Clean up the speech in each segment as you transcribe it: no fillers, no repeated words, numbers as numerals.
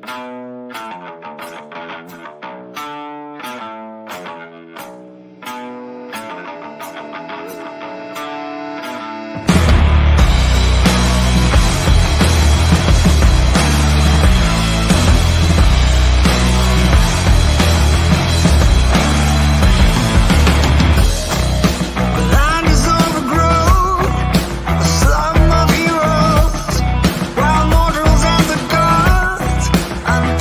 Land is overgrown, a slum of heroes, wild mortals and the gods. I'm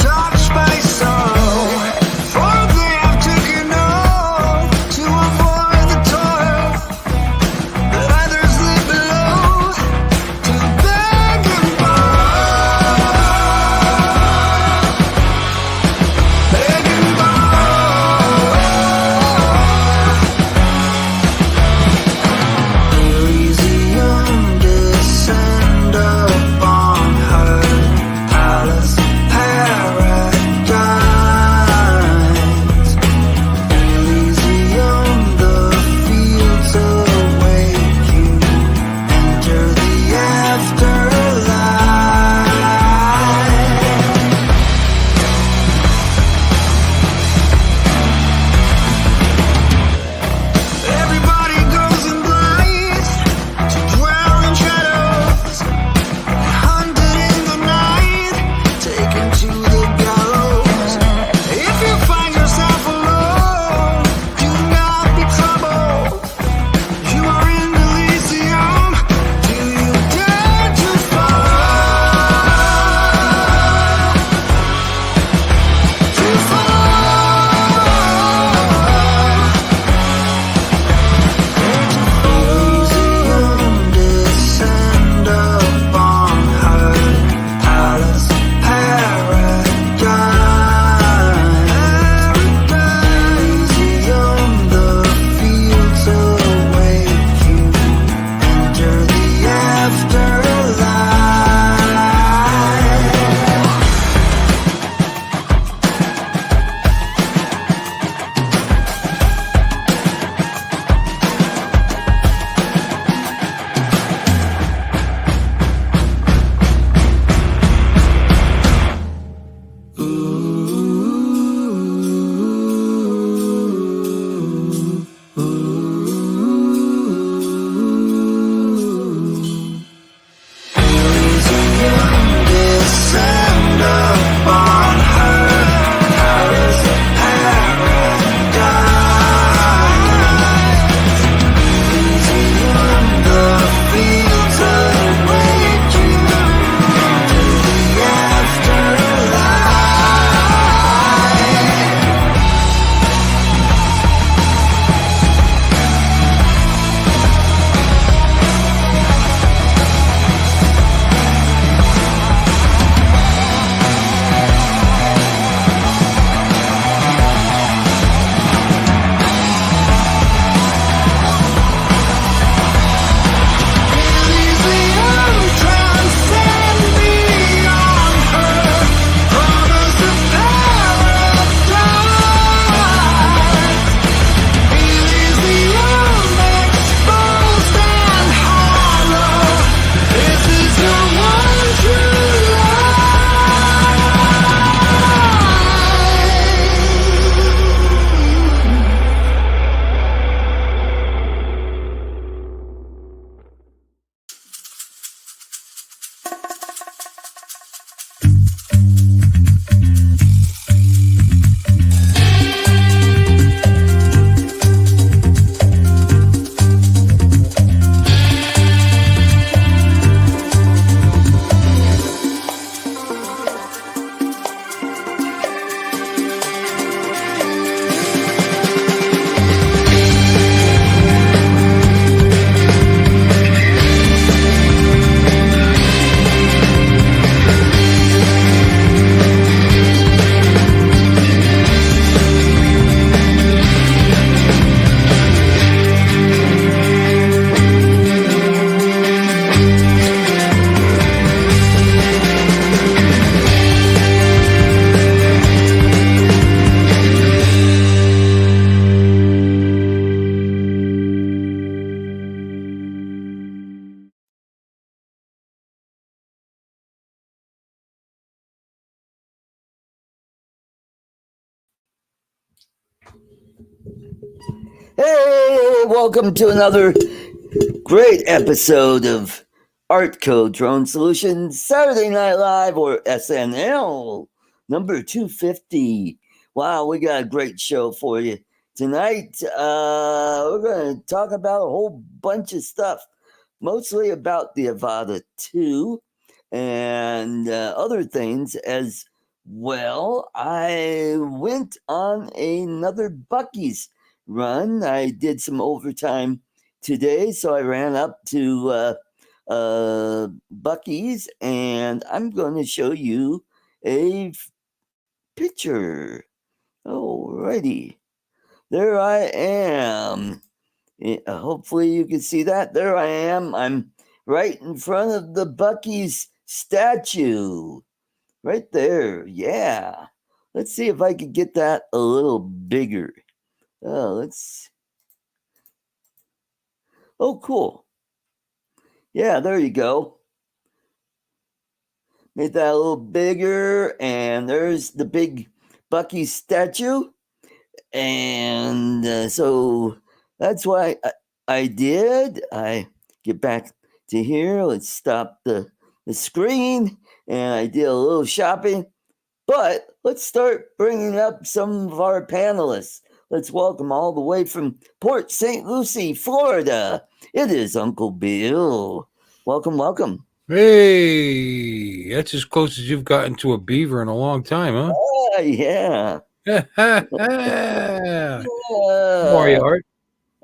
Hey, welcome to another great episode of ArtCo Drone Solutions Saturday Night Live, or SNL, number 250. Wow, we got a great show for you tonight. We're going to talk about a whole bunch of stuff, mostly about the Avata 2 and other things as well. I went on another Bucky's run. I did some overtime today, so I ran up to Bucky's, and I'm going to show you a picture. Alrighty, there I am. Hopefully, you can see that. There I am. I'm right in front of the Bucky's statue. Right there. Yeah. Let's see if I could get that a little bigger. Let's. Oh, cool. Yeah, there you go. Made that a little bigger, and there's the big Bucky statue. And so that's why I did. I get back to here. Let's stop the screen, and I did a little shopping. But let's start bringing up some of our panelists. Let's welcome all the way from Port St. Lucie, Florida. It is Uncle Bill. Welcome, welcome. Hey, that's as close as you've gotten to a beaver in a long time, huh? Yeah. How are you, Uh, Art?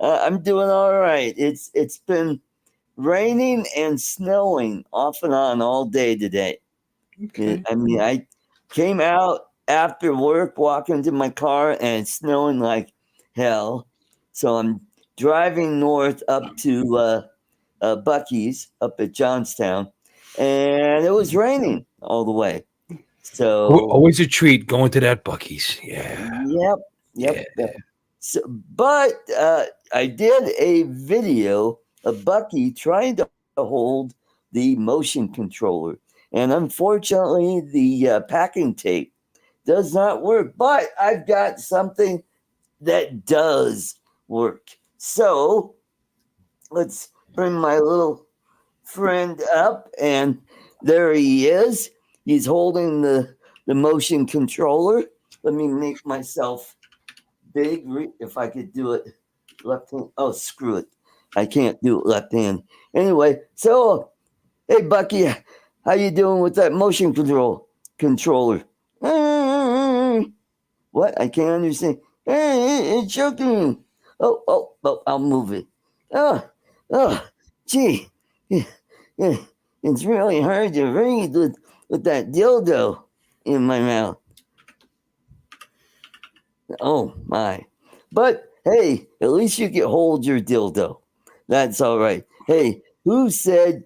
I'm doing all right. It's been raining and snowing off and on all day today. Okay. I mean, I came out after work, walking to my car, and it's snowing like hell. So I'm driving north up to Bucky's up at Johnstown, and it was raining all the way. So, Always a treat going to that Bucky's. Yeah. yep, Yeah. yep. So, but I did a video of Bucky trying to hold the motion controller, and unfortunately, the packing tape does not work. But I've got something that does work. So let's bring my little friend up, and there he is. He's holding the motion controller. Let me make myself big. If I could do it left hand. Oh, screw it. I can't do it left hand. Anyway, so hey Bucky, how you doing with that motion controller? What? I can't understand. Hey, it's choking me. Oh, I'll move it. Oh, oh, gee. Yeah, yeah, it's really hard to breathe with that dildo in my mouth. Oh, my. But hey, at least you can hold your dildo. That's all right. Hey, who said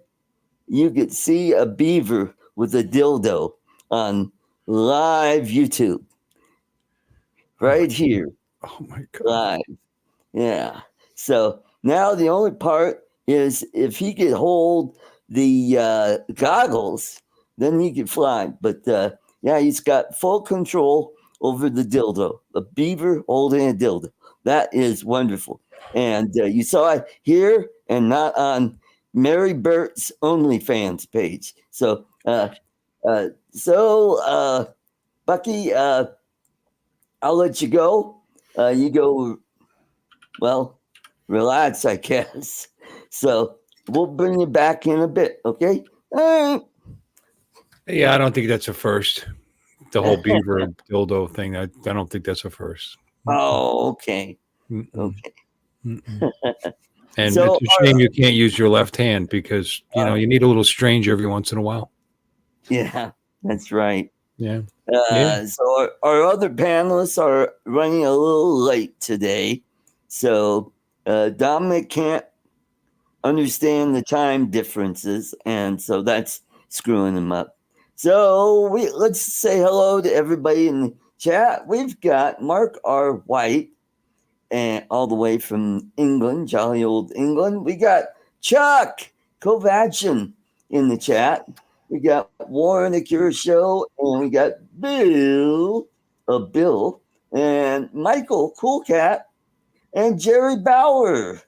you could see a beaver with a dildo on live YouTube? Oh my, Right here, oh my God. live. Yeah. So now the only part is if he could hold the goggles, then he could fly. But yeah, he's got full control over the dildo. A beaver holding a dildo. That is wonderful. And you saw it here and not on Mary Bert's OnlyFans page. So, Bucky, I'll let you go. You go, well, relax, I guess. So we'll bring you back in a bit, okay? All Yeah, I don't think that's a first. The whole right. beaver dildo thing. I don't think that's a first. Oh, okay. Mm-mm. Okay. Mm-mm. And So, it's a shame you can't use your left hand because you need a little strange every once in a while. yeah, that's right. Yeah. Yeah. So our other panelists are running a little late today. So Dominic can't understand the time differences, and so that's screwing him up. So let's say hello to everybody in the chat. We've got Mark R. White, and all the way from England, jolly old England. We got Chuck Kovachin in the chat. We got Warren Akira Show, and we got Bill, and Michael Cool Cat, and Jerry Bauer,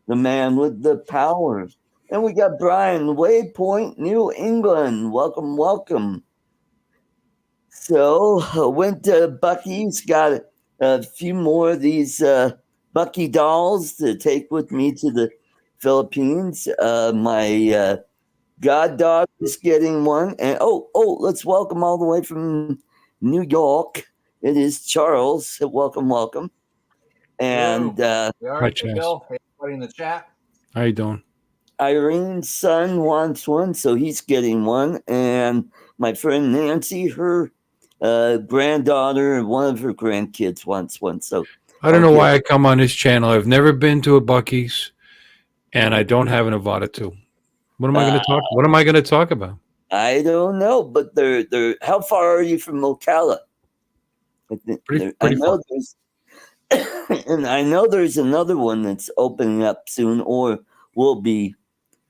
the man with the power. And we got Brian, Waypoint, New England. Welcome, welcome. So went to Bucky's, got a few more of these Bucky dolls to take with me to the Philippines. My goddaughter is getting one, and let's welcome all the way from New York. It is Charles. Welcome, welcome. And The Hi, article, Chaz. Bill. Hey, everybody in the chat. How you doing? Irene's son wants one, so he's getting one. And my friend Nancy, her granddaughter, one of her grandkids wants one. So I don't know Okay. why I come on this channel. I've never been to a Bucky's, and I don't have an Avata 2. What am I going to talk? What am I going to talk about? I don't know, but they're. How far are you from Ocala? Pretty I know far. there's, and I know there's another one that's opening up soon, or will be.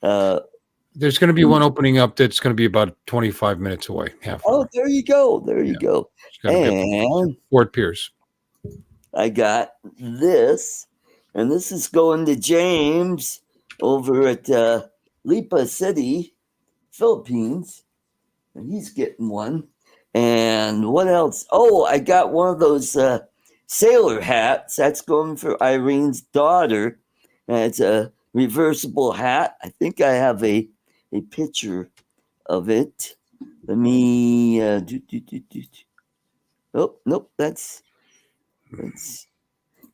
There's going to be one opening up that's going to be about 25 minutes away. Half Oh, hour. there you go. There you Yeah. go. Just gotta get And Fort Pierce. I got this, and this is going to James over at Lipa City, Philippines, and he's getting one. And what else? Oh, I got one of those sailor hats. That's going for Irene's daughter. And it's a reversible hat. I think I have a picture of it. Let me Oh, nope, let's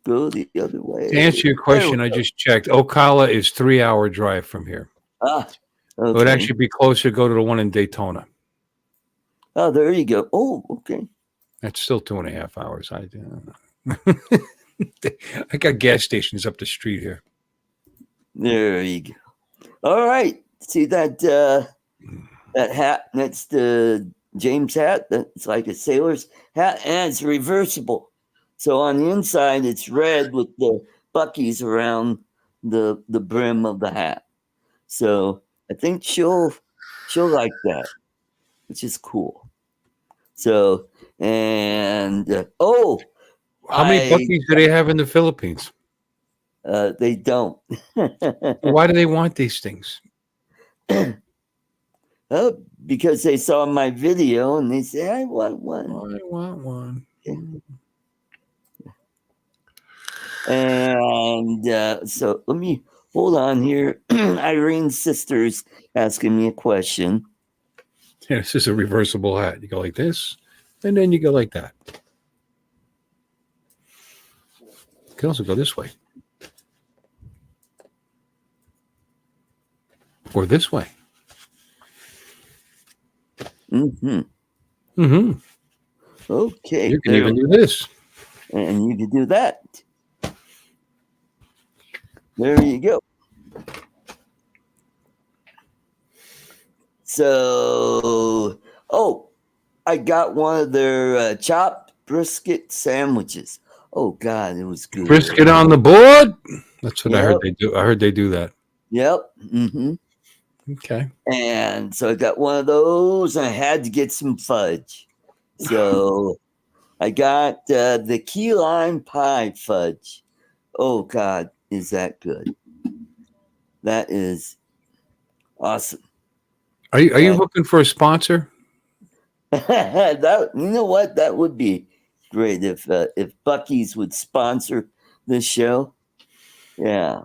go the other way. To answer your question, I just checked. Ocala is 3-hour drive from here. Okay. It would actually be closer to go to the one in Daytona. Oh, there you go. Oh, okay. That's still 2.5 hours. I got gas stations up the street here. There you go. All right. See that that hat next to James' hat? That's like a sailor's hat, and it's reversible. So on the inside, it's red with the Bucky's around the brim of the hat. So I think she'll like that, which is cool. So and How many Bucky's do they have in the Philippines? They don't. Why do they want these things? Because they saw my video and they say, I want one. I want one. And so let me hold on here. Irene's sister's asking me a question. Yeah, this is a reversible hat. You go like this, and then you go like that. You can also go this way. Or this way. Mm-hmm. Mm-hmm. Okay. You can even do this. And you can do that. There you go. So, I got one of their chopped brisket sandwiches. Oh God, it was good. Brisket on the board. That's what I heard Yep. they do. I heard they do that. Yep. Mm-hmm. Okay. And so I got one of those, and I had to get some fudge. So I got the key lime pie fudge. Oh God, is that good? That is awesome. Are you looking for a sponsor? That, you know what? That would be great if Bucky's would sponsor this show. Yeah.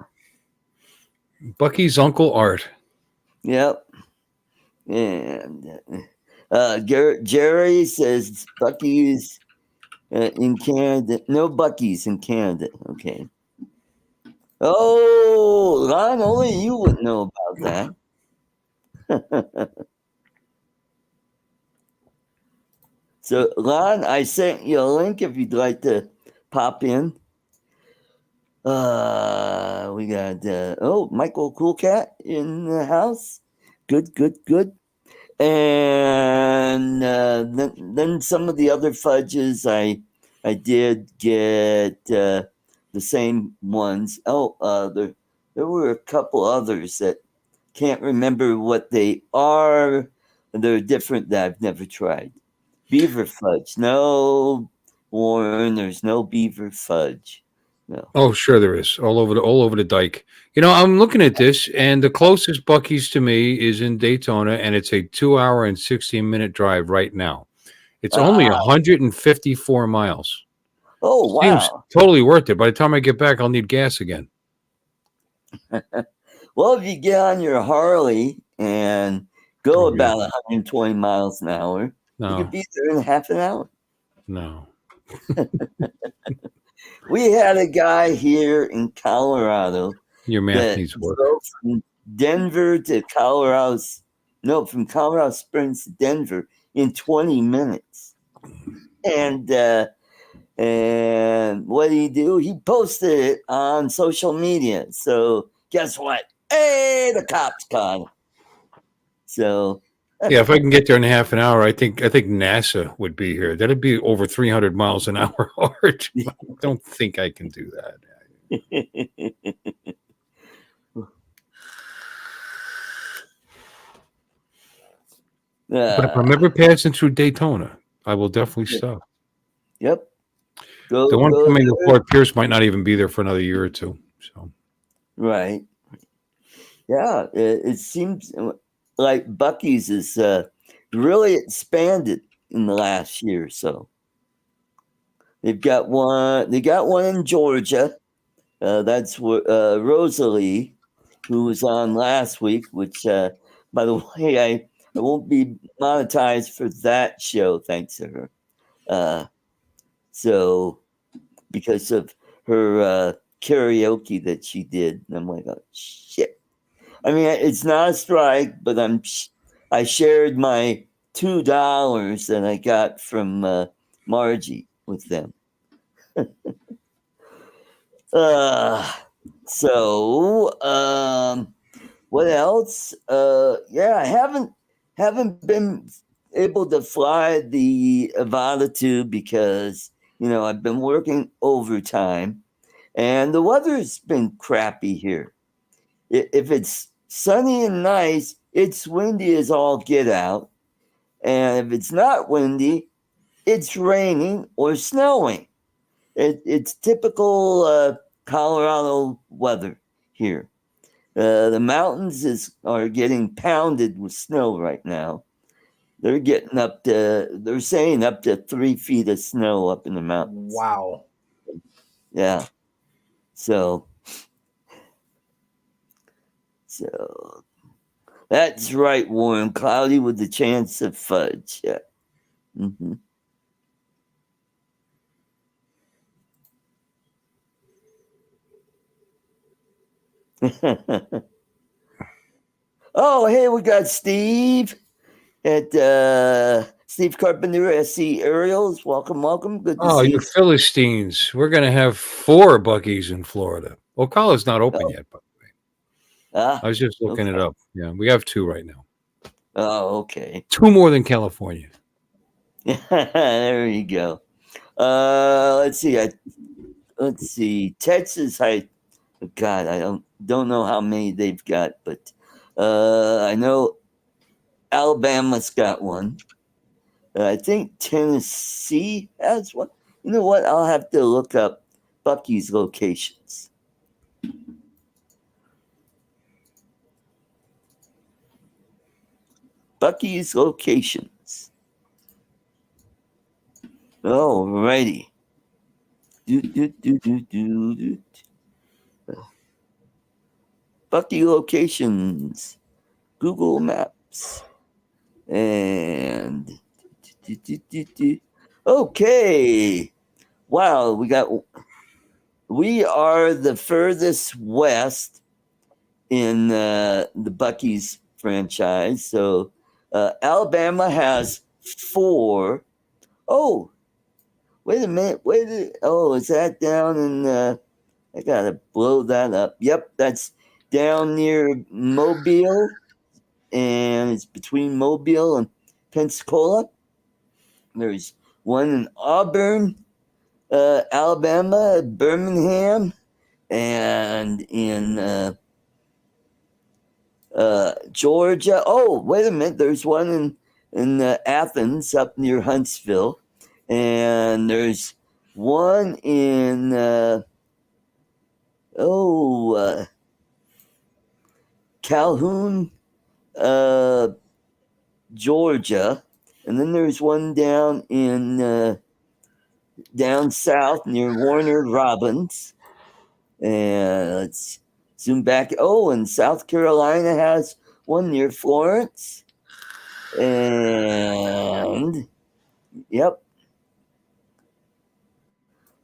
Bucky's Uncle Art. Yep. And Jerry says Bucky's in Canada. No Bucky's in Canada. Okay. Oh, Lon, only you would know about that. So, Lon, I sent you a link if you'd like to pop in. We got Michael Coolcat in the house. Good. And then some of the other fudges I did get the same ones. There were a couple others that can't remember what they are. They're different that I've never tried. Beaver fudge. No, Warren, there's no beaver fudge. No. Oh, sure there is. All over the dike. I'm looking at this, and the closest Bucky's to me is in Daytona, and it's a 2 hour and 16-minute drive right now. It's only Ah, 154 miles. oh, Seems wow. totally worth it. By the time I get back, I'll need gas again. Well, if you get on your Harley and go Oh yeah. about 120 miles an hour, you could No, be there in half an hour. no. We had a guy here in Colorado Your math that needs work. drove from Denver to Colorado, no, from Colorado Springs to Denver in 20 minutes. And what did he do? He posted it on social media. So guess what? Hey, the cops caught him. So Yeah, if I can get there in half an hour, I think NASA would be here. That'd be over 300 miles an hour hard. I don't think I can do that. But if I'm ever passing through Daytona, I will definitely stop. Yep. The one Go coming to there. Fort Pierce might not even be there for another year or two. So Right. Yeah. It seems like Bucky's is really expanded in the last year or so. They've got one. They got one in Georgia. That's Rosalie, who was on last week. Which, by the way, I won't be monetized for that show, thanks to her. So because of her karaoke that she did, and I'm like, oh shit. I mean, it's not a strike, but I shared my $2 that I got from Margie with them. So what else? Yeah, I haven't been able to fly the Avata 2 because I've been working overtime, and the weather's been crappy here. If it's sunny and nice, it's windy as all get out, and if it's not windy, it's raining or snowing. It's typical Colorado weather here. The mountains are getting pounded with snow right now. They're saying up to 3 feet of snow up in the mountains. Wow. Yeah. So that's right, warm, cloudy with the chance of fudge. Yeah. Mm-hmm. Oh, hey, we got Steve at Steve Carpenter, SC Aerials. Welcome. Good to oh, see you you. Philistines. We're going to have 4 Bucky's in Florida. Ocala's not open yet, by the way. I was just looking it up. Yeah, we have 2 right now. Oh, okay. 2 more than California. There you go. Let's see. Texas, God, I don't know how many they've got, but I know Alabama's got one. I think Tennessee has one. You know what? I'll have to look up Bucky's locations. Bucky's locations. Alrighty. Bucky locations. Google Maps. And okay. Wow, we are the furthest west in the Bucky's franchise. So Alabama has 4. Oh, wait a minute. Is that down in I gotta blow that up. Yep, that's down near Mobile, and it's between Mobile and Pensacola. There's one in Auburn, Alabama, Birmingham, and in Georgia. Oh, wait a minute. There's one in Athens, up near Huntsville, and there's one in Calhoun, Georgia, and then there's one down in down south near Warner Robins. And let's zoom back. Oh, and South Carolina has one near Florence. And yep.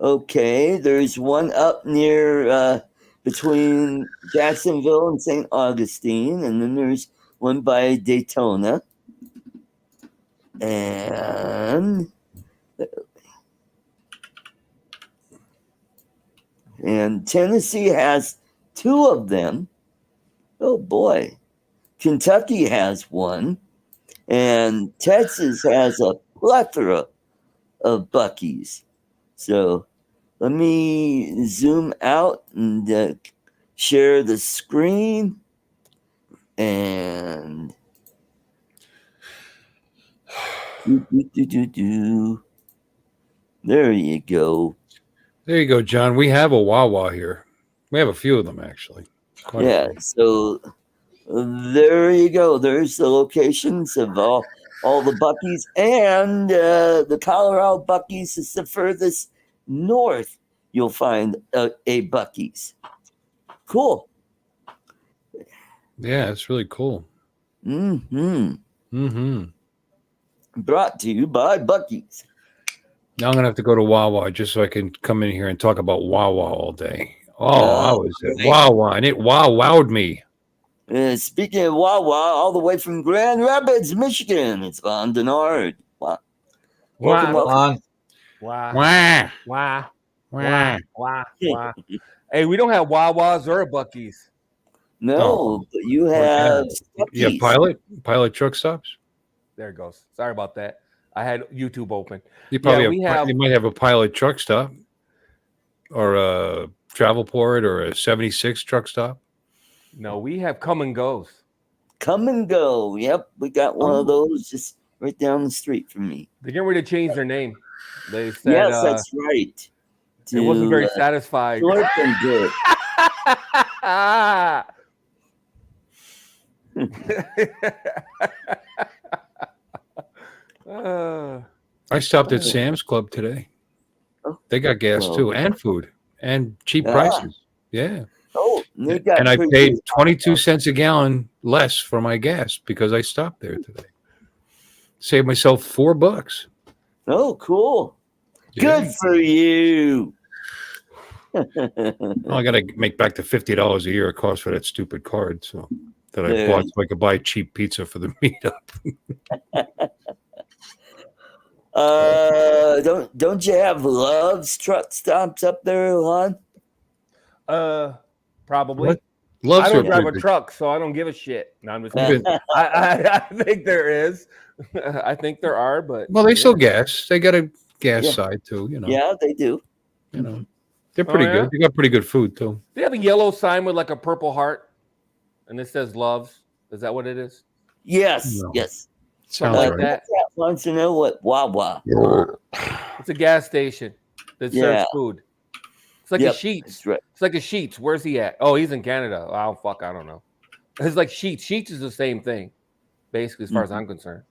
Okay, there's one up near between Jacksonville and St. Augustine, and then there's one by Daytona. And Tennessee has two of them. Oh boy. Kentucky has one. And Texas has a plethora of Buckees. So let me zoom out and share the screen. And there you go. There you go, John. We have a Wawa here. We have a few of them, actually. Quite a Yeah, few. so there you go. There's the locations of all the Buckees, and the Colorado Buckees is the furthest north you'll find a Buckees. Cool. Yeah, it's really cool. Mm-hmm. Mm-hmm. Brought to you by Buckees. Now I'm gonna have to go to Wawa just so I can come in here and talk about Wawa all day. Oh, I was at Wawa and it wowed me. Speaking of Wawa, all the way from Grand Rapids, Michigan, it's Von Denard. Wow. Welcome, welcome. Wow. Wah, Wow. wah. Wow. Wow. Hey, we don't have Wawas or Buckees. No, but you have Yeah, Buckees. pilot truck stops. There it goes. Sorry about that. I had YouTube open. You probably Yeah, you might have a pilot truck stop, or a Travelport, or a 76 truck stop. No, we have come and goes. Come and go. Yep, we got one of those just right down the street from me. They're getting ready to change their name. They said Yes, that's right. it wasn't very satisfied. Short and good. I stopped at Sam's Club today. Oh, They got gas well. too, and food, and cheap prices. Yeah. Oh, they got And I pretty paid good 22 cents a gallon less for my gas because I stopped there today. Saved myself $4. Oh, cool. Yeah. Good for you. Well, I got to make back the $50 a year it costs for that stupid card, so that I Yeah. bought so I could buy cheap pizza for the meetup. Don't you have Love's truck stops up there, Lon? Probably. What? Loves I don't are drive a pretty- truck, so I don't give a shit. No, I'm just I've kidding. been- I think there is. I think there are, but Well, they yeah. sell gas. They got a gas Yeah. side too, you know. Yeah, they do. You know, they're pretty yeah? good. They got pretty good food too. They have a yellow sign with like a purple heart, and it says "Loves." Is that what it is? Yes, No. yes. Sounds like right. that. Cat wants to know what Wawa. It's a gas station that Yeah. serves food. It's like Yep, a Sheets. that's right. It's like a Sheets. Where's he at? Oh, he's in Canada. Oh, fuck, I don't know. It's like Sheets. Sheets is the same thing, basically, as far as I'm concerned.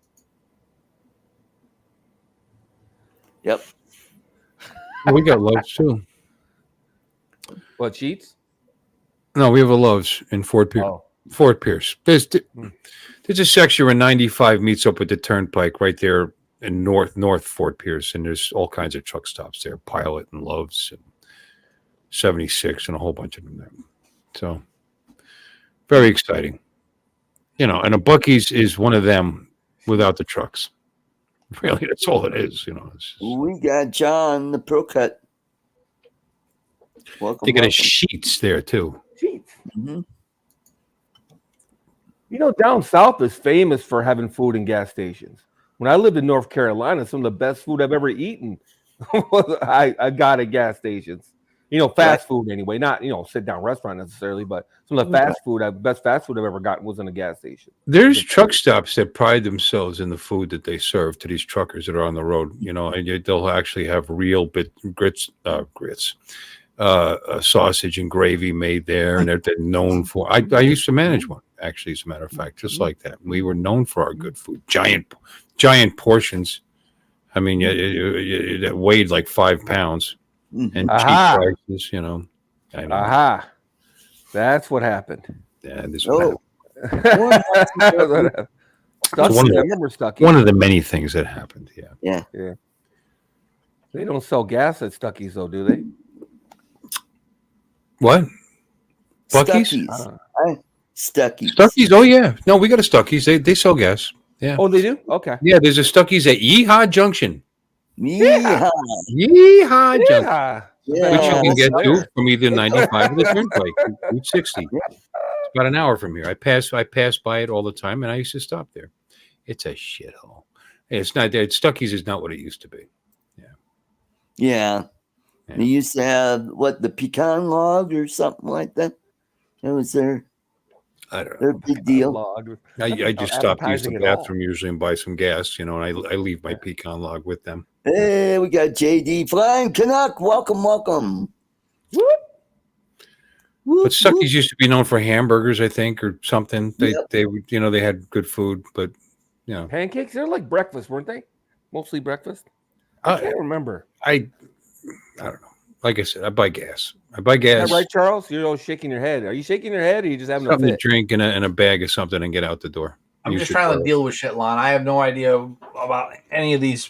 Yep. We got Loves too. What, Sheets? No, we have a Loves in Fort Pierce. Oh, Fort Pierce. There's a section where 95 meets up with the Turnpike right there in North Fort Pierce, and there's all kinds of truck stops there, Pilot and Loves and 76 and a whole bunch of them there. So very exciting. You know, and a Bucky's is one of them without the trucks. Really, that's all it is, you know. It's just, We got John, the Pro Cut. Welcome. they got a welcome. Sheets there too. Sheets. Mhm. You know, down south is famous for having food in gas stations. When I lived in North Carolina, some of the best food I've ever eaten I got at gas stations. You know, fast food anyway, not, you know, sit down restaurant necessarily, but some of the best fast food I've ever gotten was in a gas station. There's truck stops that pride themselves in the food that they serve to these truckers that are on the road, you know, and they'll actually have real grits, sausage and gravy made there, and they're known for. I used to manage one, actually, as a matter of fact, just like that. We were known for our good food, giant portions. I mean, it weighed like 5 pounds, and Aha. cheap prices. You know, I know. Aha. That's what happened. Yeah, this Oh. was Stucky, one of the- remember Stucky? one of the many things that happened. Yeah. Yeah. They don't sell gas at Stucky's, though, do they? What? Bucky's? Stuckies. Stuckies? Oh yeah. No, we got a Stuckies. They sell gas. Yeah. Oh, they do? Okay. Yeah, there's a Stuckies at Yeehaw Junction. Yeah. Yeehaw Junction. Yeah. Yeah. Which you can get There. to from either 95 or the Turnpike, Route 60. It's about an hour from here. I pass by it all the time, and I used to stop there. It's a shithole. It's not there. Stuckies is not what it used to be. Yeah. Yeah. They used to have the pecan log or something like that. That was their I don't know. big deal. Log. I just stop to use the advertising at all. bathroom usually and buy some gas, and I leave my pecan log with them. Hey, we got JD Flying Canuck. Welcome. Whoop. But Stuckies used to be known for hamburgers, I think, or something. They they had good food, but Pancakes? They're like breakfast, weren't they? Mostly breakfast? I can't remember. I don't know. Like I said, I buy gas. Is that right, Charles? You're all shaking your head. Are you shaking your head or are you just having a Something to fit? drink and a bag of something and get out the door. I'm You just should trying try to it. deal with shit, Lon. I have no idea about any of these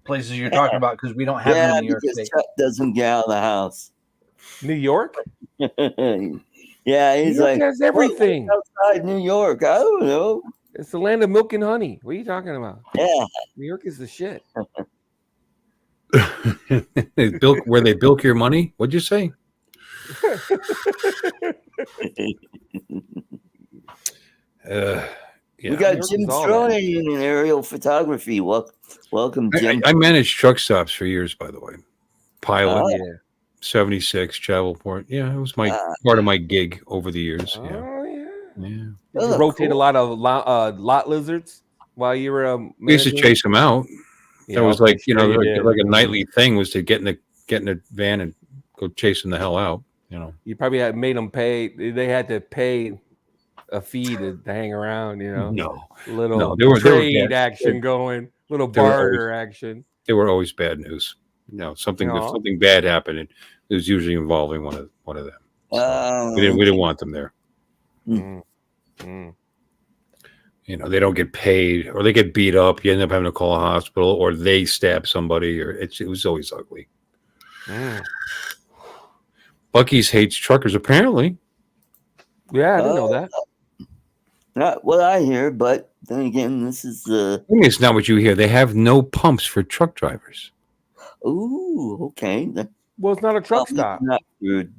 places you're talking about because we don't have them Yeah, in New York because State. Chuck doesn't get out of the house. New York? Yeah, he's New York like has everything. "What's outside New York. I don't know. It's the land of milk and honey. What are you talking about? Yeah. New York is the shit. Where they bilk your money? What'd you say? Yeah. We got New York Jim is all Strone in aerial photography. Welcome, Jim. I managed truck stops for years, by the way. Pilot, Oh. Yeah. 76, Travelport. Yeah, it was my part of my gig over the years. Yeah. Oh, yeah. Yeah. Did you Oh, rotate cool. a lot of lot lizards while you were We used to managing? chase them out. Yeah, That was okay, like, sure you did. like a nightly thing was to get in the van and go chasing the hell out. You probably had made them pay. They had to pay a fee to hang around. No, Little No, they were trade bad. action going, little They were barter action. they were always bad news. Something No. something bad happened. It was usually involving one of them. We didn't want them there. Mm. Mm. They don't get paid, or they get beat up. You end up having to call a hospital, or they stab somebody, or it was always ugly. Mm. Bucky's hates truckers, apparently. Yeah, I didn't know that. Not what I hear, but then again, this is I mean, it's not what you hear. They have no pumps for truck drivers. Okay. Well, it's not a truck Probably stop. Not good.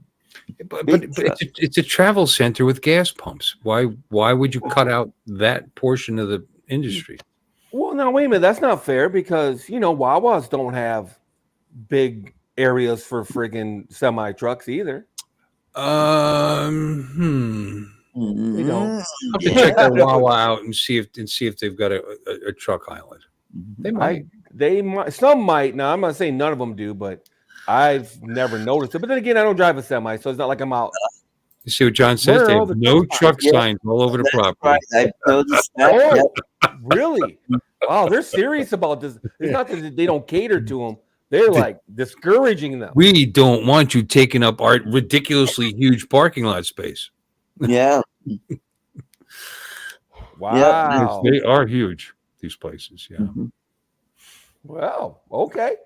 But Big it's a travel center with gas pumps. Why would you cut out that portion of the industry? Well, now wait a minute. That's not fair because Wawas don't have big areas for friggin' semi trucks either. They don't. I'll have to check that Wawa out and see if they've got a truck island. They might. They might. Some might. Now I'm not saying none of them do, but I've never noticed it. But then again, I don't drive a semi, so it's not like I'm out. You see what John says? Where They are all have the no truck truck signs? Yeah. signs all over the That's property. right. I noticed that. Oh, Yep. really? Wow, they're serious about this. It's not that they don't cater to them; they're like discouraging them. We don't want you taking up our ridiculously huge parking lot space. Yeah. Wow. They are huge, these places. Yeah. Mhm. Well, okay.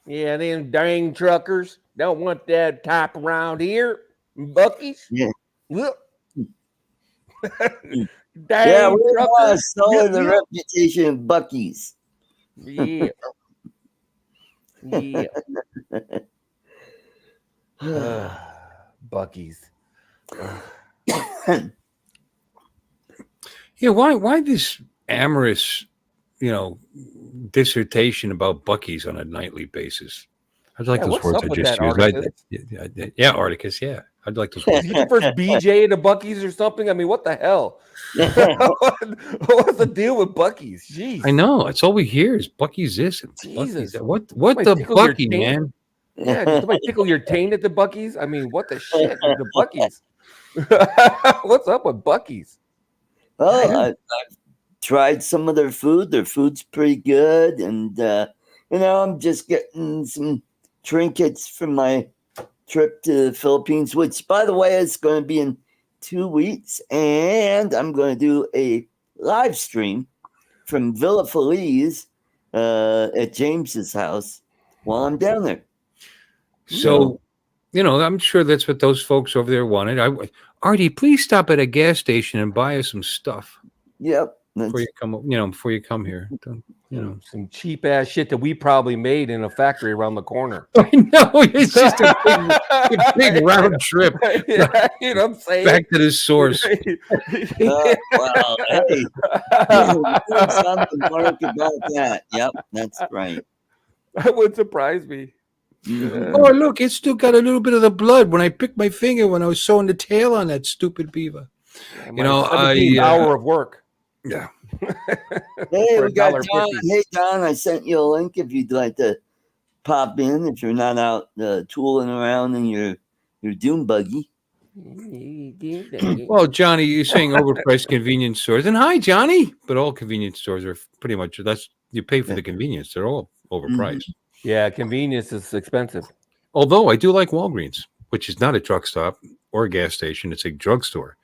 Yeah, them dang truckers don't want that type around here. Bucky's. Yeah. Look. Yeah, Dang we want truckers. to sully the Yeah. reputation of Bucky's. Yeah. Yeah. Bucky's. Yeah. Why this amorous, dissertation about Bucky's on a nightly basis? I'd like Yeah, those what's words up I with just that, used. Articus? Yeah, Articus. Yeah, I'd like those words. Did you get your first BJ to Bucky's or something? I mean, what the hell? What's the deal with Bucky's? Jeez. I know. That's all we hear is Bucky's this and Bucky's Jesus. that. What Somebody the tickle your Bucky, taint? man? Yeah, did somebody tickle your taint at the Bucky's? I mean, what the shit with the Bucky's? What's up with Bucky's? Well, I've tried some of their food. Their food's pretty good, and I'm just getting some trinkets from my trip to the Philippines, which, by the way, is going to be in 2 weeks, and I'm going to do a live stream from Villa Feliz at James's house while I'm down there. So, I'm sure that's what those folks over there wanted. Artie, please stop at a gas station and buy us some stuff Yep. before you come here. Some cheap ass shit that we probably made in a factory around the corner. I know it's just a big round trip. Yeah, you know what I'm saying? Back to the source. Well, hey, there's something work about that. Yep, that's right. That would surprise me. Mhm. Oh, look, it's still got a little bit of the blood when I picked my finger when I was sewing the tail on that stupid beaver. My 17th hour of work. Yeah. Hey, For we got $1.50. John. Hey, John, I sent you a link if you'd like to pop in if you're not out tooling around in your dune buggy. Well, Johnny, you're saying overpriced convenience stores, and hi, Johnny. But all convenience stores are pretty much you pay for the convenience. They're all overpriced. Yeah, convenience is expensive. Although I do like Walgreens, which is not a truck stop or a gas station; it's a drugstore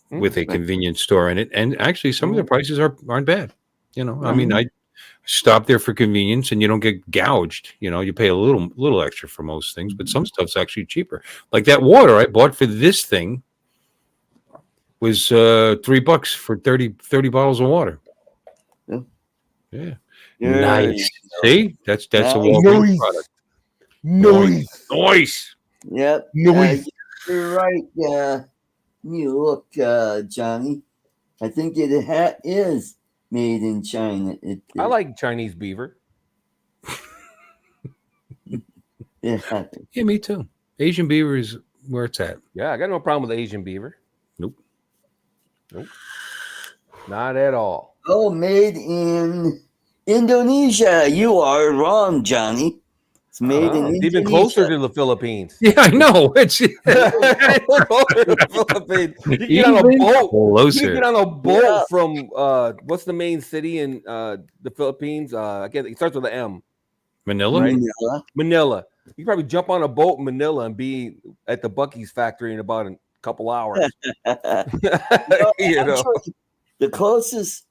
with a convenience store in it. And actually, some of the prices aren't bad. I mean, I stop there for convenience, and you don't get gouged. You pay a little extra for most things, but some stuff's actually cheaper. Like that water I bought for this thing was $3 for 30 bottles of water. Yeah. Nice. See, that's a Walgreens product. Noise. Yep. Noise. You're right. You look, Johnny. I think it is made in China. I like Chinese beaver. Yeah. Yeah, me too. Asian beaver is where it's at. Yeah, I got no problem with Asian beaver. Nope. Not at all. Oh, made in Indonesia. You are wrong, Johnny. It's made in It's Indonesia. even closer to the Philippines. Yeah, I know. It's Closer to the Philippines. You can get on a boat. You can get on a boat from what's the main city in the Philippines? It starts with an M. Manila. Right? Manila. Manila. You can probably jump on a boat in Manila and be at the Bucky's factory in about a couple hours. Actually, the closest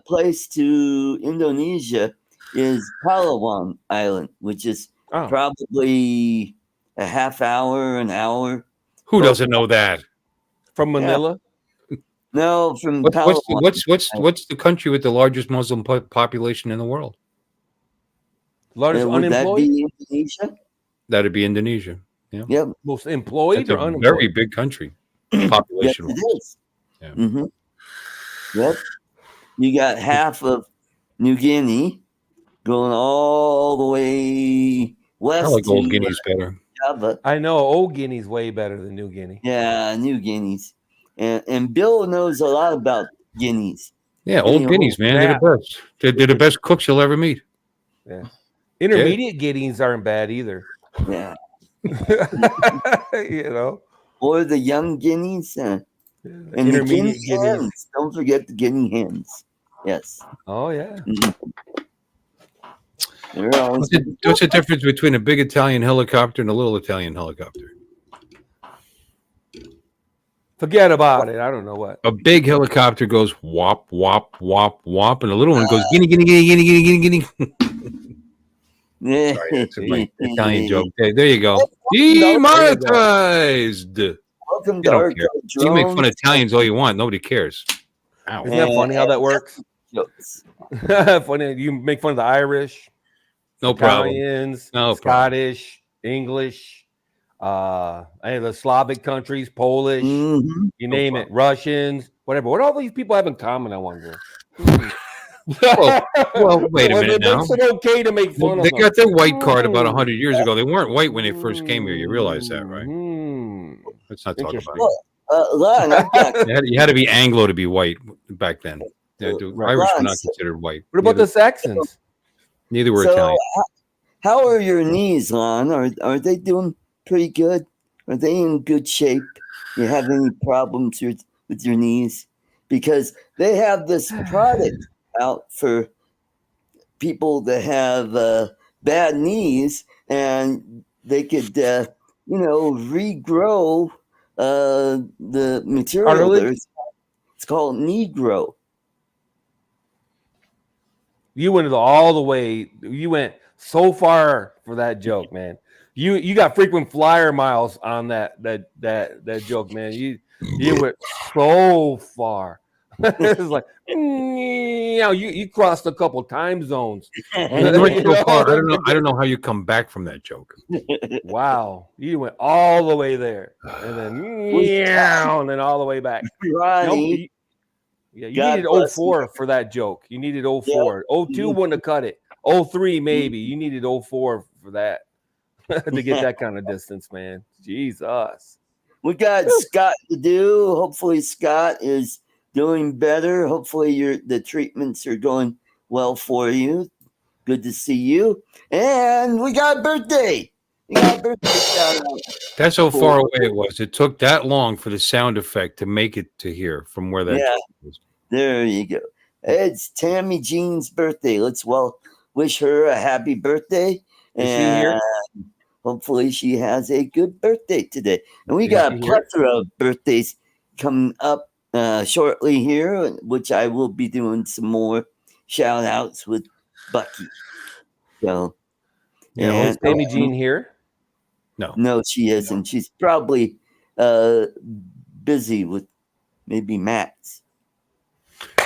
place to Indonesia is Palawan Island, which is probably a half hour, an hour. Who doesn't know that? From Manila? No, from What's Palawan. what's the country with the largest Muslim population in the world? Largest Would that unemployed? be Indonesia? That'd be Indonesia. Yeah. Yep. Most employed It's or a unemployed? very big country, Yes, population. it is. Yeah. Mm-hmm. Yep. You got half of New Guinea going all the way west. I like Old to Guinea's better. Java. I know Old Guinea's way better than New Guinea. Yeah, New Guineas. And Bill knows a lot about Guineas. Yeah, Old Guineas, man. They're the best. They're the best cooks you'll ever meet. Yeah. Intermediate Guineas aren't bad either. Yeah. Or the young Guineas. And the Guinea hens. Don't forget the Guinea hens. Yes. Oh, yeah. What's the difference between a big Italian helicopter and a little Italian helicopter? Forget about it. I don't know what. A big helicopter goes wop, wop, wop, wop, and a little one goes guinea, guinea, guinea, guinea, guinea, guinea, guinea. Sorry, that's my Italian joke. Okay, there you go. Demonetized. Welcome to ArtCo ArtCo Drone. You can make fun of Italians all you want. Nobody cares. Ow. Isn't that funny how that works? Funny. You make fun of the Irish, No problem. Italians, No problem. Scottish, English, the Slavic countries, Polish, you name it, Russians, whatever. What do all these people have in common, I wonder? Well, wait a minute now. It's okay to make fun of They them. got their white card about 100 years ago. They weren't white when they first came here. You realize that, right? Let's not talk about it. Well, Lon, I've got You had to be Anglo to be white back then. The Right. Irish were Lon, not considered white. What about the Saxons? Neither were so Italian. how are your knees, Lon? Are they doing pretty good? Are they in good shape? You have any problems with your knees? Because they have this product out for people that have bad knees, and they could, regrow the material Cartilage? there. It's called Negro. You went all the way. You went so far for that joke, man. You got frequent flyer miles on that joke, man. You went so far. It's like you crossed a couple time zones. You went so You far. know? I don't know how you come back from that joke. Wow, you went all the way there, and then all the way back. Ronnie, You God needed bless 04 for that joke. You needed 04. 02 wouldn't have cut it. 03 maybe. You needed 04 for that to get that kind of distance, man. Jesus. we got Scott to do. Hopefully, Scott is doing better. Hopefully, the treatments are going well for you. Good to see you. And we got a birthday. We got a birthday shout out. That's how far away it was. It took that long for the sound effect to make it to here from where that Yeah. was. There you go. It's Tammy Jean's birthday. Let's wish her a happy birthday. Is she here? Hopefully she has a good birthday today. And we Is got she a here? plethora of birthdays coming up shortly here, which I will be doing some more shout outs with Bucky. So Is Amy Jean here? no, she isn't. She's probably busy with maybe Matt's.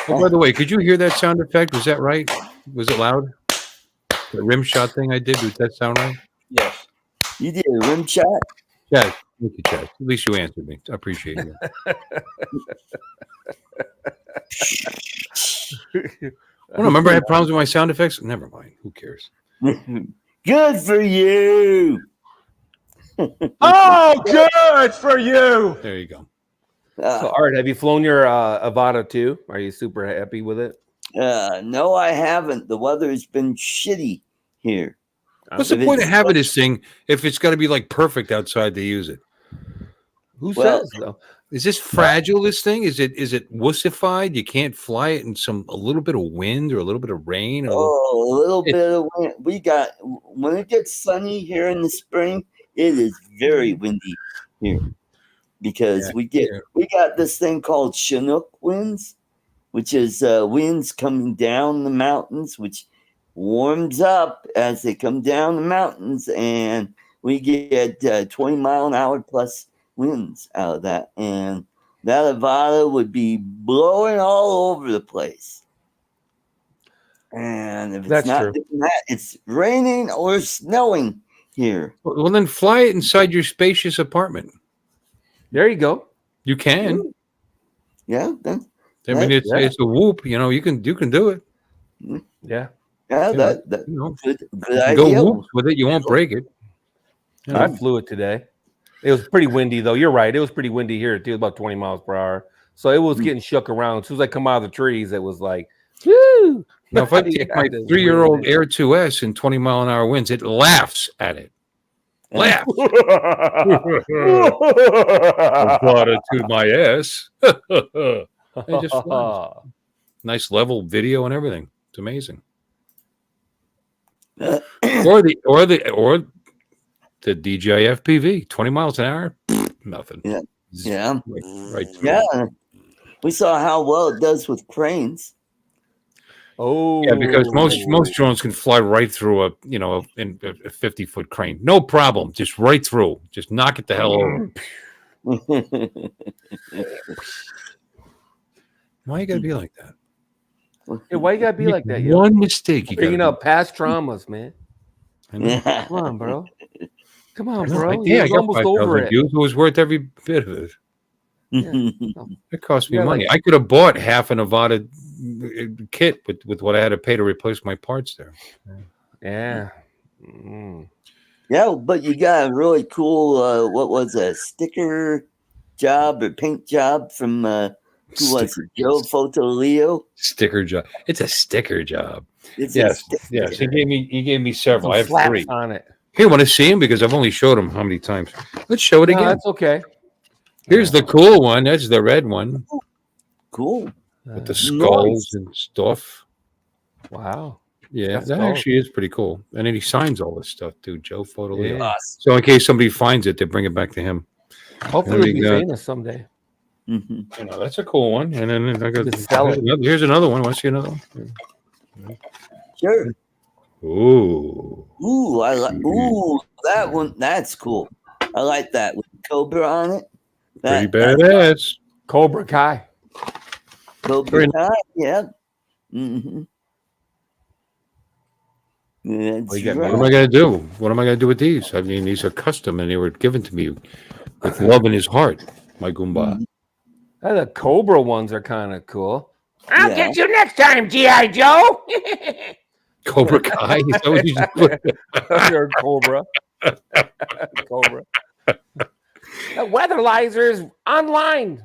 Oh, by the way, could you hear that sound effect? Was that right? Was it loud? The rim shot thing I did, did that sound right? Yes. You did a rim shot? Chaz, thank you, Chaz. At least you answered me. I appreciate you. Oh, no, remember I had problems with my sound effects? Never mind. Who cares? Good for you. Oh, good for you. There you go. So, Art, have you flown your Avata too? Are you super happy with it? No, I haven't. The weather's been shitty here. What's the point of having this thing if it's got to be like perfect outside to use it? Who Well, says though? Is this fragile? This thing is it wussified? You can't fly it in a little bit of wind or a little bit of rain. Or Oh, a little bit of wind. We got when it gets sunny here in the spring, it is very windy here because we got this thing called Chinook winds, which is winds coming down the mountains, which warms up as they come down the mountains, and we get 20-mile-an-hour plus winds out of that, and that Avata would be blowing all over the place. And if That's it's not true. doing that, it's raining or snowing here. Well, then fly it inside your spacious apartment. There you go. You can. Yeah, I mean, it's a whoop. You can do it. Yeah. that good You idea. go whoops with it. You won't break it. I flew it today. It was pretty windy though. You're right. It was pretty windy here too, about 20 miles per hour. So it was getting shook around. As soon as I come out of the trees, it was like, woo. Now, if I take my 3-year-old Air 2S in 20-mile-an-hour winds, it laughs at it. Laughs. Brought it to my ass. It just flies. Nice level video and everything. It's amazing. Or the DJI FPV, 20 miles an hour, nothing. Yeah. Right. Yeah. We saw how well it does with cranes. Oh, Yeah, because most drones can fly right through a 50-foot crane, no problem, just right through, just knock it the hell over. Why you gotta be like that? Hey, why you gotta be like that? Yo? One mistake, you Bringing gotta up past traumas, man. I know. Come on, bro. Come on, I know. bro. Yeah, I You're got almost over 5,000 it. views. It was worth every bit of it. Yeah. It cost me Yeah, money. I could have bought half an Avata kit with what I had to pay to replace my parts there. Yeah. Mm. Yeah, but you got a really cool what was a sticker job or paint job from who was it? Joe Fotoleo. Sticker job. It's a sticker job. It's Yes, a sticker. yes. He gave me several. I have Slaps 3. on it. Here, want to see him because I've only showed him how many times. Let's show it No, again. that's okay. Here's the cool one. That's the red one Cool. with the skulls Nice. and stuff. Wow. Yeah, That's that cool. actually is pretty cool. And then he signs all this stuff too, Joe Fotoleo. Yeah. Awesome. So in case somebody finds it, they bring it back to him. Hopefully There it'll you be go. famous someday. Mhm. You know, that's a cool one. And then I got Just sell it. here's another one. Want to see another one? Sure. Ooh. Ooh, I like. Ooh, that one. That's cool. I like that with Cobra on it. Pretty That's badass. Cobra Kai. Cobra Very- Kai. Yeah. Mm-hmm. That's Well, you got What right. am I going to do? What am I going to do with these? I mean, these are custom and they were given to me with love in his heart, my Goomba. The Cobra ones are kind of cool. I'll get you next time, G.I. Joe. Cobra Kai? Is that what you just You're Cobra. Cobra. The weatherlizer is online.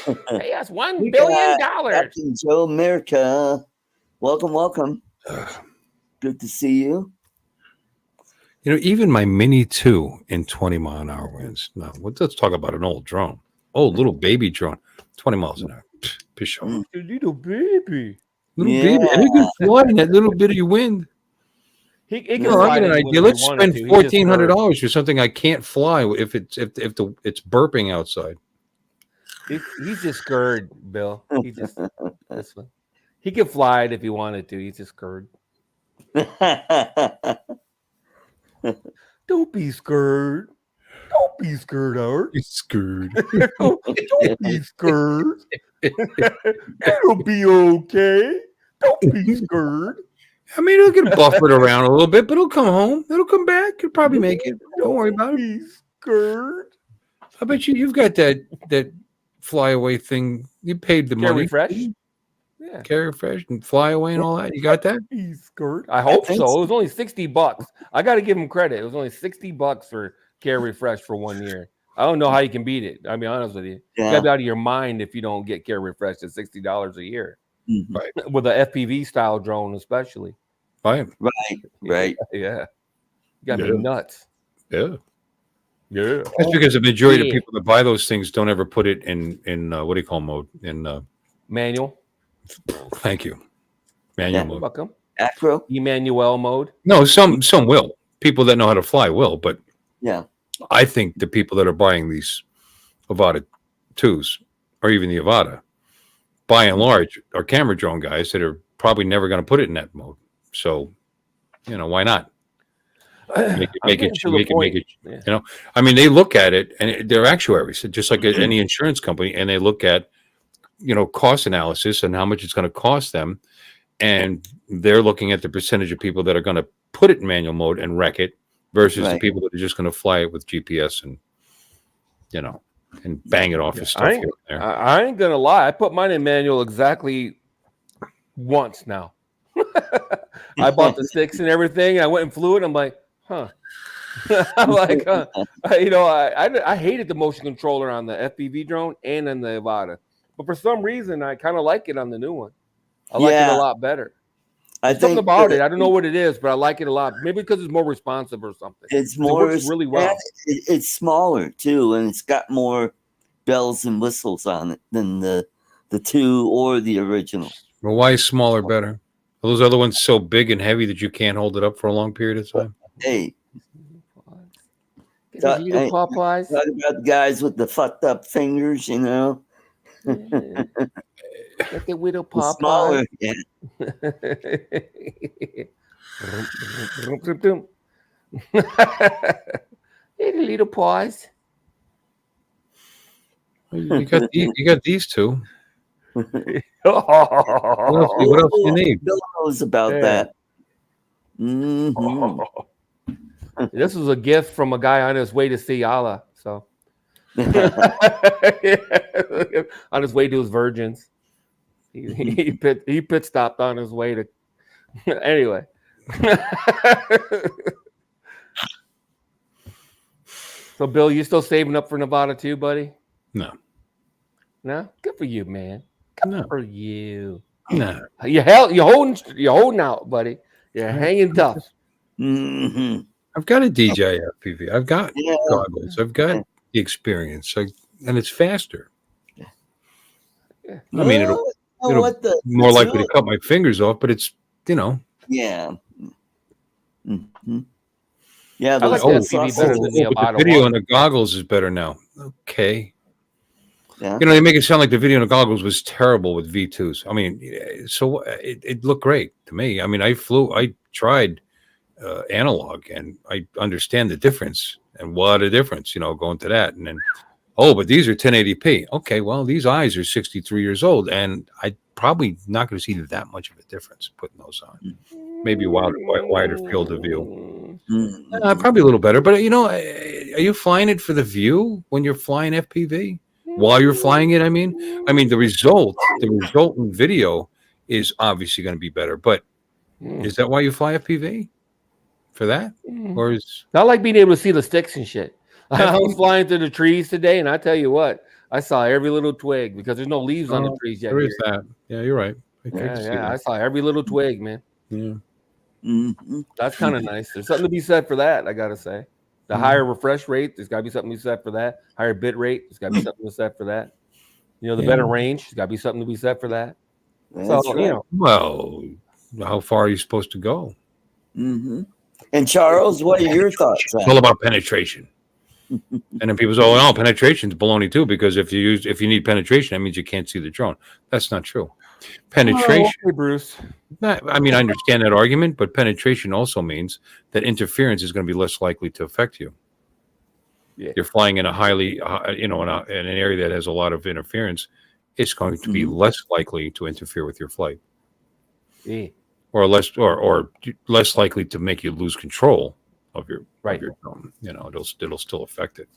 Pay us $1 We billion. Captain Joe America. Welcome, welcome. Good to see you. You know, even my Mini 2 in 20-mile-an-hour winds. Now, let's talk about an old drone. Oh, little baby drone. 20 miles an hour. Pish off. Mm. Little baby. Little baby. And it can fly in that little bit of wind. He can No, I fly got an anywhere idea. he Let's wanted spend to. He just $1,400 for something I can't fly if it's burping outside. He's just scared, Bill. He just this one. He could fly it if he wanted to. He's just scared. Don't be scared. Don't be scared, Art. He's scared. Don't be scared. It'll be okay. Don't be scared. I mean, it'll get buffered around a little bit, but it'll come home. It'll come back. It'll probably make it. Don't worry about it. Be scared. I bet you've got that flyaway thing. You paid the money. Carry fresh. Yeah. Carry fresh and fly away and all that. You got that? Be scared. I hope think so. so. It was only $60. I got to give him credit. It was only $60 for Carry Fresh for 1 year. I don't know how you can beat it. I'll be honest with you. You Yeah. gotta be out of your mind if you don't get Carry Fresh at $60 a year Mhm. with a FPV style drone, especially. Right. Right. Yeah, you got Yeah. me nuts. Yeah. Yeah, That's because the majority of Yeah. people that buy those things don't ever put it in what do you call mode? In manual. thank you. Manual Yeah. mode. Welcome. Acro. Emmanuel mode. No, some will. People that know how to fly will, but Yeah. I think the people that are buying these Avata 2s or even the Avata, by and large, are camera drone guys that are probably never going to put it in that mode. So, you know, why not? Make it. Yeah. You know, I mean, they look at it and they're actuaries, just like any insurance company, and they look at, you know, cost analysis and how much it's going to cost them. And they're looking at the percentage of people that are going to put it in manual mode and wreck it versus the Right. people that are just going to fly it with GPS and, you know, and bang it off of I stuff ain't- here and there. I ain't gonna lie. I put mine in manual exactly once now. I bought the sticks and everything. And I went and flew it. I'm like, huh. I'm like, you know, I hated the motion controller on the FPV drone and on the Avata, but for some reason I kind of like it on the new one. I like it Yeah. a lot better. I There's something think about that it. I don't know what it is, but I like it a lot. Maybe because it's more responsive or something. It's It more. works really well. and it's smaller too, and it's got more bells and whistles on it than the 2 or the original. Well, why is smaller better? Are those other ones so big and heavy that you can't hold it up for a long period of time? Hey, Get So- these little hey, Popeyes. talk about the guys with the fucked up fingers, you know. Get the little The smaller, Popeyes. yeah. Little paws. You got these two. Oh, What else do you need? Bill knows about Yeah. that. Mhm. This was a gift from a guy on his way to see Allah. So on his way to his virgins, he pit stopped on his way to. Anyway, So, Bill, you still saving up for Nevada too, buddy? No. No, good for you, man. No. For you. No. You're holding out, buddy. You're hanging tough. Hmm. I've got a DJI FPV. I've got Yeah. goggles. I've got the experience, and it's faster. Yeah. I mean, it'll more it's likely really- to cut my fingers off, but it's Yeah. Hmm. Yeah. I like those the FPV sauces- better than the but Avata the video one. on the goggles is better now. Okay. Yeah. You know, they make it sound like the video on the goggles was terrible with V2s. I mean, so it looked great to me. I mean, I tried analog, and I understand the difference, and what a difference, going to that. And then, but these are 1080p. Okay, well, these eyes are 63 years old, and I probably not going to see that much of a difference putting those on. Maybe a wider field of view. Mhm. Probably a little better, but are you flying it for the view when you're flying FPV? While you're flying it, I mean, the resultant video is obviously going to be better. But is that why you fly FPV? For that, or is I like being able to see the sticks and shit. I was flying through the trees today, and I tell you what, I saw every little twig because there's no leaves on the trees yet. there is that? Yeah, you're right. I can see I that. saw every little twig, man. Yeah. Mhm. That's kind of nice. There's something to be said for that, I gotta say. The higher refresh rate, there's got to be something to be said for that. Higher bit rate, there's got to be something to be said for that. The better range, there's got to be something to be said for that. That's So, right. Well, how far are you supposed to go? Hmm. And Charles, what are your thoughts? It's all about penetration. And then people say, "Oh, no, penetration's baloney too," because if you need penetration, that means you can't see the drone. That's not true. Penetration. Oh, okay, Bruce. I understand that argument, but penetration also means that interference is going to be less likely to affect you. Yeah. You're flying in a highly, in an area that has a lot of interference. It's going to be less likely to interfere with your flight, Yeah. or less likely to make you lose control of your drone. It'll still affect it.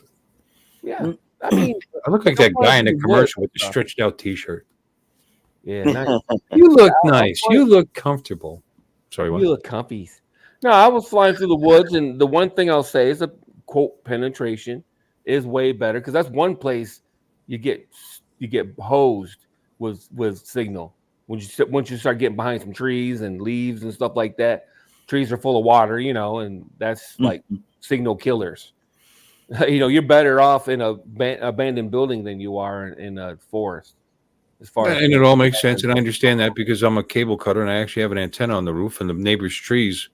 Yeah. I mean, I look like that guy in the commercial with the stretched out T-shirt. yeah, nice. You look nice. You look comfortable. Sorry, what? You look comfy. No, I was flying through the woods, and the one thing I'll say is quote penetration is way better because that's one place you get hosed with signal once you start getting behind some trees and leaves and stuff like that. Trees are full of water, and that's like signal killers. You're better off in a abandoned building than you are in a forest. As far as And it all makes sense, and I understand that because I'm a cable cutter and I actually have an antenna on the roof, and the neighbor's trees.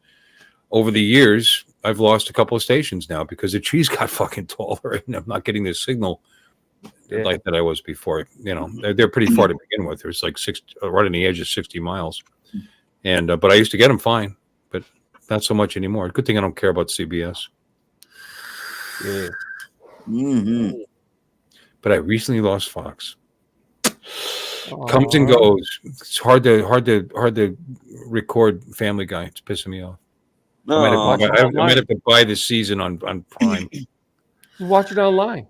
Over the years, I've lost a couple of stations now because the trees got fucking taller, and I'm not getting the signal like that I was before. They're pretty far to begin with. There's like right on the edge of 60 miles, and but I used to get them fine, but not so much anymore. Good thing I don't care about CBS. yeah. Hmm. But I recently lost Fox. Comes and goes. It's hard to record Family Guy. It's pissing me off. I might have to buy this season on Prime. Watch it online.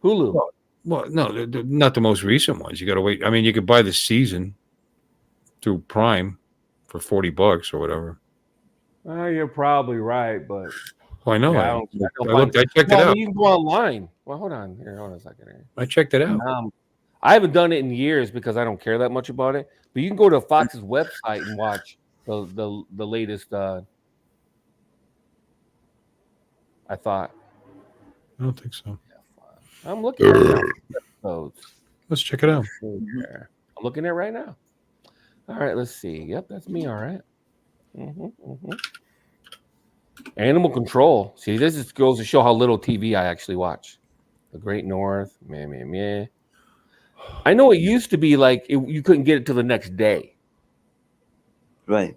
Hulu. Well, no, they're not the most recent ones. You got to wait. You could buy the season through Prime for $40 or whatever. You're probably right, but I know. Yeah, I checked it out. You can go online. Well, hold on a second here. I checked it out. I haven't done it in years because I don't care that much about it. But you can go to Fox's website and watch the latest. I thought. I don't think so. I'm looking at episodes. Let's check it out. I'm looking at it right now. All right, let's see. Yep, that's me. All right. Animal Control. See, this just goes to show how little TV I actually watch. The Great North. Meh. I know it used to be like you couldn't get it till the next day. Right.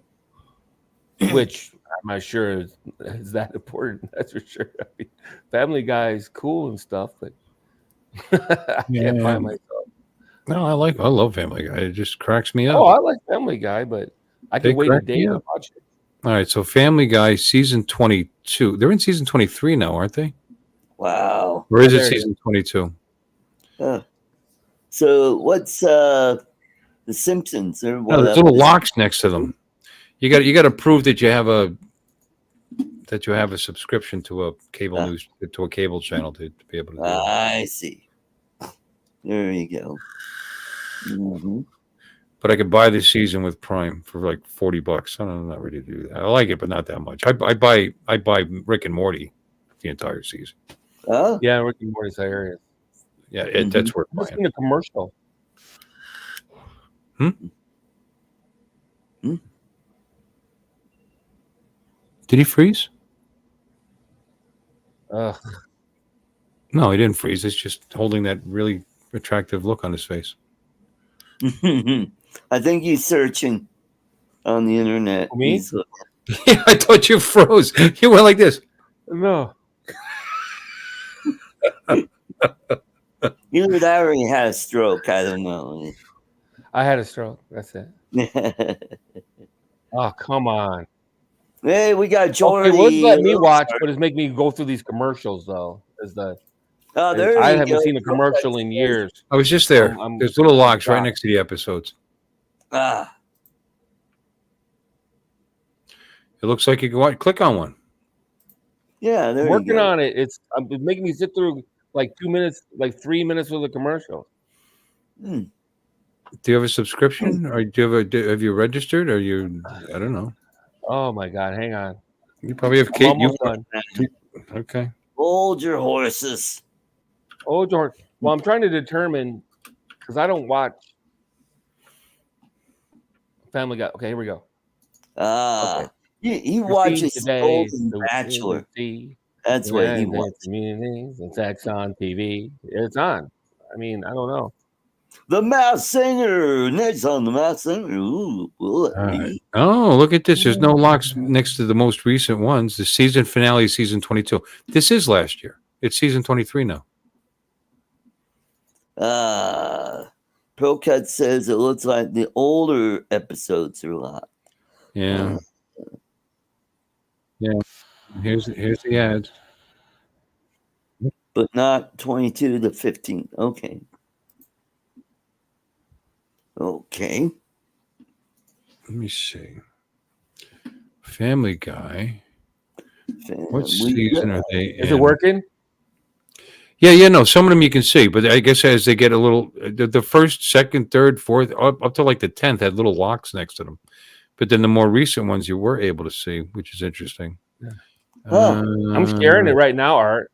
Which I'm not sure is that important. That's for sure. Family Guy is cool and stuff, but I can't find myself. No, I love Family Guy. It just cracks me up. Oh, I like Family Guy, but I can wait a day to watch it. All right, so Family Guy season 22. They're in season 23 now, aren't they? Wow. Or is it season 22? So what's The Simpsons? Or No, there's little locks next to them. You got to prove that you have a that you have a subscription to a cable news to a cable channel to be able to do it. I see. There you go. Mm-hmm. But I could buy this season with Prime for like $40. I'm not ready to do that. I like it, but not that much. I buy Rick and Morty the entire season. Oh, Yeah, Rick and Morty's hilarious. Yeah, Mhm. that's worth I've buying. seen a commercial. Did he freeze? Ugh. No, he didn't freeze. It's just holding that really attractive look on his face. I think he's searching on the internet. Me? He's looking. Yeah, I thought you froze. You went like this. No. Either that or he had a stroke. I don't know. I had a stroke. That's it. Oh, come on. Hey, we got Jordy. Okay, what's let me watch, but it's making me go through these commercials though. Is the Oh, there I you haven't go. seen a commercial in years. I was just there. I'm There's little locks right shocked. next to the episodes. Ah, It looks like you can click on one. yeah, there you Working go. on it. It's making me sit through like 2 minutes, like 3 minutes with a commercial. Hmm. Do you have a subscription, or have you registered, or you? I don't know. Oh my god, hang on. You probably have I'm Kate. almost done. Okay. Hold your horses. Oh, George. Well, I'm trying to determine because I don't watch Family Guy. Okay, here we go. Ah, Okay. he watches Today's Golden the Bachelor. see. That's what he And watches. communities and sex on TV. It's on. I mean, I don't know. The Masked Singer. Next on the Masked Singer. Ooh, All right. Oh, look at this. There's no locks next to the most recent ones. The season finale, is season 22. This is last year. It's season 23 now. ProCut says it looks like the older episodes are locked. Yeah. Yeah. Here's the ads. But not 22 to 15. Okay. Okay. Let me see. Family Guy. What Family season Guy. are they Is in? it working? Yeah, no. Some of them you can see, but I guess as they get a little, the first, second, third, fourth, up to like the 10th had little locks next to them. But then the more recent ones you were able to see, which is interesting. Yeah. Huh. I'm sharing it right now, Art.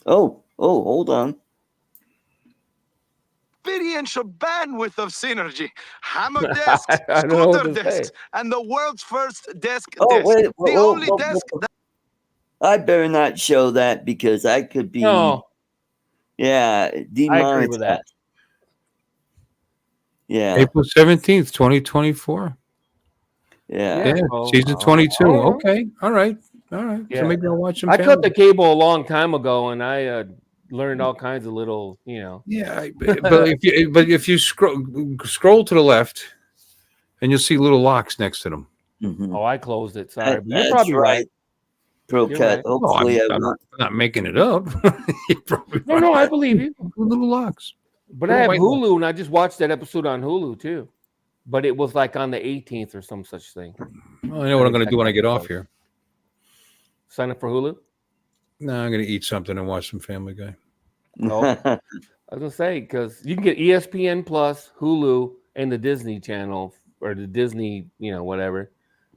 Oh, hold on. Experiential bandwidth of synergy. Hammer desk, I don't know what scooter to say. desks, and the world's first desk Oh, desk. wait. The only desk I better not show that because I could be, No, yeah, I agree with demonetized. that. Yeah, April 17th, 2024. yeah. Yeah, Oh, season 22. oh, Okay. All right. Yeah. So maybe I'll watch some. I cut Family the cable a long time ago, and I learned all kinds of little, Yeah, but if you scroll to the left, and you'll see little locks next to them. Mhm. Oh, I closed it. Sorry, but you're That's probably right. ProCut. You're right. Oh, Hopefully, I I'm won't. not making it up. You're probably No, right. I believe you. Little locks. But Little I have white Hulu, and I just watched that episode on Hulu too. But it was like on the 18th or some such thing. Well, I know what I'm going to do when I get off here. Sign up for Hulu. No, I'm going to eat something and watch some Family Guy. No. I was gonna say because you can get ESPN Plus, Hulu, and the Disney Channel or the Disney, whatever,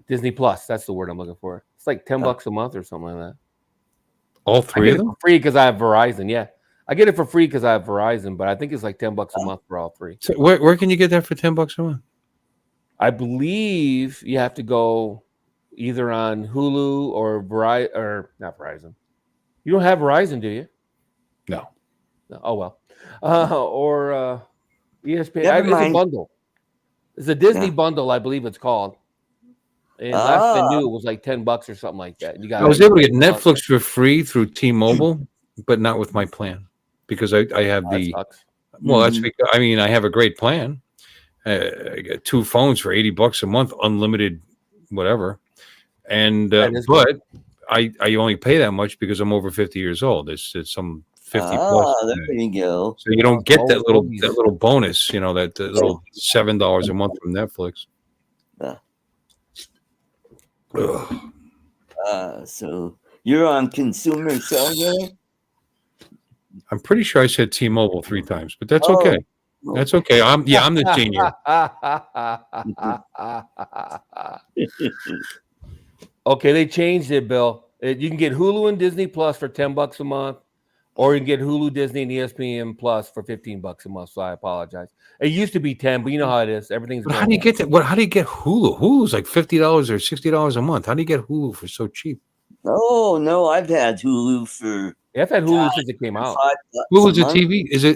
Disney Plus. That's the word I'm looking for. It's like $10 a month or something like that. All I three get of it them? for free because I have Verizon. Yeah, I get it for free because I have Verizon, but I think it's like $10 a month for all three. So where can you get that for $10 a month? I believe you have to go either on Hulu or Verizon or not Verizon. You don't have Verizon, do you? No. No. Oh well. Or ESPN. Never It's a mind. bundle. It's a Disney Yeah. bundle, I believe it's called. And last I Ah. knew, it was like $10 or something like that. You got. I was able to get Netflix for free through T-Mobile, but not with my plan because I have That the. sucks. Well, that's Mhm. because I have a great plan. I got 2 phones for $80 a month, unlimited, whatever. And That is but I only pay that much because I'm over 50 years old. It's some 50 plus. There you go. So you don't get Oh, that little bonus, that little $7 a month from Netflix. Ugh. So you're on consumer cellular? I'm pretty sure I said T-Mobile 3 times, but that's Oh, okay. That's okay. I'm the senior. Okay, they changed it, Bill. You can get Hulu and Disney Plus for $10 a month, or you can get Hulu, Disney, and ESPN Plus for $15 a month. So I apologize. It used to be 10, but you know how it is. Everything's But going how do you up. get that? How do you get Hulu? Hulu's like $50 or $60 a month. How do you get Hulu for so cheap? Oh no, I've had Hulu for Yeah, I've had Hulu since it came out. $5 Hulu's a month. TV. Is a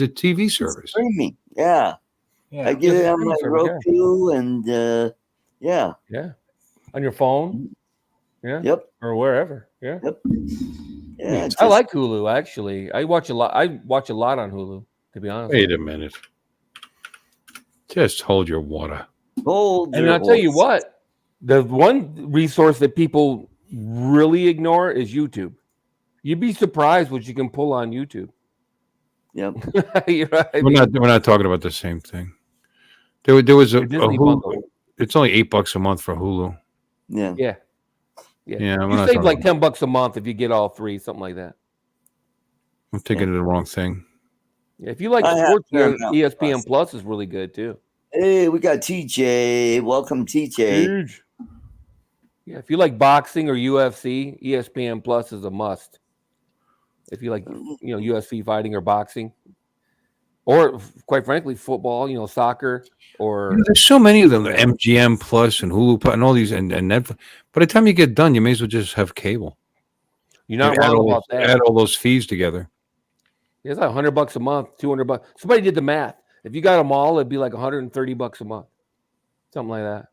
TV It's service? streaming. Yeah. Yeah. I get It's it a on my streaming service, Roku and yeah. Yeah. On your phone. Yeah. Yep. Or wherever. Yeah. Yep. Yeah. Yes. I like Hulu, actually. I watch a lot on Hulu, to be honest. Wait a minute. Just hold your water. hold And your I'll tell you horse. what, the one resource that people really ignore is YouTube. You'd be surprised what you can pull on YouTube. Yep. You're right. I We're mean, not talking about the same thing. There was a Disney Hulu. bundle. It's only $8 a month for Hulu. Yeah. Yeah. Yeah, we're You not save talking like about- $10 a month if you get all three, something like that. I'm thinking of the wrong thing. Yeah, if you like I have sports, Paramount ESPN Plus. Plus is really good too. Hey, we got TJ. Welcome, TJ. Huge. Yeah, if you like boxing or UFC, ESPN Plus is a must. If you like, UFC fighting or boxing, or quite frankly, football, soccer, or There's so many of them. The MGM Plus and Hulu Plus and all these and Netflix. By the time you get done, you may as well just have cable. you're not You add wrong all about those- that. Add all those fees together. It's like $100 a month, $200. Somebody did the math. If you got them all, it'd be like $130 a month, something like that.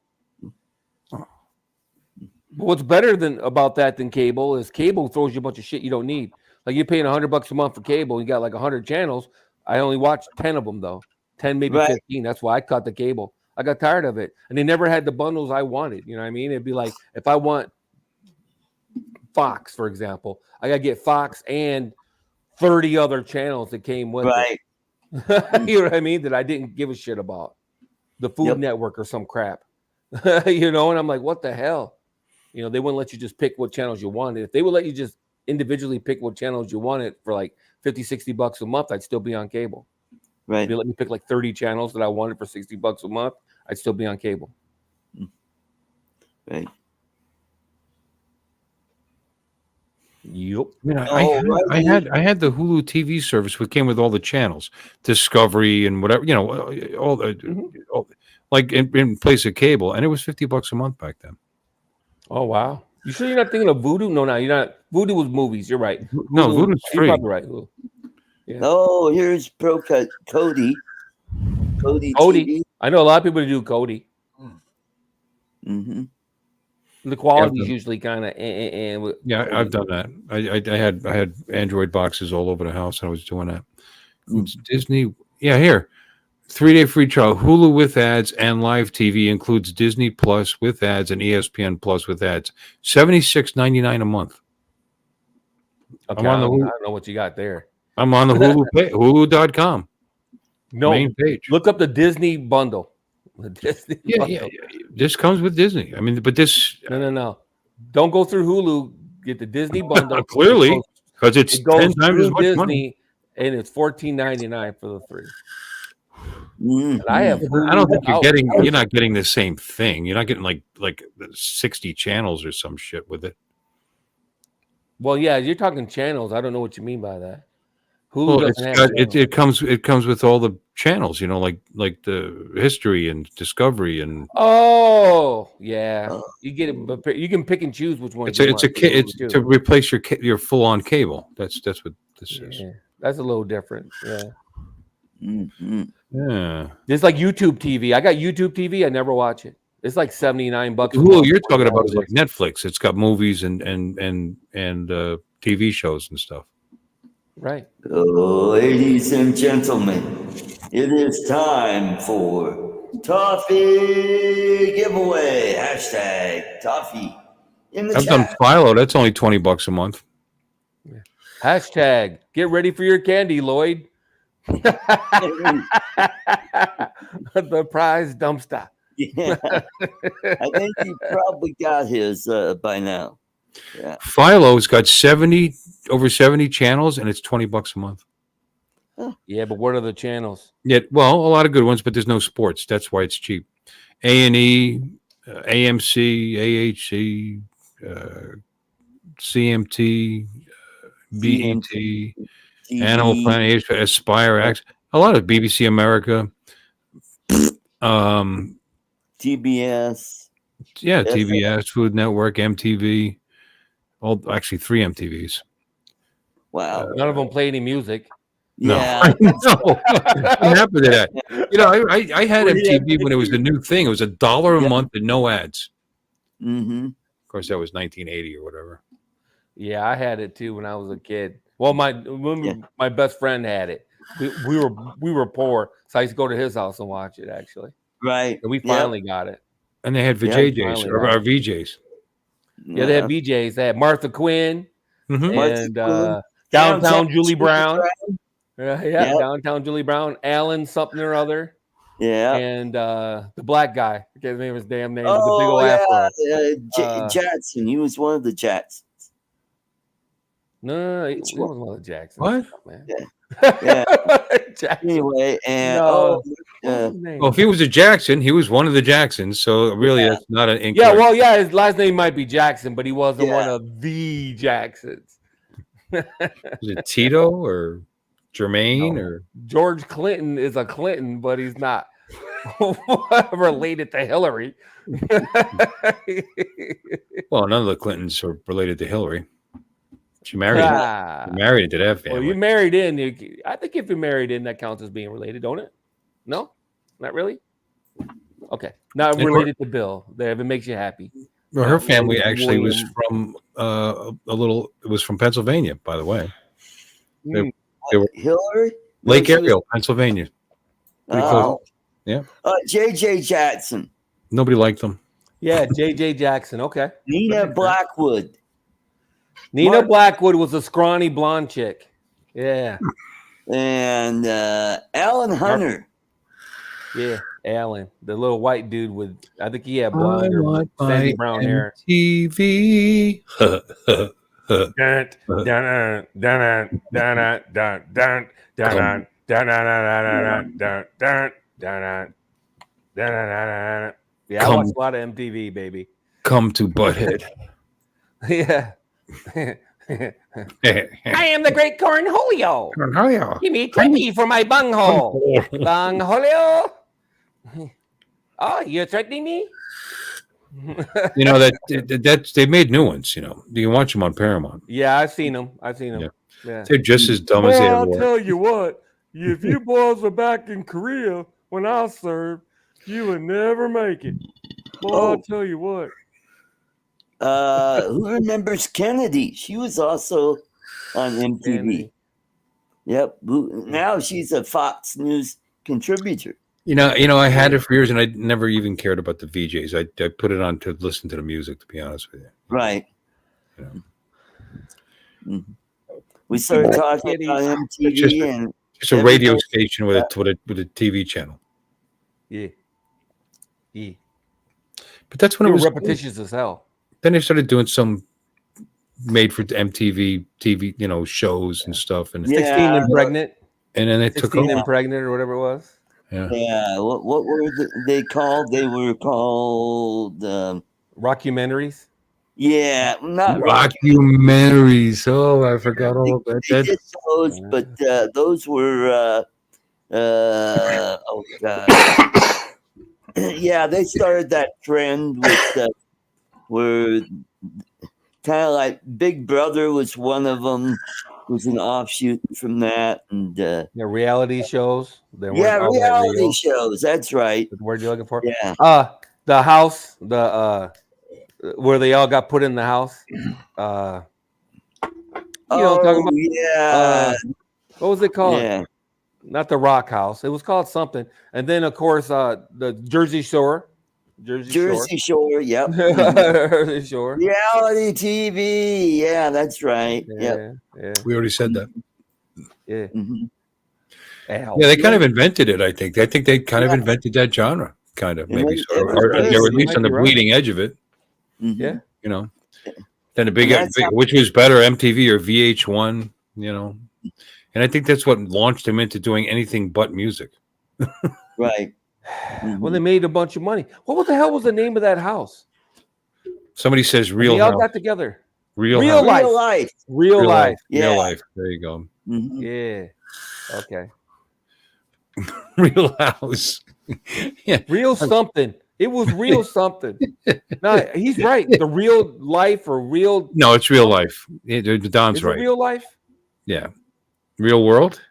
But what's better about that than cable is cable throws you a bunch of shit you don't need. Like you're paying $100 a month for cable, you got like 100 channels. I only watched 10 of them though, 10 maybe Right. 15. That's why I cut the cable. I got tired of it, and they never had the bundles I wanted. You know what I mean? It'd be like if I want Fox, for example, I gotta get Fox and 30 other channels that came with Right. it. You know what I mean? That I didn't give a shit about. The Food Yep. Network or some crap. And I'm like, what the hell? They wouldn't let you just pick what channels you wanted. If they would let you just individually pick what channels you wanted for like $50-$60 a month, I'd still be on cable. Right. If they let me pick like 30 channels that I wanted for $60 a month, I'd still be on cable. Right. Yep. I mean, Oh, I had the Hulu TV service, which came with all the channels, Discovery and whatever, all the, all, like in place of cable, and it was $50 a month back then. Oh wow. You sure you're not thinking of Voodoo? No, you're not. Voodoo was movies. You're right. No, Hulu- Voodoo's you're free. probably right. Hulu. Yeah. Oh, here's Cody. Cody Cody. TV. I know a lot of people do Cody. Mm-hmm. The quality is Yeah. usually kind of Yeah, I've done that. I had Android boxes all over the house, and I was doing that. It's Disney. Yeah, here, 3-day free trial. Hulu with ads and live TV includes Disney Plus with ads and ESPN Plus with ads. $76.99 a month. Okay, I'm on the I Hulu. don't know what you got there. I'm on the Hulu page, Hulu.com No, main page. look up the Disney bundle. The Disney bundle. This comes with Disney. I mean, but this No. Don't go through Hulu. Get the Disney bundle. clearly because it's It goes 10 times as through much Disney, money. and it's $14.99 for the 3. Mm-hmm. And I have. I don't think Hulu you're not getting the same thing. You're not getting like 60 channels or some shit with it. Well, yeah, you're talking channels. I don't know what you mean by that. Hulu Well, doesn't have channels. it comes with all the channels, like the history and Discovery and Oh, yeah. You get it, but you can pick and choose which one. it's to replace your full on cable. That's what this is. Yeah, that's a little different. Yeah. Mm-hmm. Yeah. It's like YouTube TV. I got YouTube TV. I never watch it. It's like $79. a Hulu month. you're talking about is like Netflix. It's got movies and TV shows and stuff. Right. Ladies and gentlemen, it is time for Toffee giveaway. Hashtag Toffee in the I've done chat. Philo. That's only $20 a month. Hashtag get ready for your candy, Lloyd. The prize dumpster. Yeah, I think you probably got his by now. Yeah. Philo's got over 70 channels, and it's $20 a month. Yeah, but what are the channels? Yeah, well, a lot of good ones, but there's no sports. That's why it's cheap. A&E, AMC, AHC, CMT, BET, Animal Planet, Aspire, X, a lot of BBC America. TBS. Yeah, TBS, Food Network, MTV. Actually, 3 MTVs. Wow. None of them play any music. Yeah. No, what happened to that? You know, I had MTV when it was a new thing. It was $1 a month and no ads. Mm-hmm. Of course, that was 1980 or whatever. Yeah, I had it too when I was a kid. Well, my best friend had it. We were poor, so I used to go to his house and watch it. Actually, Right. and we finally got it. And they had VJs or VJs. Yeah, they had VJs. They had Martha Quinn and Downtown Julie Brown. Yeah, Downtown Julie Brown. Alan something or other. Yeah. And the black guy. I can't remember his damn name. With the big old afro. Jackson. He was one of the Jacksons. No, he wasn't one of the Jacksons. What? Man. Yeah. Jackson. Anyway, and No. Well, if he was a Jackson, he was one of the Jacksons. So really, that's not an incorrect. Yeah, well, yeah, his last name might be Jackson, but he wasn't one of the Jacksons. Is it Tito or Jermaine or George Clinton is a Clinton, but he's not related to Hillary. Well, none of the Clintons are related to Hillary. She married into that family. Well, you married in. I think if you're married in, that counts as being related, don't it? No, not really. Okay, not related to Bill. If it makes you happy. Well, her family actually was from it was from Pennsylvania, by the way. They were Hillary? Lake Ariel, Pennsylvania. Oh. Yeah. J.J. Jackson. Nobody liked them. Yeah, J.J. Jackson. Okay. Nina Blackwood. Nina Blackwood was a scrawny blonde chick. Yeah. And Alan Hunter. Yeah, Alan, the little white dude with, I think he had blonde or sandy brown hair. TV. Yeah, I watched a lot of MTV, baby. Come to Butthead. Yeah. I am the great Cornholio. Cornholio. Give me 20 for my bunghole. Bungholio. Oh, you're threatening me? You know that they made new ones. You know, you can watch them on Paramount. Yeah, I've seen them. Yeah. They're just as dumb as they I'll were. tell you what. If you boys were back in Korea when I served, you would never make it. Boy, I'll tell you what. Who remembers Kennedy? She was also on MTV. Kennedy. Yep. Now she's a Fox News contributor. You know, I had it for years, and I never even cared about the VJs. I put it on to listen to the music. To be honest with you, right? Yeah. Mm-hmm. We started talking about MTV it's a radio station with a TV channel. Yeah. But that's when it was repetitious as hell. Then they started doing some made for MTV TV, shows and stuff, and 16 and pregnant, and then they took 16 and pregnant or whatever it was. Yeah. What were they called? They were called rockumentaries. Yeah, not rockumentaries. Oh, I forgot all about that. Did those, but those were oh god. Yeah, they started that trend with where kind of like Big Brother was one of them. Was an offshoot from that, and reality shows. Reality shows. That's right. The word you're looking for. Yeah. The house. Where they all got put in the house. What I'm talking about? Yeah. What was it called? Yeah. Not the Rock House. It was called something. And then, of course, the Jersey Shore. Jersey Shore. Yep. Jersey Shore. Reality TV. Yeah, that's right. Yeah. We already said that. Yeah. Mm-hmm. Yeah, they kind of invented it. I think they kind of invented that genre. kind of It maybe was- so, it was or good. they were at You least might on the be right. bleeding edge of it. Mhm. Yeah. You know, then the big, And that's how- which was better, MTV or VH1. You know, and I think that's what launched him into doing anything but music. Right. Well, they made a bunch of money. What the hell was the name of that house? Somebody says And real they all house, got together. real Real house, life. Real life. Real real life. Yeah. real life. There you go. Mhm. Yeah. Okay. Real house. Yeah. Real something. It was real something. No, he's right. The real life or real. No, it's real life. Don's Is it right. real life? Yeah. Real world.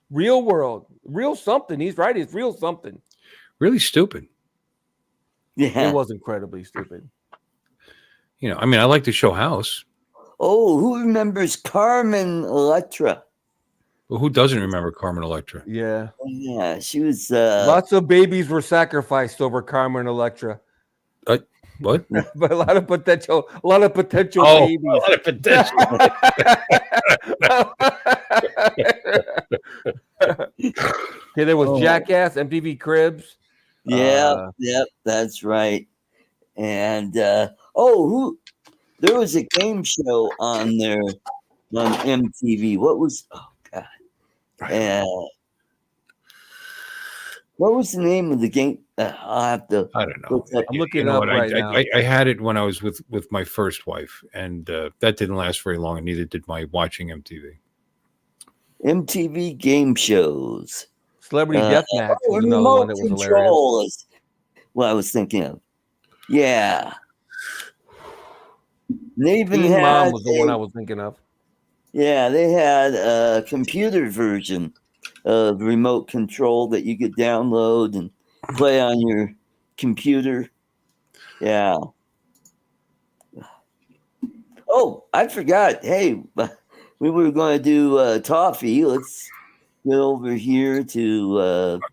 Real world. Real something. He's right. It's real something. Really stupid. Yeah. It was incredibly stupid. You know, I mean, I like the show House, Oh, who remembers Carmen Electra? but who doesn't remember Carmen Electra? Yeah. Yeah, she was. Lots of babies were sacrificed over Carmen Electra. What? But a lot of potential Oh, babies. a lot of potential. Okay, there was Oh. Jackass, MTV Cribs. Yep, that's right. And who? There was a game show on there on MTV. What was? Oh God. What was the name of the game? I'll have to. I don't know. look up. I'm looking You know it up what, right now. I had it when I was with my first wife, and that didn't last very long, and neither did my watching MTV. MTV game shows. Celebrity Deathmatch was another Remote one that was hilarious. control is what I was thinking of. Yeah. They even Teen had Mom was the one I was thinking of. Yeah, they had a computer version of remote control that you could download and play on your computer. Yeah. Oh, I forgot. Hey, we were going to do toffee. Let's get over here to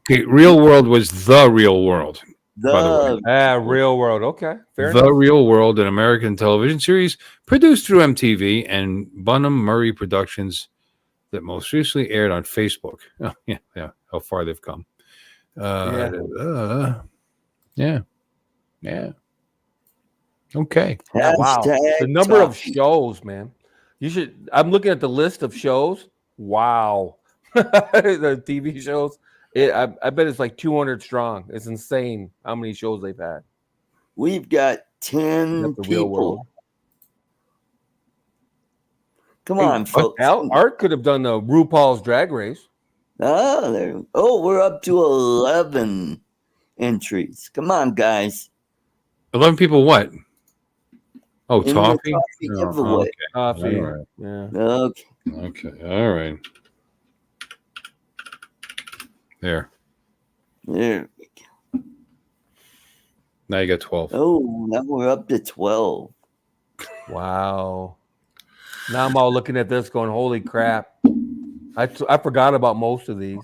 Okay, Real World was the Real World. By the way. Real World. Okay, fair The enough. Real World, an American television series produced through MTV and Bunham Murray Productions that most recently aired on Facebook. Oh, yeah, how far they've come. Yeah. Okay. Wow, hashtag the number of toffee. shows, man. You should. I'm looking at the list of shows. Wow, the TV shows. I bet it's like 200 strong. It's insane how many shows they've had. We've got 10 Except the Real World. people. Come on, folks. Art could have done the RuPaul's Drag Race. We're up to 11 entries. Come on, guys. 11 people what? Oh, In the toffee? toffee Oh, giveaway. Coffee. All right. Yeah. Okay. All right. There. There. Now you got 12. Oh, now we're up to 12. Wow. Now I'm all looking at this going, holy crap. I forgot about most of these.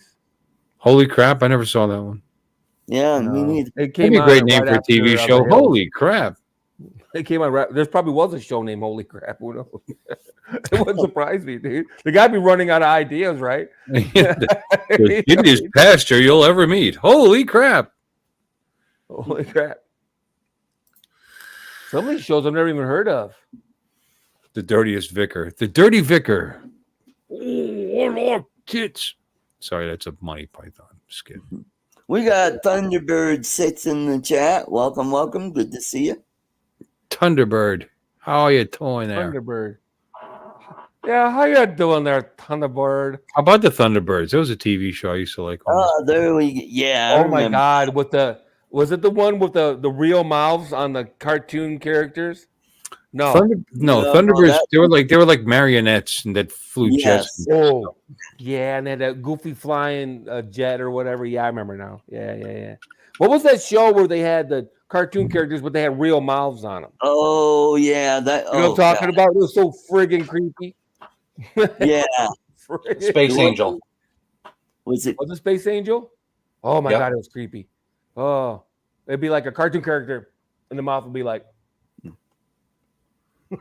Holy crap. I never saw that one. Yeah, No. me neither. It That'd came be a out great name right for a after TV Other show. Hills. Holy crap. It came out right. There probably was a show named Holy Crap. Who knows? It wouldn't surprise me, dude. The guy be running out of ideas, right? The shittiest pasture you'll ever meet. Holy crap. Holy crap. Some of these shows I've never even heard of. The dirtiest vicar. The dirty vicar. Oh, kids. Sorry, that's a Monty Python skit. We got Thunderbird 6 in the chat. Welcome. Good to see you. Thunderbird. How are you doing there? Thunderbird. Yeah, how you doing there, Thunderbird? How about the Thunderbirds? That was a TV show I used to like. There we go. Yeah. I Oh my remember. God! Was it the one with the real mouths on the cartoon characters? No. Thunderbirds. They were like marionettes and that flew jets. Oh, yeah, and then that goofy flying jet or whatever. Yeah, I remember now. Yeah. What was that show where they had the cartoon characters, but they had real mouths on them? Oh, yeah. You know what I'm talking about? It was so friggin' creepy. Yeah. Space Angel. Was it? Was it Space Angel? Oh my Yep. God, it was creepy. Oh, it'd be like a cartoon character, and the mouth would be like.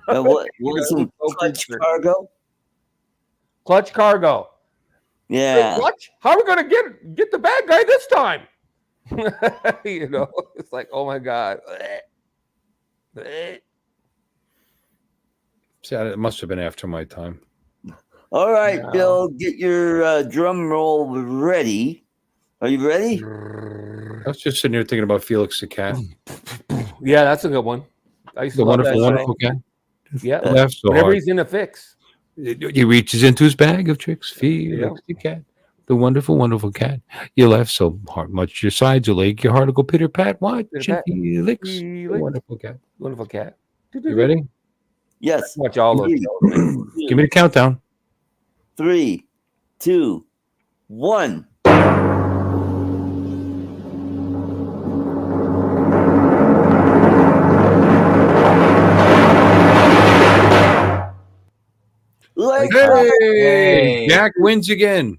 What wasn't so Clutch creepy. Cargo? Clutch Cargo. Hey, Yeah. Clutch, how are we gonna get the bad guy this time? You know, it's like, oh my god. See, it must have been after my time. All right, No. Bill, get your drum roll ready. Are you ready? I was just sitting here thinking about Felix the cat, Yeah, that's a good one. I used to the love that wonderful show. cat. Yeah, Laughs so whenever hard. he's in a fix. He reaches into his bag of tricks. Felix the cat, the wonderful cat. You laugh so hard, much your sides will ache, your heart will go pitter pat. Watching Pitter-pat. Felix, the Felix. wonderful cat. Wonderful cat. You ready? Yes. Watch all those Three, shows, man. Give me the countdown. 3, 2, 1. Like Hey, Jack wins again.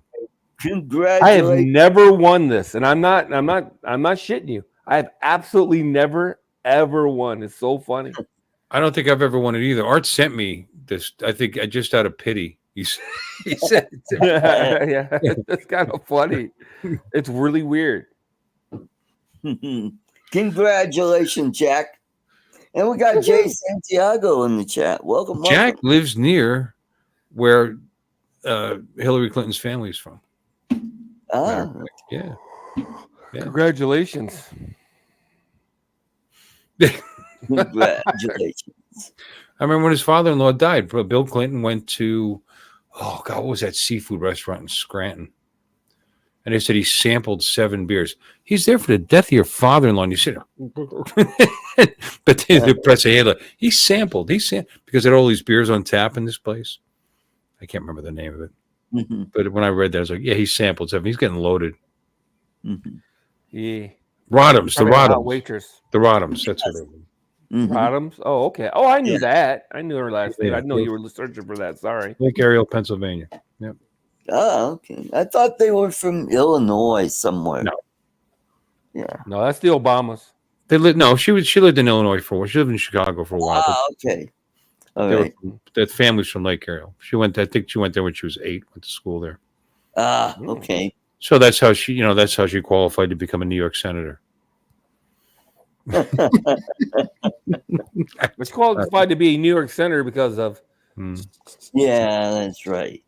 I have congratulations. never won this, and I'm not shitting you. I have absolutely never ever won. It's so funny. I don't think I've ever won it either. Art sent me this. I think just out of pity. He said, Yeah, it's kind of funny. It's really weird. Congratulations, Jack. And we got Jay Santiago in the chat. Welcome, Jack welcome. lives near where Hillary Clinton's family is from. Matter of Ah, fact, yeah. Yeah. Congratulations. congratulations. I remember when his father-in-law died. Bill Clinton went to, oh God, what was that seafood restaurant in Scranton? And they said he sampled 7 beers. He's there for the death of your father-in-law, and you sit there. But the press say, hey, look, he sampled because there are all these beers on tap in this place. I can't remember the name of it. Mhm, But when I read that, I was like, yeah, he sampled 7. He's getting loaded. mhm, Yeah. Rodhams, the Probably a hot Rodhams. waitress. The Rodhams, that's what it was. mhm. Rodhams. Oh, okay. Oh, I knew Yeah. that. I knew her last name. Yeah. I know you were searching for that. Sorry. Lake Ariel, Pennsylvania. Oh, okay. I thought they were from Illinois somewhere. No. Yeah. No, that's the Obamas. They lived. No, she lived in Illinois for a while. She lived in Chicago for a while. Ah, okay. All They were right. that family's from Lake Ariel. I think she went there when she was 8. Went to school there. Ah, okay. So that's how she qualified to become a New York senator. It's qualified to be a New York senator because of Yeah, that's right.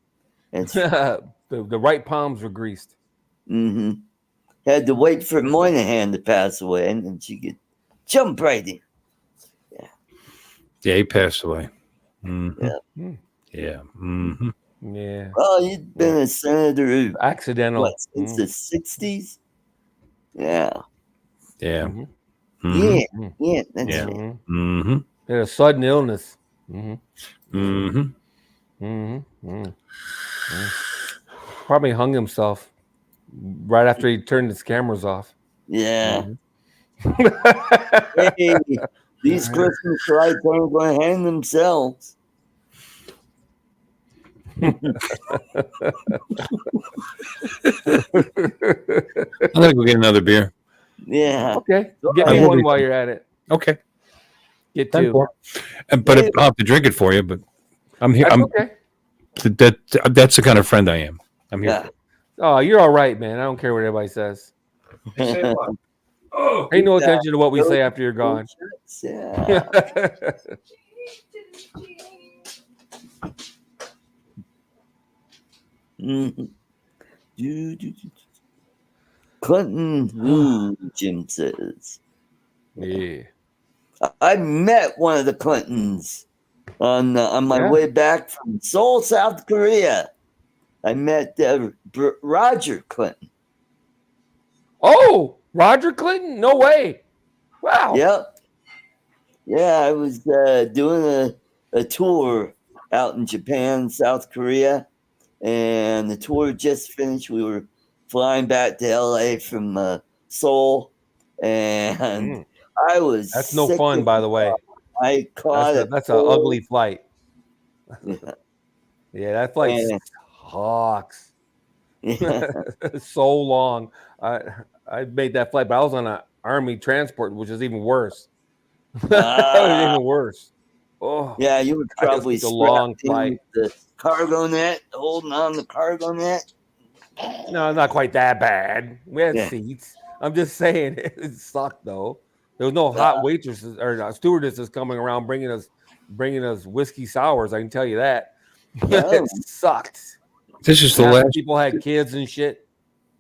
That's the right palms were greased. mm-hmm. Had to wait for Moynihan to pass away, and then she could jump right in. Yeah, he passed away. Mhm. Yeah. Yeah. Mm-hmm. Yeah. Well, you'd been a senator Accidental. what, since the 60s? Yeah. Yeah. Mhm. Mhm. Yeah. Yeah. That's Yeah. right. Mm-hmm. Mm-hmm. Had a sudden illness. Mm-hmm. Mm-hmm. Mm-hmm. Mm-hmm. Probably hung himself right after he turned his cameras off. Yeah. Mm-hmm. Hey, these Christmas lights aren't going to hang themselves. I'm gonna go get another beer. Yeah. Okay. Get I me will one be- while you're at it. Okay. Get 10 two. for. But I'll have to drink it for you. But I'm here. That's okay. That's the kind of friend I am. I'm here. Yeah. Oh, you're all right, man. I don't care what everybody says. Oh, Pay no attention to what we say after you're gone. Yeah. Mhm. Clinton, who Jim says. Yeah. I met one of the Clintons on my Yeah. way back from Seoul, South Korea. I met Roger Clinton. Oh, Roger Clinton? No way. Wow. Yep. Yeah, I was doing a tour out in Japan, South Korea, and the tour just finished. We were flying back to LA from Seoul, and I was That's no sick fun, as by the way. I caught it. That's an ugly flight. Yeah. Yeah, that flight Yeah. sucks. Yeah. So long. I made that flight, but I was on an army transport, which is even worse. That was even worse. Oh, Yeah, you were I just probably took a long strapped in flight. with the cargo net, holding on the cargo net. no, not quite that bad. We had Yeah. seats. I'm just saying it sucked though. There was no hot waitresses or stewardesses coming around bringing us whiskey sours. I can tell you that. It sucked. This is the Half last. people had kids and shit.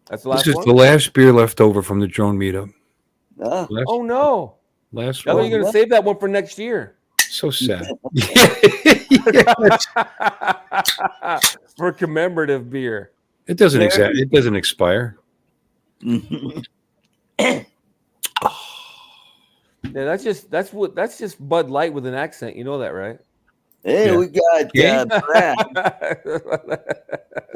That's the last This is one. the last beer left over from the drone meetup. Last, Oh no! last I thought one. you were gonna save that one for next year. So sad. For commemorative beer. It doesn't It doesn't expire. Yeah, that's just Bud Light with an accent. You know that, right? Hey, Yeah. we got Brad.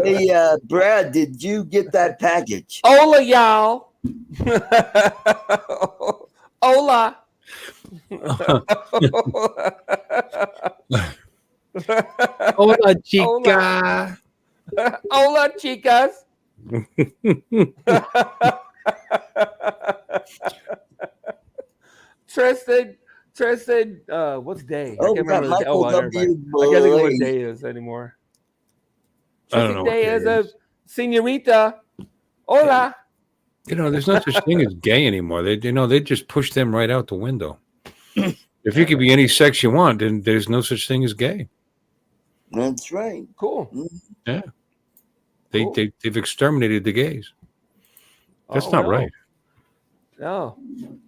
Hey, Brad, did you get that package? Hola, y'all. Hola. Hola, chica. Hola, chicas. Tristan, what's day? Oh, we got the Michael I W. can't think of what Blaze. day is anymore. I don't know what Day day is it a is. señorita. Hola. There's no such thing as gay anymore. They just push them right out the window. If you could be any sex you want, then there's no such thing as gay. That's right. Cool. Yeah. Cool. They've exterminated the gays. That's Oh, not no. right. No.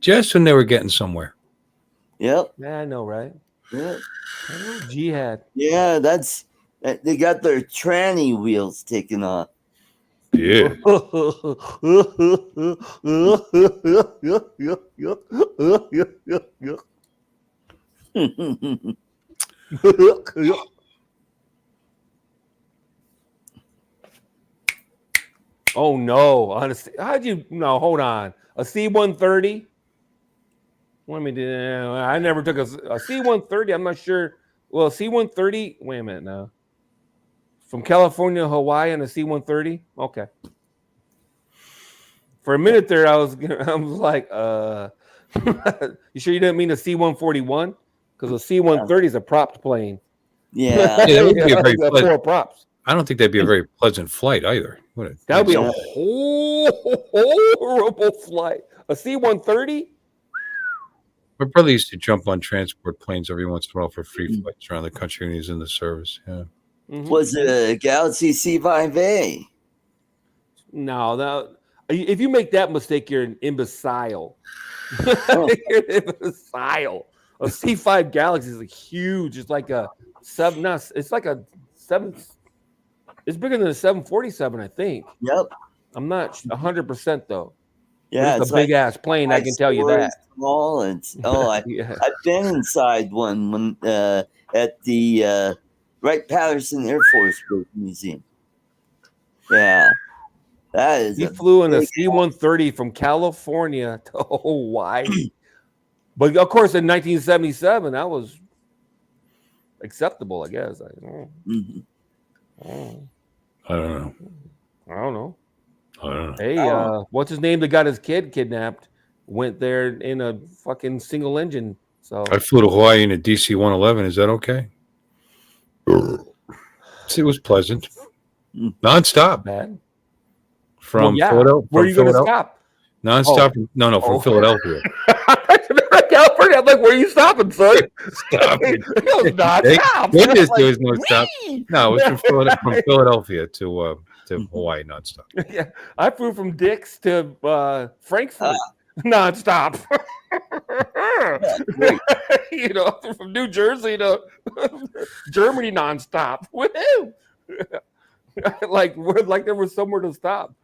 Just when they were getting somewhere. Yep. Yeah, I know, right? Yep. Jihad. Yeah, they got their tranny wheels taken off. Yeah. Oh no! Honestly, how'd you? No, hold on. A C-130. Let me do. I never took a C-130. I'm not sure. Well, C-130. Wait a minute now. From California to Hawaii on a C-130. Okay. For a minute there, I was like, you sure you didn't mean a C-141? Because a C-130 is a propped plane. Yeah. Yeah, that would be a very Four pleasant, props. I don't think that'd be a very pleasant flight either. That would be a horrible flight. A C-130? My brother used to jump on transport planes every once in a while for free flights around the country when he was in the service. Yeah. Mm-hmm. Was it a Galaxy C5A? No, if you make that mistake, you're an imbecile. You're an imbecile. A C5 Galaxy is huge. It's like a seven. No, it's like a 7. It's bigger than a 747, I think. Yep. I'm not 100% though. Yeah, it's a big ass plane. I can tell you that. Small and I've been inside one when at the Wright-Patterson Air Force Museum. Yeah, that is. He flew in a C-130 from California to Hawaii, but of course in 1977 that was acceptable, I guess. I don't know. Hey, what's his name that got his kid kidnapped? Went there in a fucking single engine. So I flew to Hawaii in a DC-111. Is that okay? It was pleasant. Non-stop. Bad. From Philadelphia. Where are you going to stop? Non-stop. No, from Philadelphia. California. I'm like, where are you stopping, son? Stop. Non-stop. Goodness, there was no stop. No, it was from Philadelphia to Hawaii non-stop. Yeah, I flew from Dick's to Frankfurt non-stop. From New Jersey to Germany non-stop. Woohoo! like there was somewhere to stop.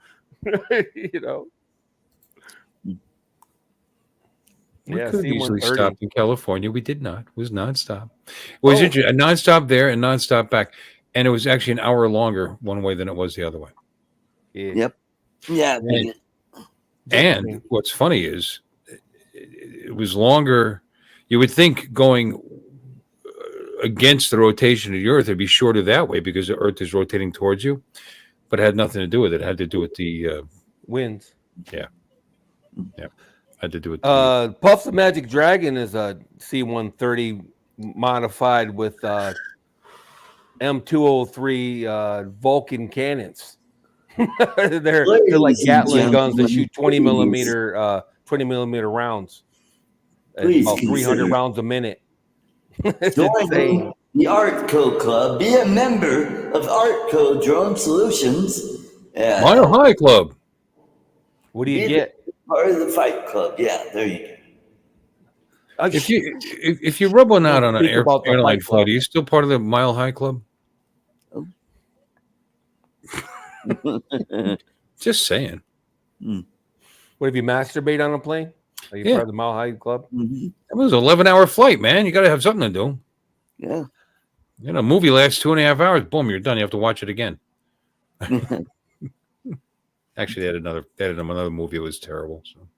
We Yeah, could have easily C-130. stopped in California. We did not. It was nonstop. It was a nonstop there and nonstop back. And it was actually an hour longer one way than it was the other way. Yeah. Yep. Yeah. And what's funny is it was longer. You would think going against the rotation of the Earth, it'd be shorter that way because the Earth is rotating towards you. But it had nothing to do with it. It had to do with the winds. Yeah. Had to do with Puff's the Magic Dragon is a C-130 modified with M203 Vulcan cannons. they're like Ladies and Gatling guns that gentlemen, shoot 20 millimeter rounds. Please About 300 consider rounds a minute. It's joining insane. the ArtCo Club. Be a member of ArtCo Drone Solutions. Mile High Club. What do you Be get? part of the Fight Club. Yeah, there you go. If you rub one out on an Speak about the airline Fight Club. flight, are you still part of the Mile High Club? Just saying. What if you masturbate on a plane? Are you Yeah. part of the Mile High Club? Mhm. It was an 11-hour flight, man. You got to have something to do. Yeah. You know, a movie lasts 2.5 hours. Boom, you're done. You have to watch it again. Actually, they had another movie. It was terrible. So.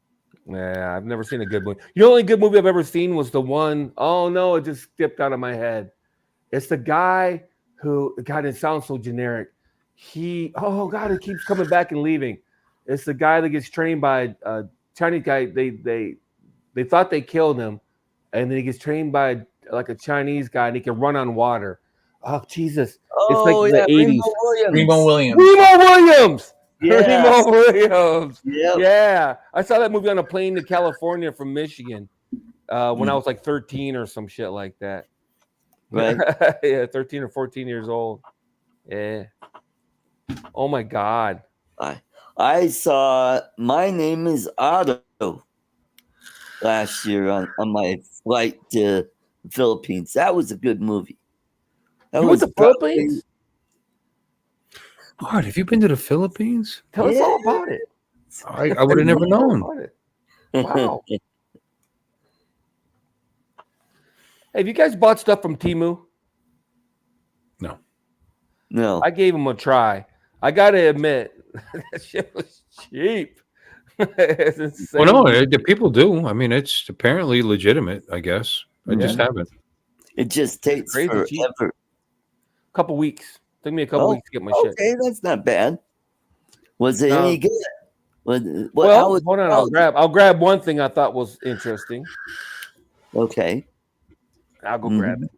Yeah, I've never seen a good movie. The only good movie I've ever seen was the one. Oh no, it just skipped out of my head. It's the guy who. God, it sounds so generic. Oh God, it keeps coming back and leaving. It's the guy that gets trained by a Chinese guy. They thought they killed him, and then he gets trained by like a Chinese guy, and he can run on water. Oh Jesus! It's like the 80s. Remo Williams. Remo Williams. Yes. Remo Williams. Yep. Yeah, I saw that movie on a plane to California from Michigan when I was like 13 or some shit like that. Right. Yeah, 13 or 14 years old. Yeah. Oh my God. I saw My Name is Otto last year on my flight to the Philippines. That was a good movie. You went to Philippines? Art, have you been to the Philippines? Tell us all about it. I would have never known. Wow. Have you guys bought stuff from Temu? No. I gave them a try. I gotta admit, that shit was cheap. It's insane. Well, no, the people do. I mean, it's apparently legitimate, I guess. I just haven't. It just takes Crazy cheap. forever. Couple weeks. Took me a couple weeks to get my shit. Okay, that's not bad. Was it any good? Well, hold on. I'll grab one thing I thought was interesting. Okay. I'll go grab it.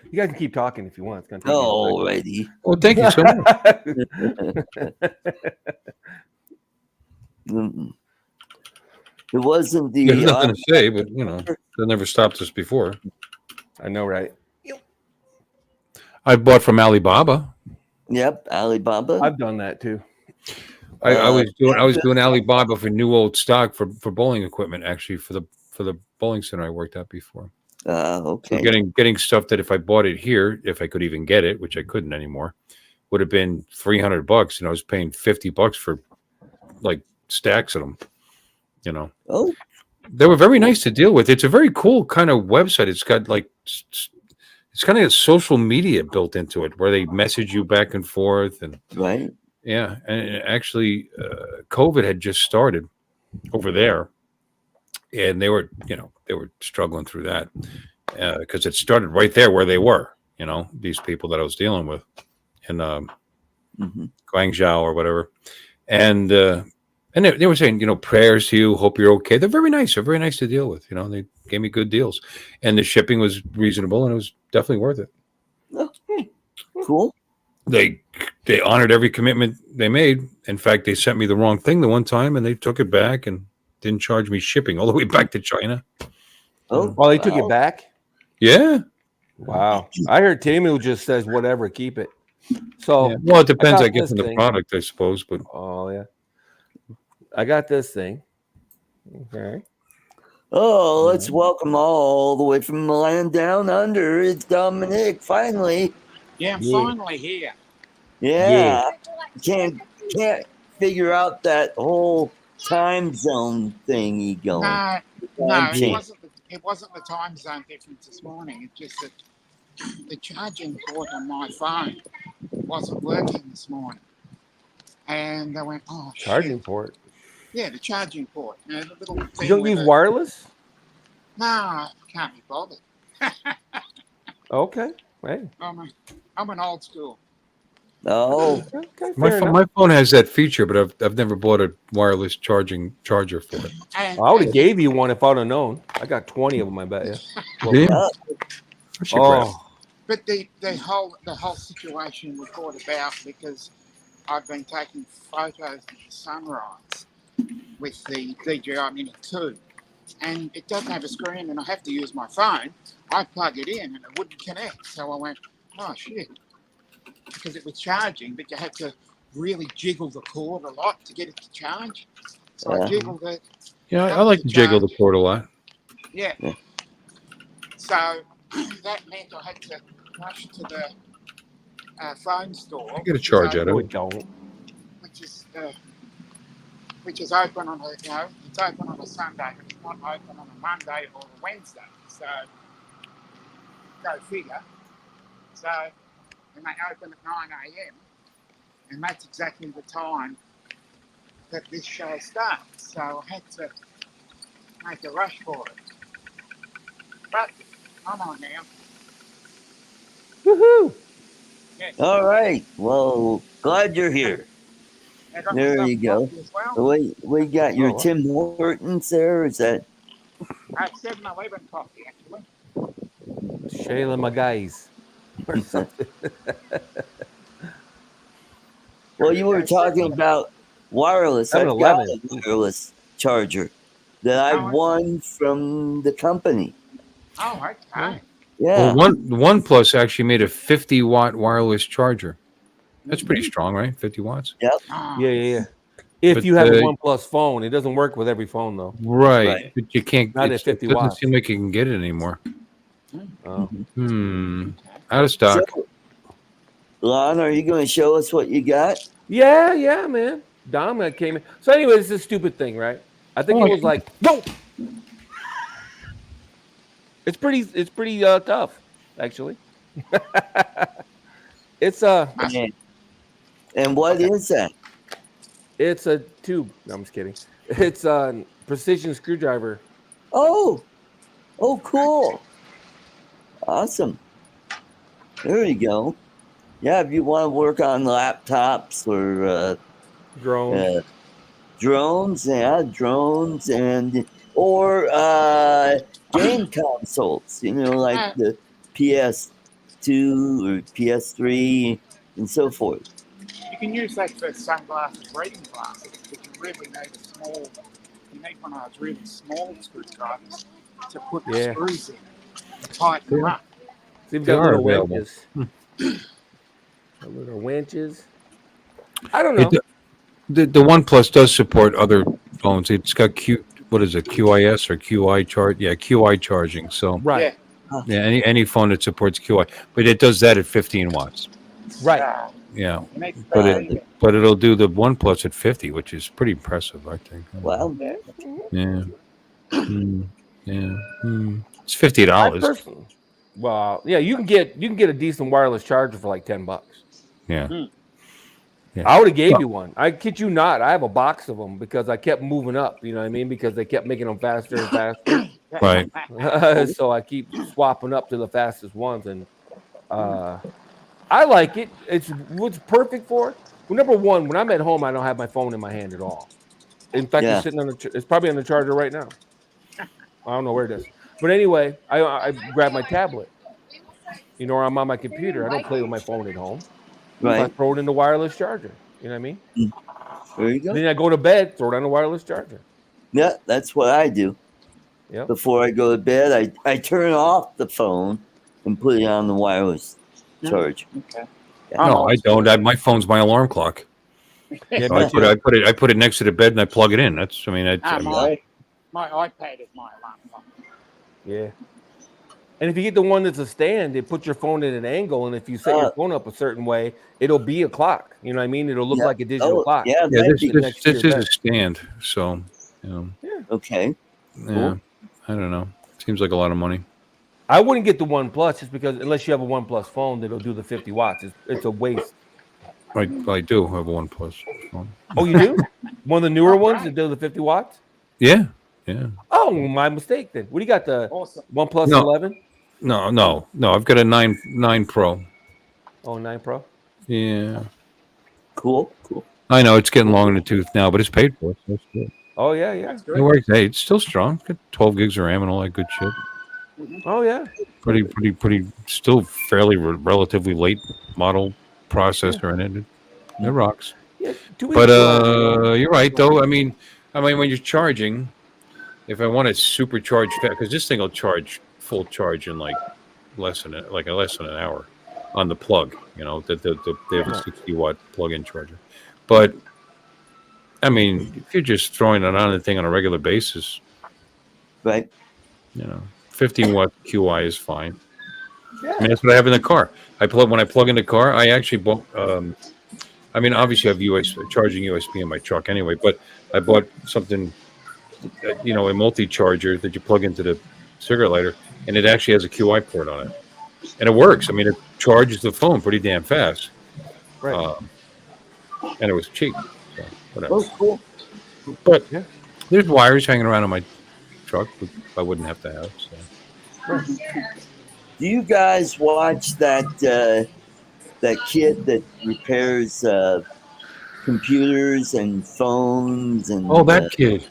You guys can keep talking if you want. It's gonna take Alrighty. Well, thank you so much. It wasn't the. There's nothing to say, but you know, that never stopped us before. I know, right? I bought from Alibaba. Yep, Alibaba. I've done that too. I was doing Alibaba for new old stock for bowling equipment, actually for the bowling center I worked at before. Okay. So getting stuff that if I bought it here, if I could even get it, which I couldn't anymore, would have been $300, and I was paying $50 for like stacks of them. You know. Oh. They were very nice to deal with. It's a very cool kind of website. It's got like it's kind of social media built into it, where they message you back and forth, and right. Yeah, and actually, COVID had just started over there, and they were struggling through that because it started right there where they were. You know, these people that I was dealing with in Guangzhou or whatever, and they were saying, you know, prayers to you, hope you're okay. They're very nice. They're very nice to deal with. You know, they gave me good deals, and the shipping was reasonable, and it was definitely worth it. Oh, cool. They honored every commitment they made. In fact, they sent me the wrong thing the one time, and they took it back and didn't charge me shipping all the way back to China. Oh, well, they took it back. Yeah. Wow. I heard Temu just says whatever, keep it. So yeah. Well, it depends, I guess, on the product, I suppose. But oh yeah, I got this thing. Okay. Oh, let's welcome all the way from the land down under. It's Dominic, finally. Yeah, I'm finally here. Yeah. Can't figure out that whole time zone thingy going. No, it wasn't the time zone difference this morning. It's just that the charging port on my phone wasn't working this morning. And I went, oh, charging port? Yeah, the charging port. You know, the little thing. You don't use wireless? No, I can't be bothered. Okay. Hey. I'm an old school. Oh, Okay, My fair phone, enough. my phone has that feature, but I've never bought a wireless charger for it. And, I would have and gave you one if I'd have known. I got 20 of them, I bet you. Well, Yeah. yeah. I should grab it. oh, but the whole situation was brought about because I've been taking photos of the sunrise with the DJI Mini 2, and it doesn't have a screen, and I have to use my phone. I plug it in, and it wouldn't connect. So I went, oh shit, because it was charging, but you had to really jiggle the cord a lot to get it to charge. So I Yeah. jiggled it. Yeah, I got like it to jiggle the charge. cord a lot. Yeah. Yeah. So that meant I had to rush to the phone store, I get a charge out no, of it it. don't. which is open on it's open on a Sunday, but it's not open on a Monday or a Wednesday. So go figure. So and they open at 9 a.m. and that's exactly the time that this show starts. So I had to make a rush for it. But I'm on now. Woohoo! Yes. All right. Well, glad you're here. I got There myself you go. coffee as well. We got your Oh, wow. Tim Hortons there. Is that? I had 7-Eleven coffee actually. Shayla, my guys. Or something. Well, you were talking about wireless. I've got a 7-Eleven. wireless charger that I Oh, won from the company. Oh, okay. Yeah. Well, OnePlus actually made a 50-watt wireless charger. That's pretty strong, right? 50 watts. Oh, Yeah. If But, you have a OnePlus phone, it doesn't work with every phone though. Right. Right. But you can't. Not at It 50 doesn't watts. seem like you can get it anymore. Oh. Out of stock. So, Lon, are you going to show us what you got? Yeah, man. Dom came in. So anyway, it's a stupid thing, right? I think it was like, whoa. It's pretty tough, actually. It's And what is that? it's a tube. No, I'm just kidding. It's a precision screwdriver. Oh, cool. Awesome. There you go. Yeah, if you want to work on laptops or Drone. drones and or game consoles, like the PS2 or PS3 and so forth. you can use that for sunglasses, reading glasses, but you really need you need one of those really small screwdrivers to put the Yeah. screws in to tighten them up. See, we've They got are little available. winches. Little winches. I don't know. The OnePlus does support other phones. It's got QIS or QI charge? Yeah, QI charging. So Right. yeah, any phone that supports QI, but it does that at 15 watts. Right. Yeah, You need But but it'll do the OnePlus at 50, which is pretty impressive, I think. Well, Yeah. It's I $50. personally, well, yeah, you can get a decent wireless charger for like $10. Yeah. I would have gave you one. I kid you not. I have a box of them because I kept moving up. You know what I mean? Because they kept making them faster and faster. Right. So I keep swapping up to the fastest ones, and I like it. It's what's perfect for it. Well, number one, when I'm at home, I don't have my phone in my hand at all. In fact, Yeah. it's sitting on it's probably on the charger right now. I don't know where it is, but anyway, I grab my tablet. Or I'm on my computer. I don't play with my phone at home. I right. throw it in the wireless charger. You know what I mean? There you go. Then I go to bed, throw it on the wireless charger. Yeah, that's what I do. Yep. Before I go to bed, I turn off the phone and put it on the wireless charge. Okay. No, I don't. My phone's my alarm clock. Yeah, So me too. I put it next to the bed and I plug it in. That's I mean, My iPad is my alarm clock. Yeah. And if you get the one that's a stand, it puts your phone at an angle, and if you set your phone up a certain way, it'll be a clock. You know what I mean? It'll look like a digital clock. Yeah, yeah, that'd this be next to is your a bed. stand. So, okay. yeah, I don't know. Seems like a lot of money. I wouldn't get the OnePlus just because unless you have a OnePlus phone that'll do the 50 watts. It's a waste. I do have a OnePlus phone. Oh, you do? One of the newer ones that do the 50 watts? Yeah. Oh, my mistake then. What do you got? The Awesome. OnePlus No. 11? No. I've got a 9 Pro. Oh, 9 Pro? Yeah. Cool. I know it's getting long in the tooth now, but it's paid for. So it's good. Oh yeah, yeah. That's It good. works. Hey, it's still strong. Got 12 gigs of RAM and all that good shit. Oh yeah. Pretty. Still fairly relatively late model processor in it. It rocks. Yeah. But you're right though. I mean, when you're charging, if I want to supercharge fast, because this thing will charge full charge in like less than an hour on the plug. You know, they have a 60-watt plug-in charger. But I mean, if you're just throwing it on the thing on a regular basis, Right. 15-watt QI is fine. I mean, that's what I have in the car. When I plug in the car, I actually bought. Obviously, I have charging USB in my truck anyway. But I bought something, a multi-charger that you plug into the cigarette lighter, and it actually has a QI port on it, and it works. I mean, it charges the phone pretty damn fast. Right. And it was cheap. So whatever. Oh, cool. But there's wires hanging around in my truck, which I wouldn't have to have. So. Do you guys watch that kid that repairs computers and phones and? Oh, that kid!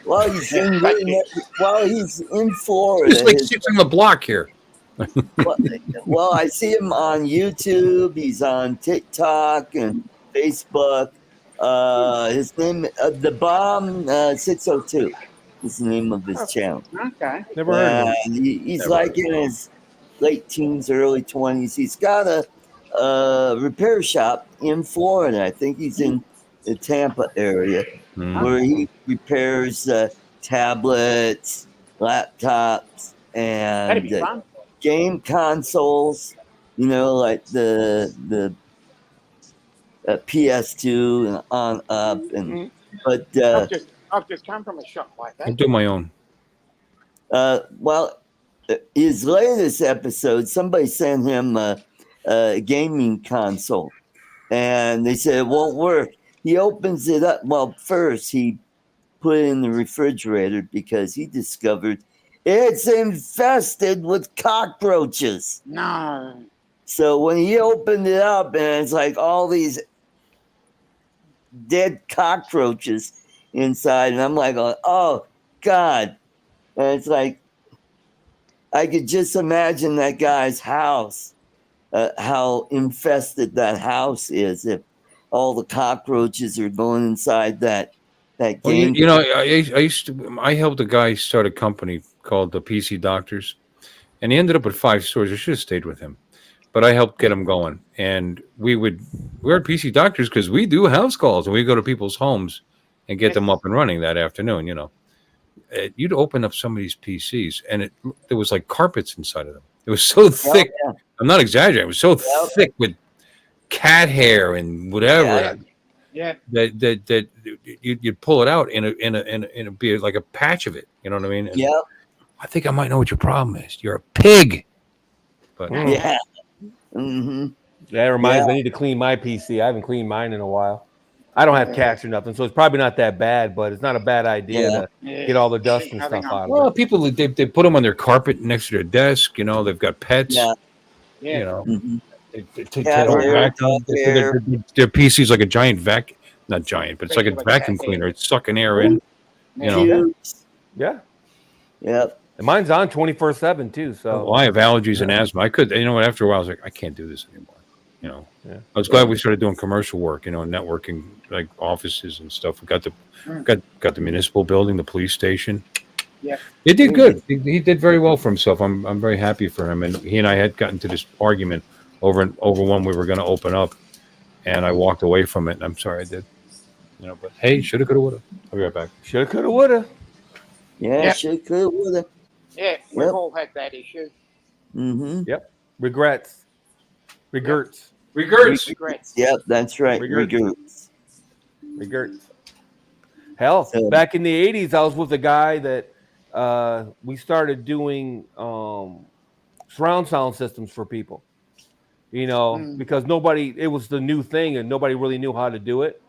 Well, he's in Florida. He's like sits on the block here. Well, I see him on YouTube. He's on TikTok and Facebook. His name, The Bomb 602 is the name of his channel. Okay. Never heard of him. He's like in his late teens, early 20s. He's got a repair shop in Florida. I think he's in the Tampa area where he repairs tablets, laptops, That'd be and fun. game consoles. Like the PS2 and on up. And but I've just come from a shop like I that. do my own. His latest episode, somebody sent him a gaming console, and they said it won't work. He opens it up. Well, first he put it in the refrigerator because he discovered it's infested with cockroaches. No. So when he opened it up, and it's like all these dead cockroaches inside, and I'm like, oh God. And it's like, I could just imagine that guy's house, how infested that house is if all the cockroaches are going inside that game. I helped a guy start a company called the PC Doctors, and he ended up with 5 stores. I should have stayed with him, but I helped get him going. And we're at PC Doctors because we do house calls, and we go to people's homes and get them up and running that afternoon. You'd open up some of these PCs, and there was like carpets inside of them. It was so thick. Yeah. I'm not exaggerating. It was so thick with cat hair and whatever. Yeah. That you'd pull it out and it'd be like a patch of it. You know what I mean? And I think I might know what your problem is. You're a pig. But Yeah. Mm-hmm. That reminds me, I need to clean my PC. I haven't cleaned mine in a while. I don't have cats or nothing, so it's probably not that bad, but it's not a bad idea to get all the dust and stuff out of Well, it. people they put them on their carpet next to their desk. They've got pets. Yeah. They take Cat out hair, vacuum. dog hair. Their PC's like a giant vacuum, not giant, but it's like a vacuum cleaner. It's sucking air in. Cubes. Yeah. Yep. And mine's on 24/7 too. So Well, I have allergies and asthma. I could, after a while, I was like, I can't do this anymore. I was glad we started doing commercial work, networking, like offices and stuff. We got the municipal building, the police station. Yeah. He did good. He did very well for himself. I'm very happy for him. And he and I had gotten to this argument over one we were going to open up, and I walked away from it. And I'm sorry I did. But hey, shoulda, coulda, woulda. I'll be right back. shoulda, coulda, woulda. Yeah, should, could, woulda. Yeah, we've all had that issue. Mm-hmm. Yep. Regrets. Regrets. Regrets. Yep, that's right. Regrets. Hell, So- back in the 80s, I was with a guy that we started doing surround sound systems for people. Because it was the new thing and nobody really knew how to do it.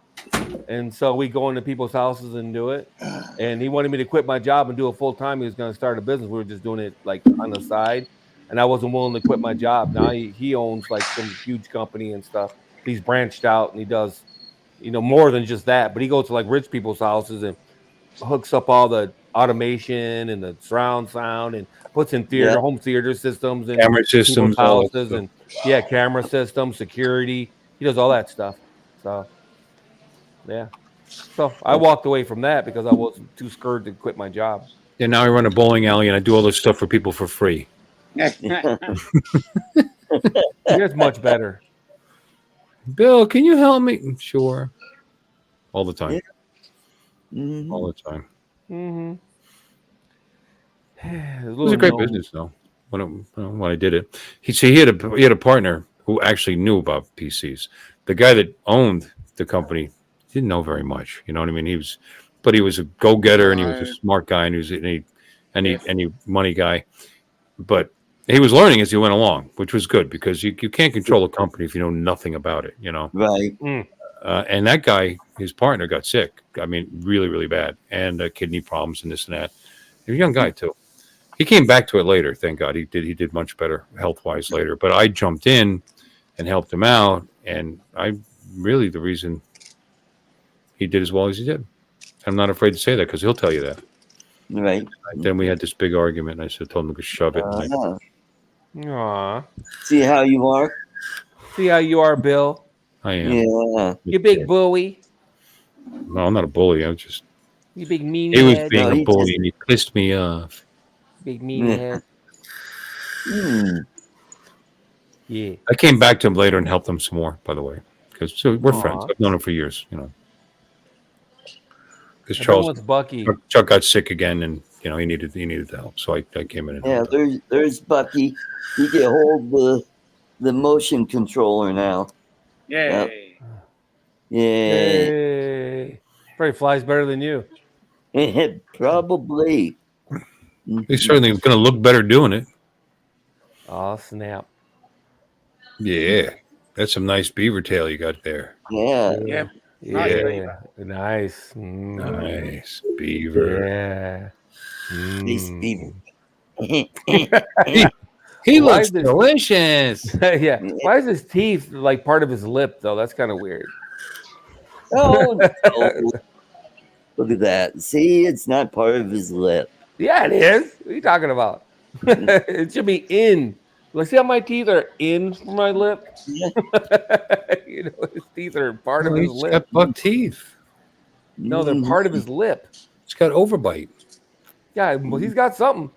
And so we go into people's houses and do it. And he wanted me to quit my job and do it full time. He was going to start a business. We were just doing it like on the side. And I wasn't willing to quit my job. Now he owns like some huge company and stuff. he's branched out and he does, more than just that. But he goes to like rich people's houses and hooks up all the automation and the surround sound and puts in home theater systems and Camera systems, all that houses stuff. and camera systems, security. He does all that stuff. So yeah. So I walked away from that because I was too scared to quit my job. Yeah, now I run a bowling alley and I do all this stuff for people for free. Here's much better. Bill, can you help me? Sure. All the time. Mhm. All the time. Mm-hmm. It was a great business, though. When I did it, he had a partner who actually knew about PCs. The guy that owned the company didn't know very much. You know what I mean? He was a go-getter and he was a smart guy and he was any money guy. But he was learning as he went along, which was good because you can't control a company if you know nothing about it. Right. And that guy, his partner, got sick. I mean, really, really bad, and kidney problems and this and that. He was a young guy too. He came back to it later. Thank God, he did much better health-wise later. But I jumped in and helped him out, and I really the reason he did as well as he did. I'm not afraid to say that because he'll tell you that. Right. Then we had this big argument, and I told him to shove it. Aw. See how you are? See how you are, Bill? I am. Yeah. You big bully. No, I'm not a bully. I'm just. You big meanie He was head. being a bully, and he pissed me off. Big meanie head. Yeah. I came back to him later and helped him some more, by the way, because we're friends. I've known him for years, Because Chuck got sick again, and he needed the help, so I came in. And there's Bucky. He can hold the motion controller now. Yay! Yeah. Probably flies better than you. Probably. He's certainly going to look better doing it. Oh, snap. Yeah. That's some nice beaver tail you got there. Yeah. Yep. Yeah. Nice. Nice beaver. Yeah. Nice beaver. He looks delicious. Yeah. Why is his teeth like part of his lip, though? That's kind of weird. Oh, no. Look at that. See, it's not part of his lip. Yeah, it is. What are you talking about? It should be in. Like, see how my teeth are in my lip? Yeah. His teeth are part of his He's lip. got buck teeth. No, they're part of his lip. It's got overbite. Yeah, well, he's got something.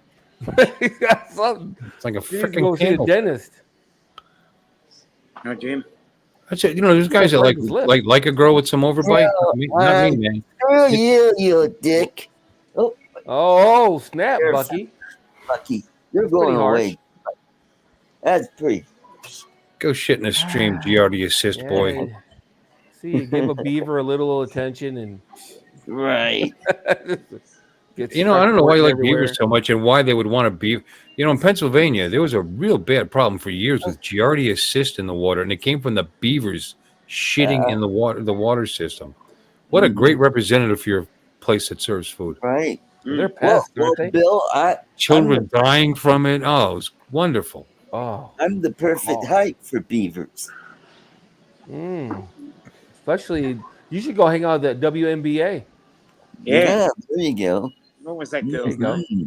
He's got something. It's like a He needs to freaking go see a candle. dentist. No, Jim. That's it. There's guys that like a girl with some overbite. Not me, man. Oh, you dick. Oh, snap, There's Bucky. Bucky, you're going away. That's pretty. Go shit in the stream, GRD assist, boy. See, give a beaver a little attention and right. I don't know why you like beavers so much and why they would want to be. In Pennsylvania, there was a real bad problem for years with Giardia assist in the water, and it came from the beavers shitting in the water system. What a great representative for your place that serves food. Right. They're pests, aren't they? Bill, Children dying from it. Oh, it was wonderful. Oh, I'm the perfect height for beavers. Especially, you should go hang out at the WNBA. Yeah, there you go. What was that There girl? you go.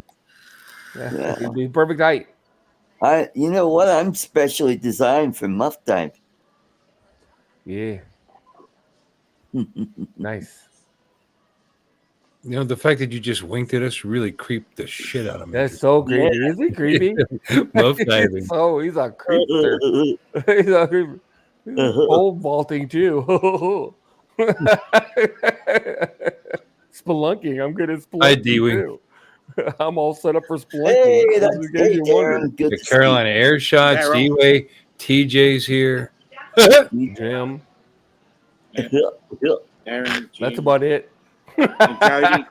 Yeah. It'd be perfect height. You know what? I'm specially designed for muff time. Yeah. Nice. The fact that you just winked at us really creeped the shit out of me. That's so creepy. Yeah. Is he creepy? Muff diving. He's a creeper. He's a creeper. Pole vaulting too. Spelunking. I'm good at spelunking. Hi, D-Wing. too. I'm all set up for spelunking. Hey, that's In case you wondered. Good The Carolina Air Shots, Yeah, right. D-Way, TJ's here. Jim. Darren, Jim, That's about it. and Jody.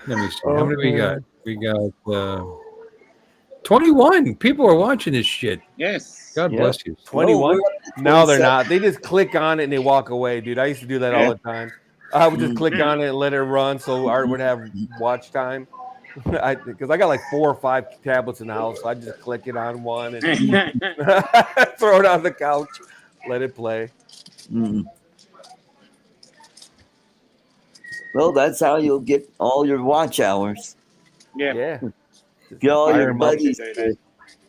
Let me see. How many we got? We got 21. People are watching this shit. Yes. God Yeah. bless you. 21? Oh, No, they're 27. not. They just click on it and they walk away, dude. I used to do that all the time. I would just click on it and let it run so Art would have watch time. Because I got like 4 or 5 tablets in the house, so I just click it on one and throw it on the couch, let it play. Mm. Well, that's how you'll get all your watch hours. Yeah. Get all Fire your 'em up. buddies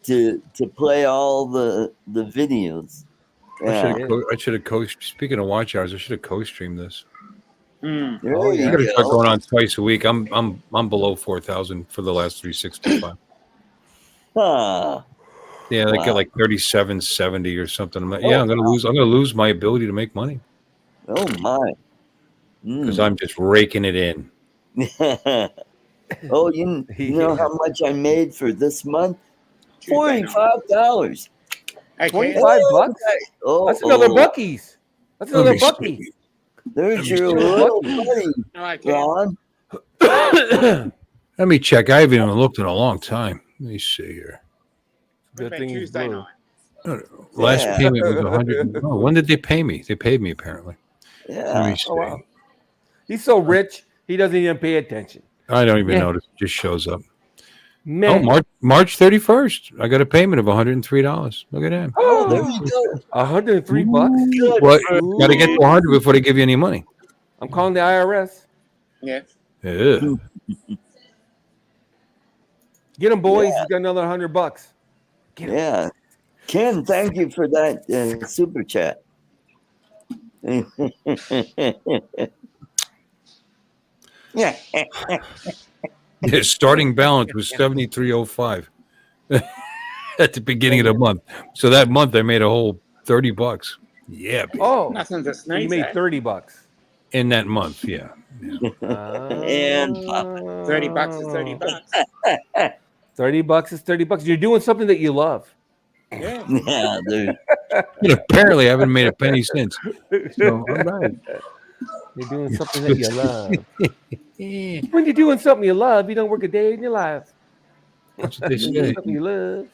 to play all the videos. Yeah. I should have speaking of watch hours, I should have co-streamed this. There Oh, you I gotta start go. going on twice a week. I'm below 4,000 for the last 365. Huh. Yeah, I Wow. get like 3770 or something. I'm gonna lose my ability to make money Oh my. because I'm just raking it in. Oh, you know how much I made for this month? $45. Okay. 25 bucks? Oh, That's another Bucky's. That's Let another me Bucky. see. There's Let me your see. little buddy, Okay. Ron. Let me check. I haven't even looked in a long time. Let me see here. What Good about thing he's Tuesday blue. night? Last Yeah. payment was 100. Oh, when did they pay me? They paid me apparently. Let Yeah. me see. Oh, wow. He's so rich, he doesn't even pay attention. I don't even Yeah. notice. It just shows up. Man. Oh, March 31st. I got a payment of $103. Look at that. Oh, there you go. 103 bucks? Good. Well, got to get to 100 before they give you any money. I'm calling the IRS. Yeah. Yeah. Get him, boys. He's got another 100 bucks. Get him. Yeah. Ken, thank you for that super chat. Yeah. Yeah, starting balance was 7305 at the beginning of the month. So that month I made a whole $30. Yeah, baby. Oh, Nothing to so sneeze you made at. 30 bucks. In that month, yeah. And pop. 30 bucks is 30 bucks. 30 bucks is 30 bucks. You're doing something that you love. Yeah. Yeah, dude. And apparently I haven't made a penny since. So, all right. You're doing something that you love. When you're doing something you love, you don't work a day in your life. That's what they You're doing say. something you love.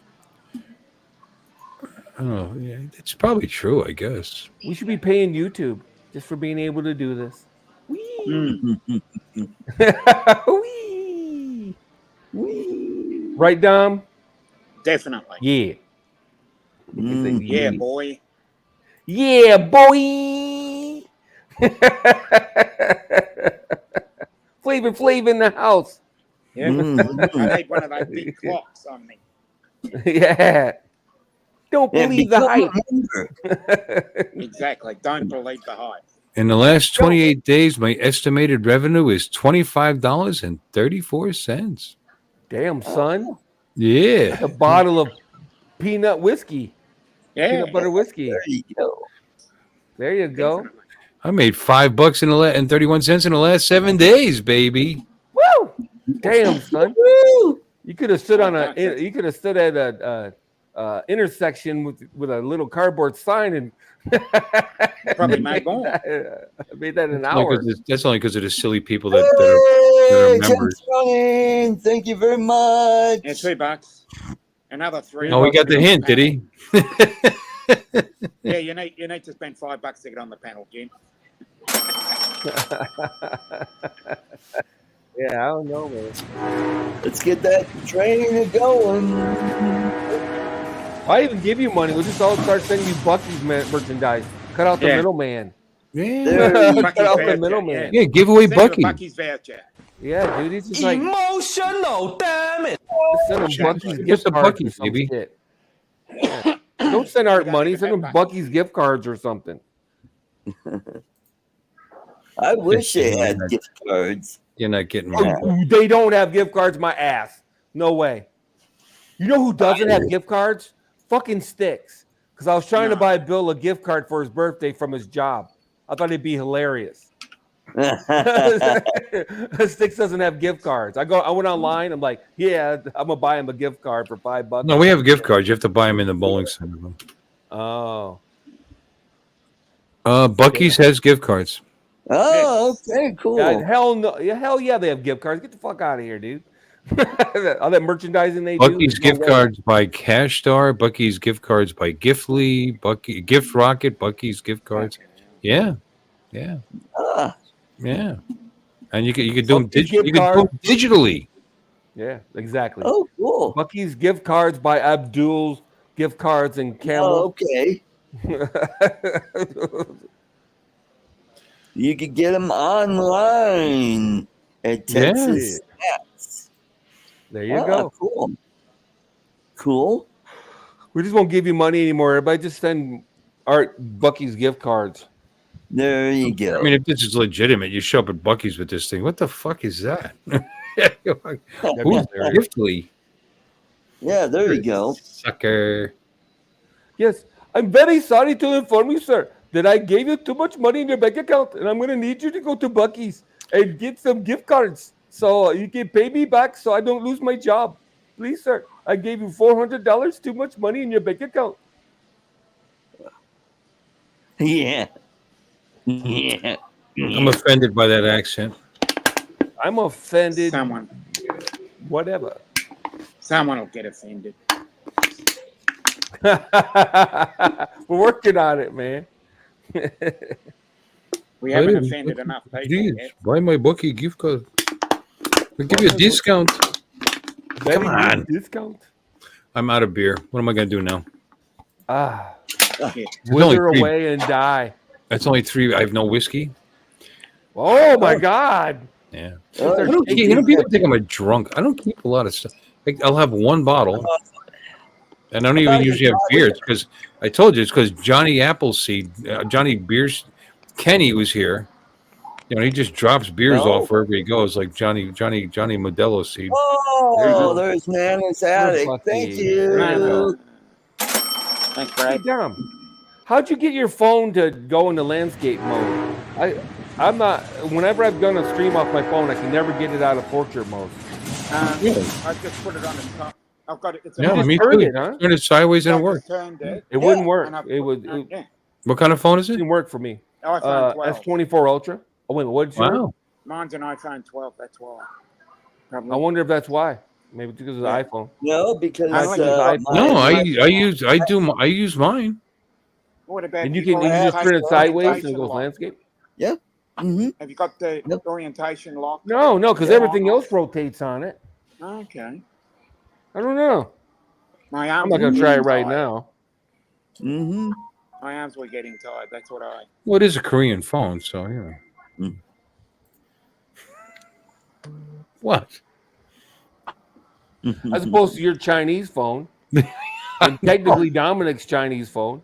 Oh, yeah, it's probably true, I guess. We should be paying YouTube just for being able to do this. Whee! Whee! Whee. Right, Dom? Definitely. Yeah. Yeah, boy. Yeah, boy. Flavor in the house. Yeah. Mhm. I need one of those big clocks on me. Yeah. Don't Yeah, believe the become a hype. member. Exactly. Don't believe the hype. In the last 28 days, my estimated revenue is $25.34. Damn, son. Yeah. A bottle of peanut whiskey. Yeah. Peanut butter whiskey. There you go. There you go. Definitely. I made $5 and 31 cents in the last 7 days, baby. Woo! Damn, son. Woo. You could have stood on a. You could have stood at a intersection with a little cardboard sign and Probably made more. made that an hour. That's only because of the silly people that Hey, are members. Ken, thank you very much. Yeah, $2. Another 3. Oh, we got the hint, did he? Yeah, you need to spend $5 to get on the panel, Jim. Yeah, I don't know, man. Let's get that train going. Why even give you money? We'll just all start sending you Bucky's merchandise. Cut out the Yeah. middleman. Yeah. There you Cut out the voucher, middleman. Yeah, give away Send you a Bucky. Bucky's voucher. Yeah, dude, he's just like Emotional, damn it. send him Bucky's Get gift the cards or Buc-ee's, some baby. shit. Yeah. Don't send Art You don't money. even Send him have Bucky's gift cards or something. I wish they had gift cards. You're not getting Yeah. money. They don't have gift cards. My ass. No way. You know who doesn't have gift cards? Fucking Sticks. Because I was trying to buy Bill a gift card for his birthday from his job. I thought it'd be hilarious. Sticks doesn't have gift cards. I went online. I'm like, yeah, I'm gonna buy him a gift card for $5. No, we have gift cards. You have to buy them in the bowling center. Oh, Bucky's has gift cards. Oh, okay, cool. yeah, hell no, yeah, hell yeah, they have gift cards. Get the fuck out of here, dude. All that merchandising they Bucky's do. gift cards by Cash Star. Bucky's gift cards by Giftly. Bucky Gift Rocket. Bucky's gift cards. Yeah, yeah, Ah, yeah. And you could do them. Bucky's gift You can do them digitally. Yeah, exactly. Oh, cool. Bucky's gift cards by Abdul's gift cards and Oh, Camel. okay. You could get them online at Yeah. Texas Stats. There you go. Cool. Cool. We just won't give you money anymore. Everybody just send Art Bucky's gift cards. There you go. I mean, if this is legitimate, you show up at Bucky's with this thing. What the fuck is that? Who's Giftly? Yeah, there you go. Sucker. Yes, I'm very sorry to inform you, sir, that I gave you too much money in your bank account, and I'm going to need you to go to Bucky's and get some gift cards so you can pay me back so I don't lose my job. Please, sir, I gave you $400 too much money in your bank account. Yeah. Yeah. I'm offended by that accent. I'm offended. Someone Whatever. will get offended. We're working on it, man. We haven't offended enough people Please, yet. buy my Bucky gift card. We'll give you a discount. Come on. Discount. I'm out of beer. What am I going to do now? Shit. Wither away and die. That's only 3. I have no whiskey. Oh, my God. Yeah. Oh, I don't keep, you know, people think I'm a drunk. I don't keep a lot of stuff. I'll have one bottle. And I don't even usually have beer. It's because I told you it's because Johnny Appleseed, Johnny Beers, Kenny was here. You know, he just drops beers off wherever he goes, like Johnny Modelo Seed. Oh, there's Nana's Attic. Thank you. Thanks, Brad. Damn. How'd you get your phone to go into landscape mode? I'm not. Whenever I've done a stream off my phone, I can never get it out of portrait mode. I just put it on the top. I've got it. It's Yeah, a me turned too. it, huh? Turn it sideways and it works. Turned it. It wouldn't work. And I It would. put- yeah. What kind of phone is it? didn't work for me. iPhone 12. S24 Ultra. Oh wait, what did you? Wow. Mine's an iPhone 12. That's why. Probably. I wonder if that's why. Maybe because of the iPhone. No, because I like No, I use mine. What about And you people can have just turn it sideways and orientation it goes lock? landscape. Mm-hmm. Have you got the Yep. orientation lock? No, because Yeah. everything else rotates on it. Okay. I don't know. My I'm arms not gonna were try it getting right tired. now. Mm-hmm. My arms were getting tired. That's what I. Well, it is a Korean phone, so yeah. Mm. What? As opposed to your Chinese phone, and technically Dominic's Chinese phone.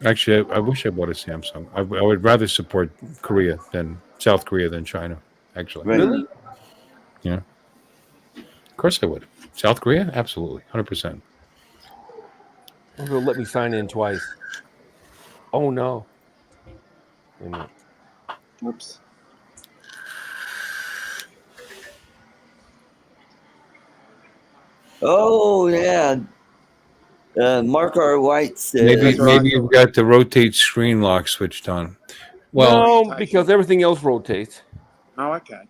Actually, I wish I bought a Samsung. I would rather support South Korea than China. Actually, Right. Really? Of course I would. South Korea, absolutely, 100%. They'll let me sign in twice. Oh no. Wait a minute. Oops. Oh, yeah. Mark R. White said. Maybe you've got the rotate screen lock switched on. Well, No, because everything else rotates. Oh, okay.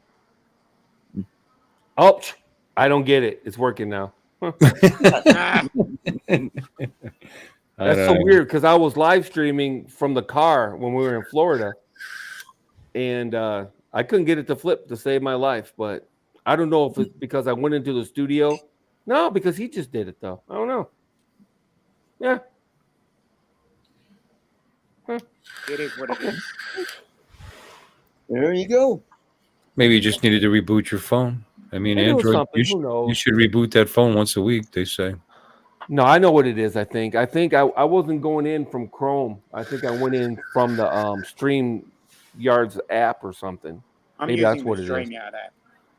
Oh, I don't get it. It's working now. Ah, That's so weird because I was live streaming from the car when we were in Florida, and I couldn't get it to flip to save my life. But I don't know if it's because I went into the studio. No, because he just did it though. I don't know. Yeah. it is what it is. There you go. Maybe you just needed to reboot your phone. I mean, Maybe it was Android, something. Who knows? you should reboot that phone once a week, they say. No, I know what it is. I think I wasn't going in from Chrome. I think I went in from the StreamYard's app or something. I'm Maybe using that's what the it is. StreamYard app.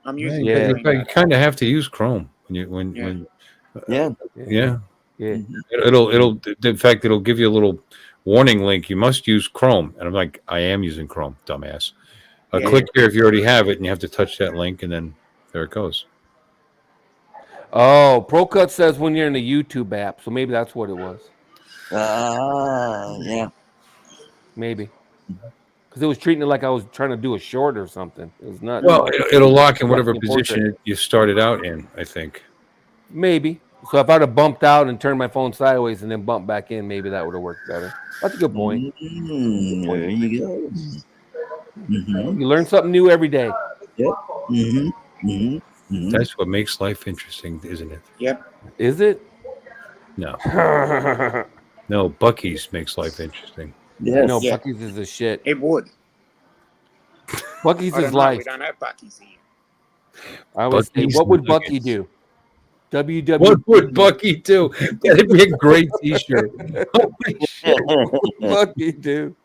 I'm using Yeah. the You StreamYard kind of have to use Chrome when Yeah. yeah. Yeah. It'll in fact it'll give you a little warning link. You must use Chrome, and I'm like, I am using Chrome, dumbass. Yeah. Click here if you already have it, and you have to touch that link, and then there it goes. Oh, ProCut says when you're in the YouTube app, so maybe that's what it was. Yeah. Maybe because it was treating it like I was trying to do a short or something. It was nuts. Well, it'll lock in whatever Lock in portrait. position you started out in, I think. Maybe. So if I'd have bumped out and turned my phone sideways and then bumped back in, maybe that would have worked better. That's a good point. There you go. Mm-hmm. You learn something new every day. Yep. Mm-hmm. Mm-hmm. Mm-hmm. That's what makes life interesting, isn't it? Yep. Is it? No. No, Bucky's makes life interesting. Yes. No, Yeah. Bucky's is the shit. It would. Bucky's I don't is know. life. We don't have Bucky's here. I would say, Bucky's what would nuggets. Bucky do? WW. What would Bucky do? That'd be a great T-shirt. Holy shit! Bucky do?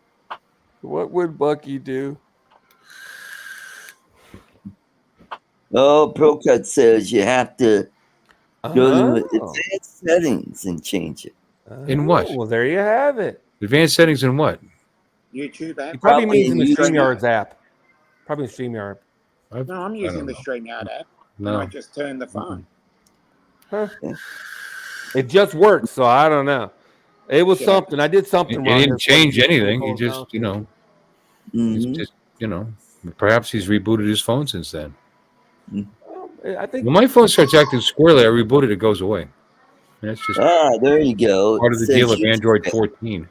What would Bucky do? Oh, ProCut says you have to go to Oh. advanced settings and change it. In what? Well, there you have it. Advanced settings in what? YouTube app. He probably Probably means in the in StreamYards app. Probably in StreamYard. No, I'm using the StreamYard app. And I No. just turned the phone. Huh. It just works, so I don't know. It was Yeah. something. I did something He wrong. didn't change anything. He Goes just, down. you know, Mhm. just, you know, perhaps he's rebooted his phone since then. I think When my phone starts acting squirrely, I reboot it. It goes away. That's just There you go. part of the Says deal of you- Android 14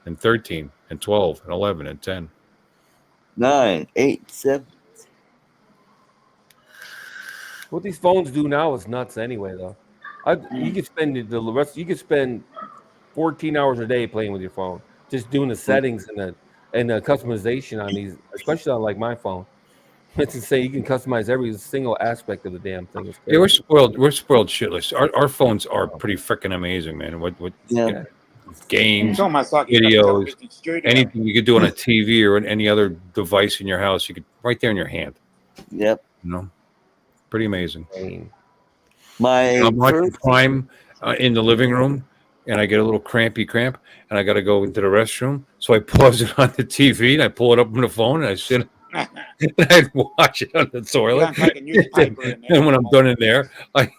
and 13 and 12 and 11 and 10. 9, 8, 7. what these phones do now is nuts anyway, though. You could spend the rest. You could spend 14 hours a day playing with your phone, just doing the settings and the customization on these, especially on like my phone. It's insane. You can customize every single aspect of the damn thing. It's Yeah, we're crazy. spoiled. We're spoiled shitless. Our phones are pretty freaking amazing, man. What Yeah. games, It's almost like you've got a videos, television studio. anything you could do on a TV or any other device in your house, you could right there in your hand. Yep. You know, pretty amazing. My I'm watching first, Prime in the living room, and I get a little cramp, and I got to go into the restroom. So I pause it on the TV, and I pull it up on the phone, and I sit and I watch it on the You toilet. don't take a newspaper in there And when I'm anymore. done in there, I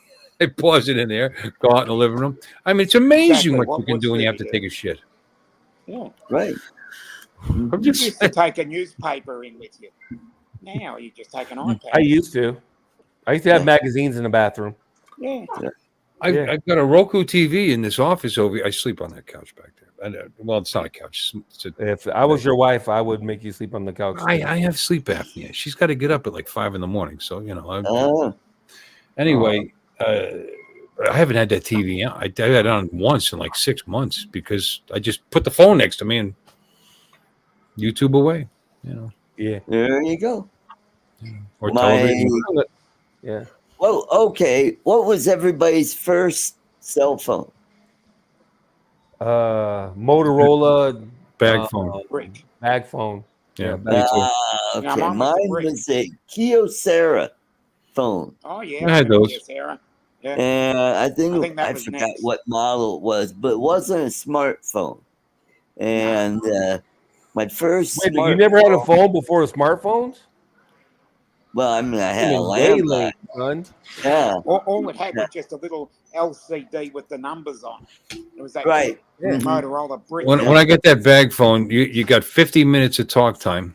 pause it in there, go out in the living room. I mean, it's amazing Exactly. what What you can would do when you have Stevie to do? take a shit. Yeah. right. I'm You just used to take a newspaper in with you. Now you just take an iPad. I used to have magazines in the bathroom. Yeah. I've got a Roku TV in this office over here. I sleep on that couch back there. Well, it's not a couch. If I was your wife, I would make you sleep on the couch. I have sleep apnea. She's got to get up at like 5 a.m. So, you know. Oh, Anyway, I haven't had that TV on. I had it on once in like 6 months because I just put the phone next to me and YouTube away, you know, Yeah. there you go. or My- television. Yeah. Well, okay. What was everybody's first cell phone? Motorola Bag phone. Brick. bag phone. Yeah. bag me too. Okay, Yeah, mine was a mine brick. was a Kyocera phone. Oh yeah. I had remember those. you, Sarah. Yeah. And I think that I was forgot next. what model it was, but it wasn't a smartphone. And my first Wait, you never had a smartphone- phone before smartphones? Well, I mean, I had a You're way landline. late, son. Yeah, All it had was just a little LCD with the numbers on. It was that right. big Mhm. Motorola brick. When I got that bag phone, you got 50 minutes of talk time,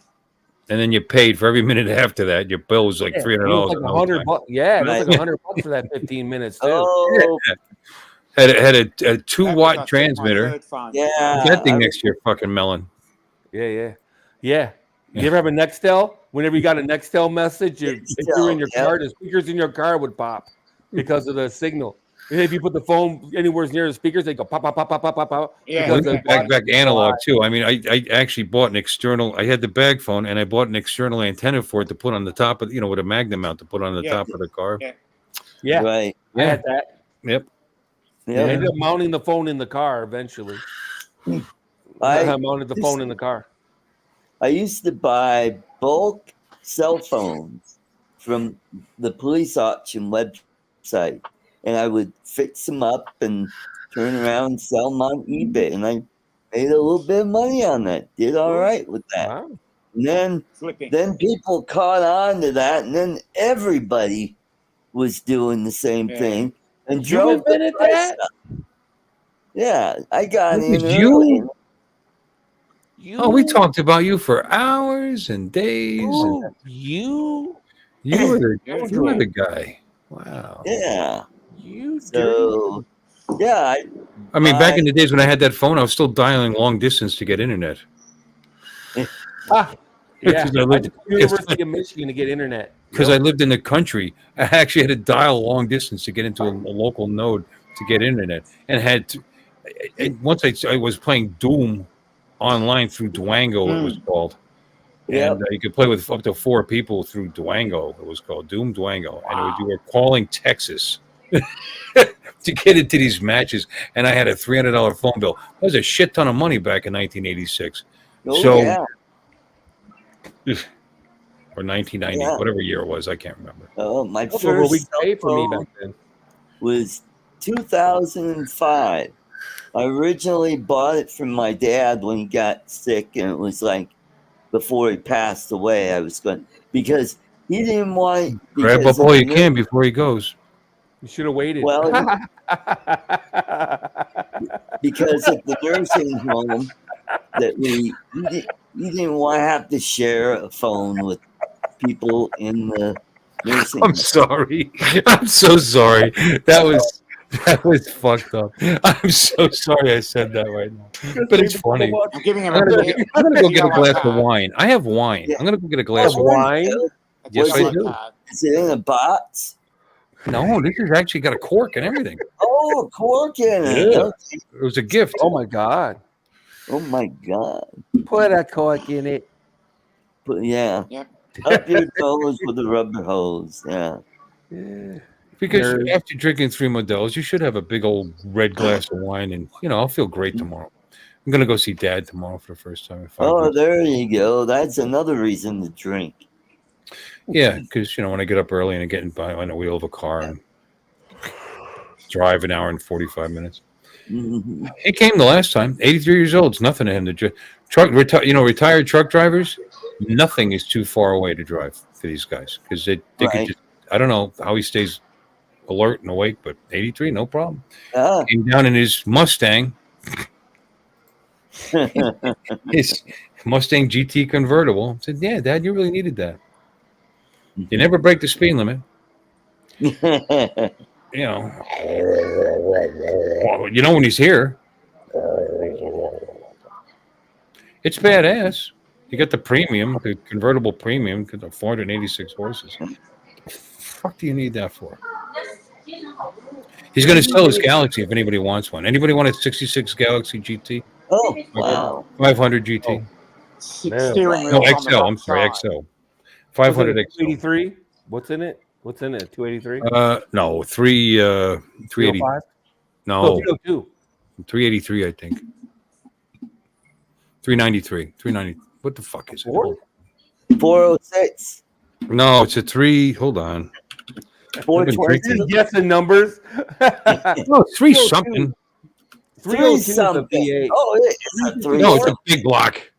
and then you paid for every minute after that. Your bill was like It $300. was like an hour. $100. Yeah, it was Right. like $100 for that 15 minutes too. Oh, Had a That was, 2-watt I think, my transmitter. third phone. yeah. That thing I- next to your fucking melon. Yeah. You ever have a Nextel? Whenever you got a Nextel message, if you were in your Nextel, car, the speakers in your car would pop because of the signal. And if you put the phone anywhere near the speakers, they go pop, pop, pop, pop, pop, pop, pop. Yeah. because Well, the- back analog too. I mean, I actually bought an external. I had the bag phone, and I bought an external antenna for it to put on the top of, with a magnet mount to put on the Yeah. top of the car. Yeah. Yeah, Right. I had that. Yep. I Yeah. ended up mounting the phone in the car eventually. I mounted the phone in the car. I used to buy bulk cell phones from the police auction website, and I would fix them up and turn around and sell them on eBay. And I made a little bit of money on that. Did all right with that. Wow. And Flipping. then people caught on to that, and then everybody was doing the same Yeah. thing and You drove the invented price that? up. Yeah, I got It was in you? early. Oh, we talked about you for hours and days. And You you were Yeah. the guy. Wow. Yeah. You So, yeah, I mean, back in the days when I had that phone, I was still dialing long distance to get internet. yeah. Because I I lived, went to the University of Michigan to get internet. because I lived in the country. I actually had to dial long distance to get into a local node to get internet, and had to. Once I was playing Doom online through Duango, it was called, and you could play with up to 4 people through Duango. It was called Doom Duango, and it was, you were calling Texas to get into these matches, and I had a $300 phone bill. That was a shit ton of money back in 1986. yeah. Or 1990, whatever year it was, I can't remember. Oh, my That's what we first paid for me phone back then. was 2005. I originally bought it from my dad when he got sick, and it was like before he passed away. I was going because he didn't want. Grab up all you can before he goes. You should have waited. Well, because at the nursing home that he didn't want to have to share a phone with people in the nursing home. I'm sorry. I'm so sorry. That was fucked up. I'm so sorry I said that right now. But it's funny. I'm giving him I'm a gonna go get a glass of wine. I have wine. Yeah. I'm gonna go get a glass of wine. wine. Yes, I do. Is it in a box? No, this has actually got a cork and everything. Oh, a cork in it. Yeah. Okay. It was a gift. Oh my God. Oh my God. Put a cork in it. But yeah. Yep. Up your nose with a rubber hose. Yeah. Because after drinking 3 Modelos, you should have a big old red glass of wine, and I'll feel great tomorrow. I'm gonna go see Dad tomorrow for the first time in 5 Oh, years. there you go. That's another reason to drink. Yeah, because when I get up early and I get on the wheel of a car and drive an hour and 45 minutes. Mm-hmm. He came the last time. 83 years old. It's nothing to him to retired truck drivers. Nothing is too far away to drive for these guys because they could just. I don't know how he stays alert and awake, but 83, no problem. Came down in his Mustang, his Mustang GT convertible. I said, "Yeah, Dad, you really needed that. You never break the speed limit." When he's here, it's badass. You got the premium, the convertible premium, because of 486 horses. The fuck do you need that for? He's going to sell his Galaxy if anybody wants one. Anybody want a 66 Galaxy GT? Oh, wow. 500 GT. No, XL. I'm sorry, XL. 500 XL. 283? What's in it? 283? No, 380. No, 302. 383, I think. 393. 390. What the fuck is it? 406. No, it's a 3. Hold on. 420. Guessing numbers. No, 3 something. 3 something. Oh, it's a 3. No, it's a big block.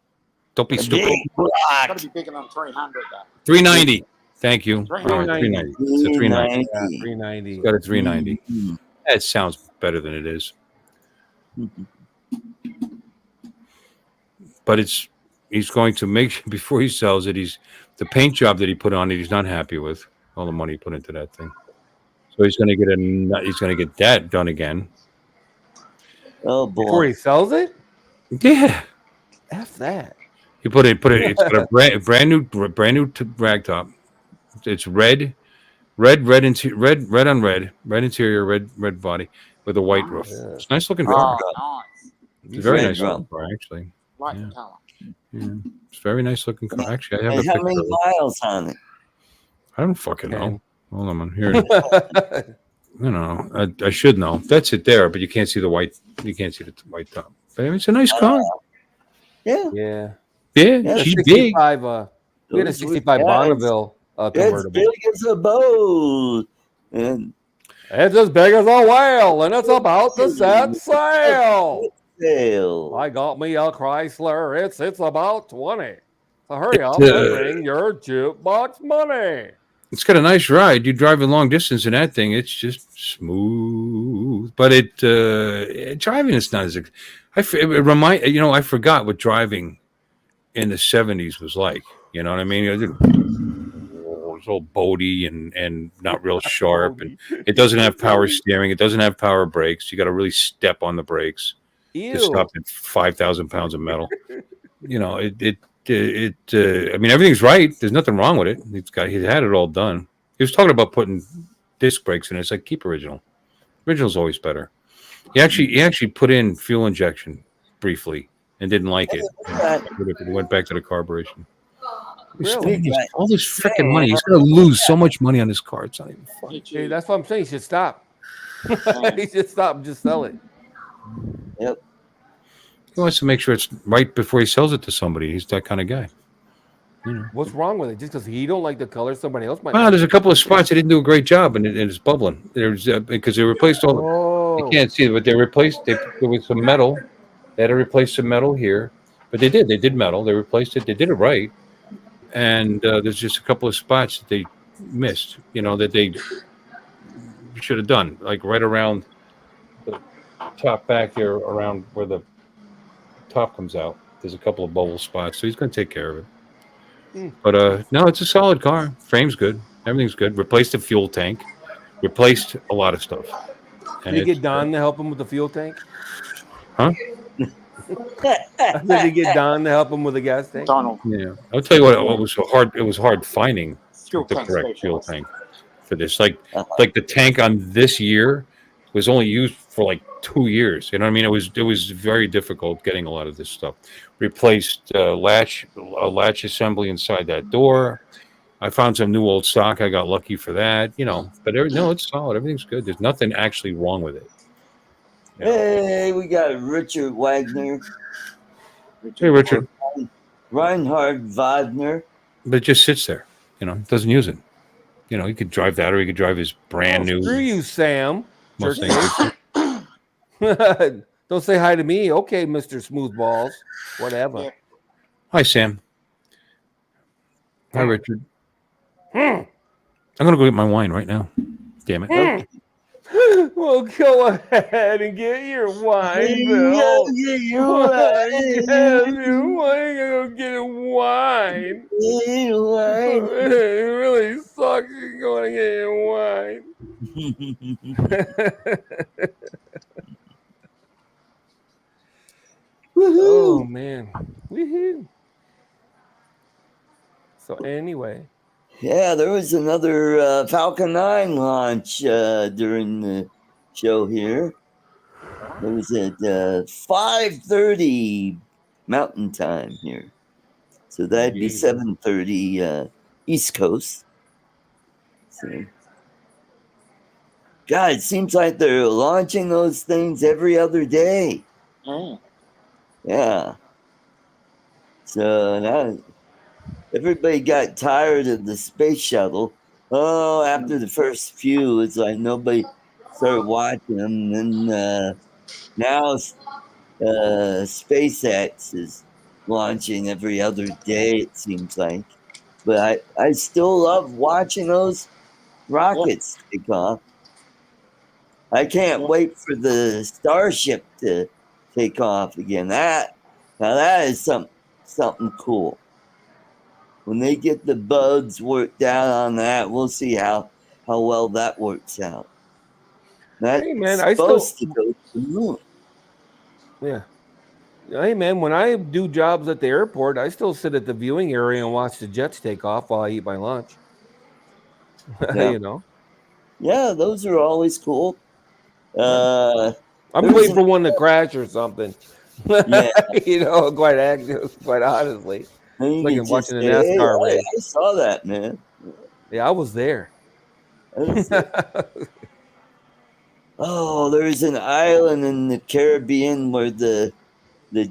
Don't be stupid. Big block. Gotta be bigger than 300 though. 390. Thank you. 390. 390. It's a 390. Yeah, 390. It's got a 390. That sounds better than it is. But he's going to make before he sells it. The paint job that he put on it. He's not happy with all the money he put into that thing. So he's going to get that done again. Oh boy! Before he sells it? Yeah. F that. He put it. It's got a brand new rag top. It's red on red interior, red body with a white roof. Yeah. It's a nice looking car. Oh, nice. It's a very Red nice drum. looking car, actually. Like Yeah. the color. Yeah. It's a very nice looking car. Actually, I have And a how many picture. miles on it? I don't fucking know. Hold on, man. Here. I should know. That's it there, but you can't see the white. You can't see the white top. But I mean, it's a nice car. Yeah. Yeah. Yeah, she's big. 65, we had a 65 Bonneville It's convertible. big as a boat. And It's as big as a whale, and it's about to set sail. sail. I got me a Chrysler. It's about 20. So hurry up It's, and bring your jukebox money. It's got a nice ride. You drive a long distance in that thing, it's just smooth. But driving is not as. I forgot what driving in the 70s was like. You know what I mean? it's all boaty and not real sharp, and it doesn't have power steering. It doesn't have power brakes. You got to really step on the brakes to stop at 5,000 pounds of metal. You know, I mean, everything's right. There's nothing wrong with it. He had it all done. He was talking about putting disc brakes in it. It's like, keep original. Original's always better. He actually put in fuel injection briefly and didn't like it. He went back to the carburation. Really? All this freaking money. He's going to lose so much money on this car. It's not even funny. Hey, that's what I'm saying. He should stop. He should stop and just sell it. Yep. He wants to make sure it's right before he sells it to somebody. He's that kind of guy. You know. What's wrong with it? Just because he don't like the color, somebody else might. Well, there's a couple of spots they didn't do a great job, and it's bubbling. There's because they replaced all. You can't see it, but they replaced. There was some metal. They had to replace some metal here, but they did. They did metal. They replaced it. They did it right, and there's just a couple of spots that they missed. You know, that they should have done, like right around the top back here, around where the top comes out. There's a couple of bubble spots, so he's going to take care of it. But no, it's a solid car. Frame's good. Everything's good. Replaced the fuel tank. Replaced a lot of stuff. And Did you get Don to help him with the fuel tank? Huh? Did you get Don to help him with the gas tank? Donald. Yeah. I'll tell you what was so hard. It was hard finding Fuel the tank correct fuel specialist. tank for this. Like the tank on this year was only used for like 2 years. You know what I mean? It was very difficult getting a lot of this stuff. Replaced a latch assembly inside that door. I found some new old stock. I got lucky for that. You know, but no, it's solid. Everything's good. There's nothing actually wrong with it. You know? Hey, we got Richard Wagner, Hey, Richard. Reinhard Wagner. But it just sits there. You know, doesn't use it. You know, he could drive that, or he could drive his brand new. Screw you, Sam. Mustang. Don't say hi to me. Okay, Mr. Smoothballs. Whatever. Yeah. Hi, Sam. Hi, Richard. I'm gonna go get my wine right now. Damn it. Well, go ahead and get your wine, Bill. Why are you gonna get a wine? It really sucks. You're going to get your wine. Oh man. Woohoo. So anyway. Yeah, there was another Falcon 9 launch during the show here. It was at 5:30 Mountain Time here. So that'd be 7:30 East Coast. So, God, it seems like they're launching those things every other day. Yeah. So now everybody got tired of the space shuttle. Oh, after the first few, it's like nobody started watching them. And now SpaceX is launching every other day, it seems like. But I still love watching those rockets take off. I can't wait for the Starship to take off again. That is something cool. When they get the bugs worked out on that, we'll see how well that works out. That's supposed to go to the moon. Yeah. Hey man, when I do jobs at the airport, I still sit at the viewing area and watch the jets take off while I eat my lunch. Yeah. You know. Yeah, those are always cool. I'm waiting for one to crash or something. Yeah. You know, quite honestly. Like I'm watching a NASCAR race. I saw that, man. Yeah, I was there. Oh, there's an island in the Caribbean where the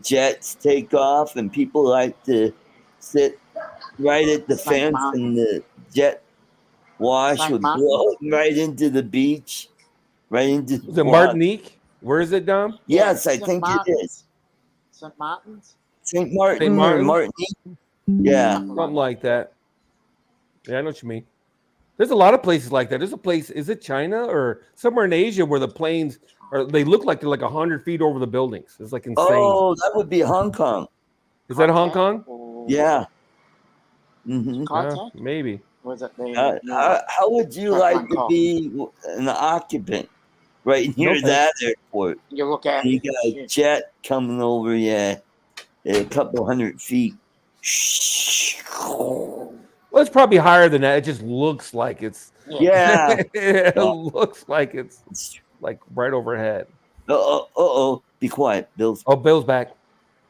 jets take off and people like to sit right at the fence and the jet wash would blow right into the beach, right into the Is it water. Martinique? Where is it, Dom? Yes, I think it is. St. Martin's? St. Martin St. or Martin? Martinique. Yeah. Something like that. Yeah, I know what you mean. There's a lot of places like that. There's a place, is it China or somewhere in Asia where the planes they look like they're like 100 feet over the buildings. It's like insane. Oh, that would be Hong Kong. Is that Hong Kong? Yeah. Mm-hmm. Contact? Maybe. Was it the how would you Truck like line to call. be an occupant right near thanks. that airport? You look at You got a jet coming over you at a couple 100 feet. Well, it's probably higher than that. It just looks like it's. Yeah. It looks like it's like right overhead. Be quiet, Bill. Oh, Bill's back.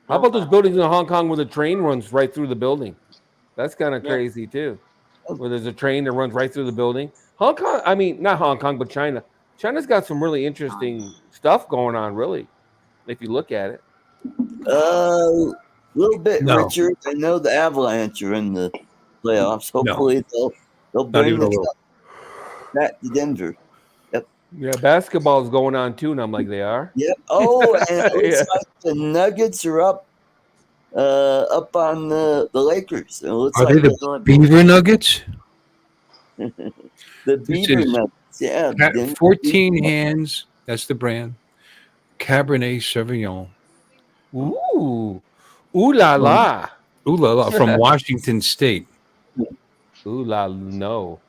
How about those buildings in Hong Kong where the train runs right through the building? That's kind of crazy too. Where there's a train that runs right through the building. Hong Kong, I mean, not Hong Kong, but China. China's got some really interesting stuff going on, really, if you look at it. A little bit No. richer. I know the Avalanche are in the playoffs. Hopefully they'll Not bring even a the little. cup back to Denver. Yeah, basketball is going on too, and I'm like, they are. Yep. Oh, and it looks Yeah. like the Nuggets are up on the Lakers. It looks Are like they the Beaver Nuggets? the This Beaver is Nuggets. Yeah. Denver 14 Beaver. hands. That's the brand. Cabernet Sauvignon. Ooh la la. Ooh la la, from Washington State. Ooh la no.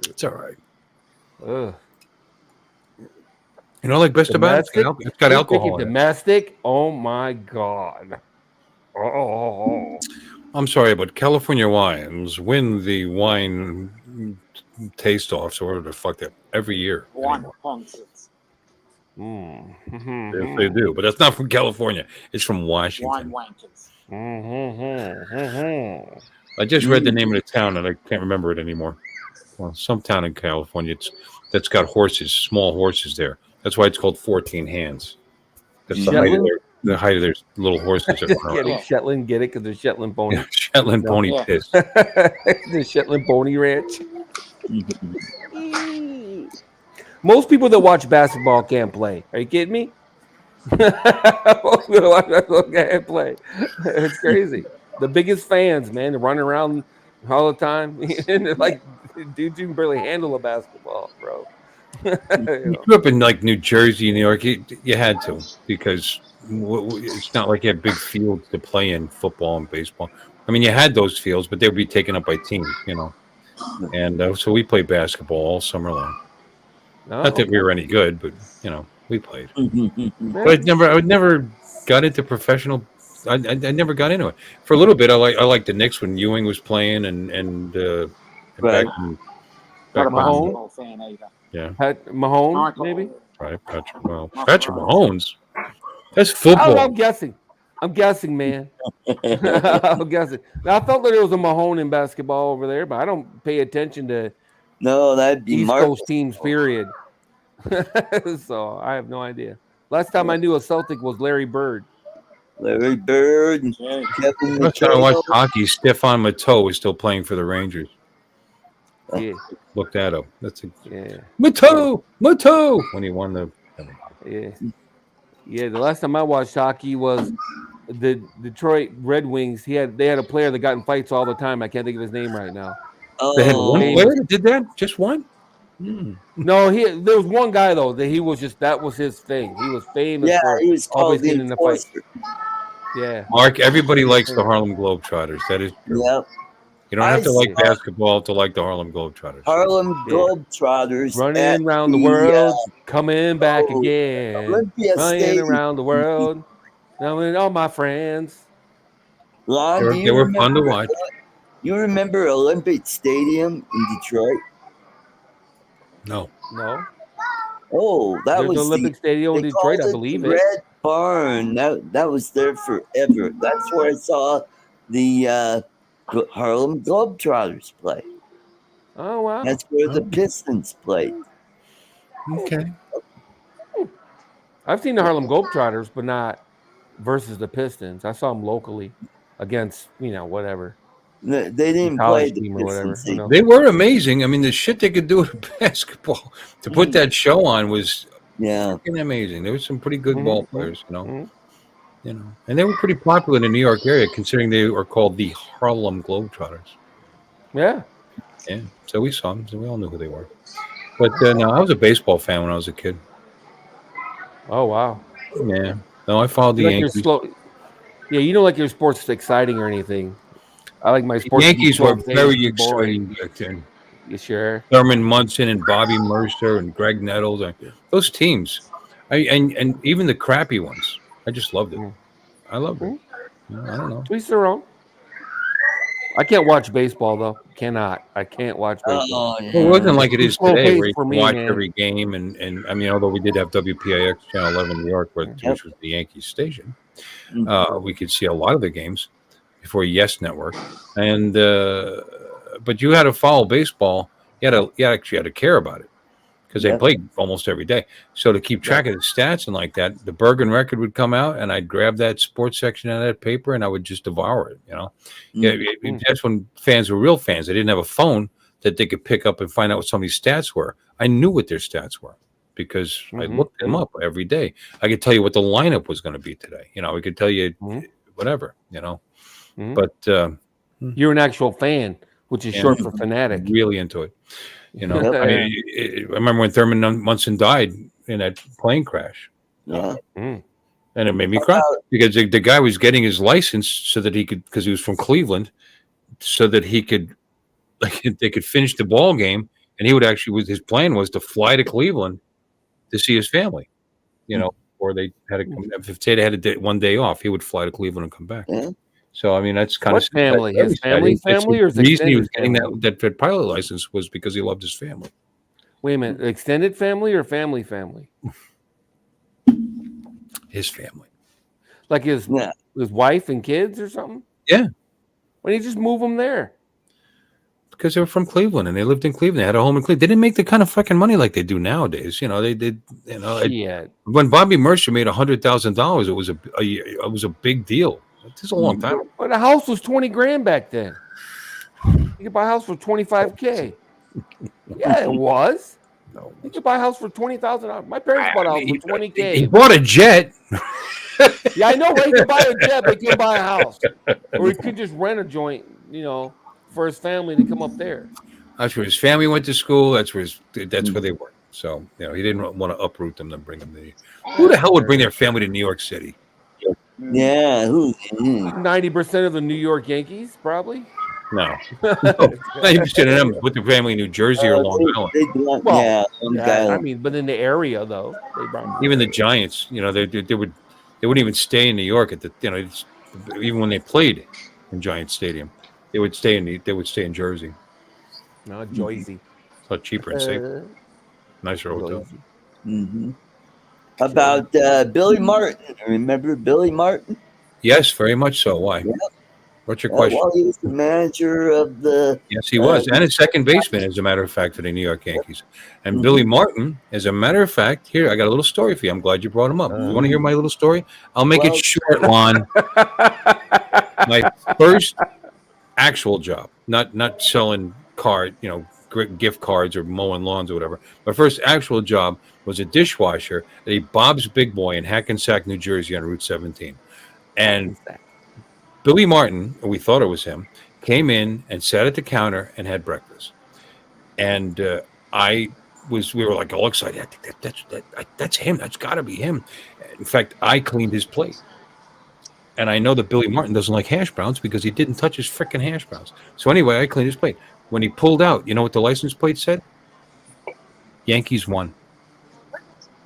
It's all right. Ugh. You know, like best about it? It's got alcohol in it. Domestic. Oh my god. Oh. I'm sorry, but California wines win the wine taste-offs or whatever the fuck that every year. wine concerts. Yes, they do, but that's not from California. It's from Washington. Wine wankers. I just read the name of the town and I can't remember it anymore. Well, some town in California that's got horses, small horses there. That's why it's called 14 hands. That's the height of their little horses. That run around. Getting Shetland, get it? Because there's Shetland pony. Yeah, Shetland pony piss. The Shetland pony ranch. Most people that watch basketball can't play. Are you kidding me? Most people that watch basketball can't play. It's crazy. The biggest fans, man, they're running around all the time. And they're like, dude, you can barely handle a basketball, bro. You grew up in like New Jersey, New York. You had to, because it's not like you had big fields to play in football and baseball. I mean, you had those fields, but they would be taken up by teams, you know. And so we played basketball all summer long. Not that we were any good, but you know, we played. But I never got into professional. I never got into it. For a little bit, I liked the Knicks when Ewing was playing, and Right. Not a Mahone? basketball fan either. Yeah, Pat Mahone, Michael. maybe? right. Patrick Mahomes. That's football. I'm guessing. I'm guessing, man. I'm guessing. Now, I felt that there was a Mahone in basketball over there, but I don't pay attention to No, that'd be East Mark. Coast teams, period. So I have no idea. Last time I knew a Celtic was Larry Bird. Larry Bird and Yeah. Kevin Last time I watched Mateo. hockey, Stefan Matteau is still playing for the Rangers. Yeah, Look that up. That's a yeah, Matteau when he won the. yeah. Yeah, the last time I watched hockey was the Detroit Red Wings. They had a player that got in fights all the time. I can't think of his name right now. They had one Oh, player that did that. Just one. No, there was one guy though that that was his thing. He was famous yeah, for he was always called the getting in a fight. enforcer. Yeah. Mark, everybody likes the Harlem Globetrotters. That is true. Yep. You don't have to I like saw- basketball to like the Harlem Globetrotters. Harlem Yeah. Globetrotters at Running around the the, world, coming back oh, again. Olympia Running Stadium. around the world. I mean, all my friends. Lon, do They you were fun to remember- watch. You remember Olympic Stadium in Detroit? No. No. Oh, that There's was the Olympic Stadium in they Detroit, called I believe the it. Red Barn. That was there forever. That's where I saw the Harlem Globetrotters play. Oh wow. That's where the Pistons played. Okay. I've seen the Harlem Globetrotters, but not versus the Pistons. I saw them locally against, whatever. They didn't College play the team or whatever. Pistons. Who knows? They were amazing. I mean, the shit they could do with basketball to put that show on was Yeah. fucking amazing. There were some pretty good Mhm, ball mhm, players, mhm. and they were pretty popular in the New York area, considering they were called the Harlem Globetrotters. Yeah. Yeah, so we saw them. So we all knew who they were. But no, I was a baseball fan when I was a kid. Oh wow. Yeah, no, I followed the You like your Yankees. slow. Yeah, you don't like your sports exciting or anything. I like my The sports. Yankees were very boring. exciting back then. You sure? Thurman Munson and Bobby Mercer and Greg Nettles. Those teams. And even the crappy ones. I just loved it. I loved it. I don't know. To each their own. I can't watch baseball though. I can't watch baseball. Oh, yeah. Well, it wasn't like it is Slow today, pace where you for can me, watch man. every game. And I mean, although we did have WPIX Channel 11 in New York, which was the Yankees station, we could see a lot of the games before Yes Network. And but you had to follow baseball. You actually had to care about it because they played almost every day. So to keep track of the stats and like that, the Bergen record would come out, and I'd grab that sports section out of that paper, and I would just devour it. That's when fans were real fans. They didn't have a phone that they could pick up and find out what somebody's stats were. I knew what their stats were because I looked them up every day. I could tell you what the lineup was going to be today. I could tell you whatever. But you're an actual fan, which is short for fanatic. Really into it. I remember when Thurman Munson died in that plane crash. Yeah. And it made me cry because the guy was getting his license so that he could, because he was from Cleveland, so that he could, they could finish the ball game, and he would actually, his plan was to fly to Cleveland to see his family, or they had to come, if they had one day off, he would fly to Cleveland and come back. Yeah. So I mean, that's kind What of family? His family, or his the reason he was extended getting that pilot license was because he loved his family. Wait a minute, extended family or family? His family, like his wife and kids or something. Yeah. Why didn't you just move them there? Because they were from Cleveland and they lived in Cleveland. They had a home in Cleveland. They didn't make the kind of fucking money like they do nowadays. They did. When Bobby Mercer made $100,000, it was a big deal. This is a long time. But the house was $20,000 back then. You could buy a house for $25,000. Yeah, it was. No, you could buy a house for $20,000. My parents bought a house for $20,000. He bought a jet. Yeah, I know. Right? You could buy a jet, but you could buy a house, or he could just rent a joint. For his family to come up there. That's where his family went to school. That's where they were. So he didn't want to uproot them and bring them to. Who the hell would bring their family to New York City? Yeah, 90% of the New York Yankees, probably. No, 90% of them put their family in New Jersey or Long Island. I mean, but in the area though, even the Giants, they wouldn't even stay in New York at the even when they played in Giant Stadium. They would stay in Jersey. No, Jersey. It's a lot cheaper and safer. Nicer hotel. Mm-hmm. About Billy Martin. Remember Billy Martin? Yes, very much so. Why? Yeah. What's your question? Well, he was the manager of the. Yes, he was, and his second baseman, as a matter of fact, for the New York Yankees. And Billy Martin, as a matter of fact, here I got a little story for you. I'm glad you brought him up. You want to hear my little story? I'll make it short, Lon. My first actual job, not selling gift cards or mowing lawns or whatever. My first actual job was a dishwasher at a Bob's Big Boy in Hackensack, New Jersey on Route 17. And Billy Martin, we thought it was him, came in and sat at the counter and had breakfast. And we were like all excited. I think that's him. That's got to be him. In fact, I cleaned his plate. And I know that Billy Martin doesn't like hash browns because he didn't touch his frickin' hash browns. So anyway, I cleaned his plate. When he pulled out, you know what the license plate said? Yankees won.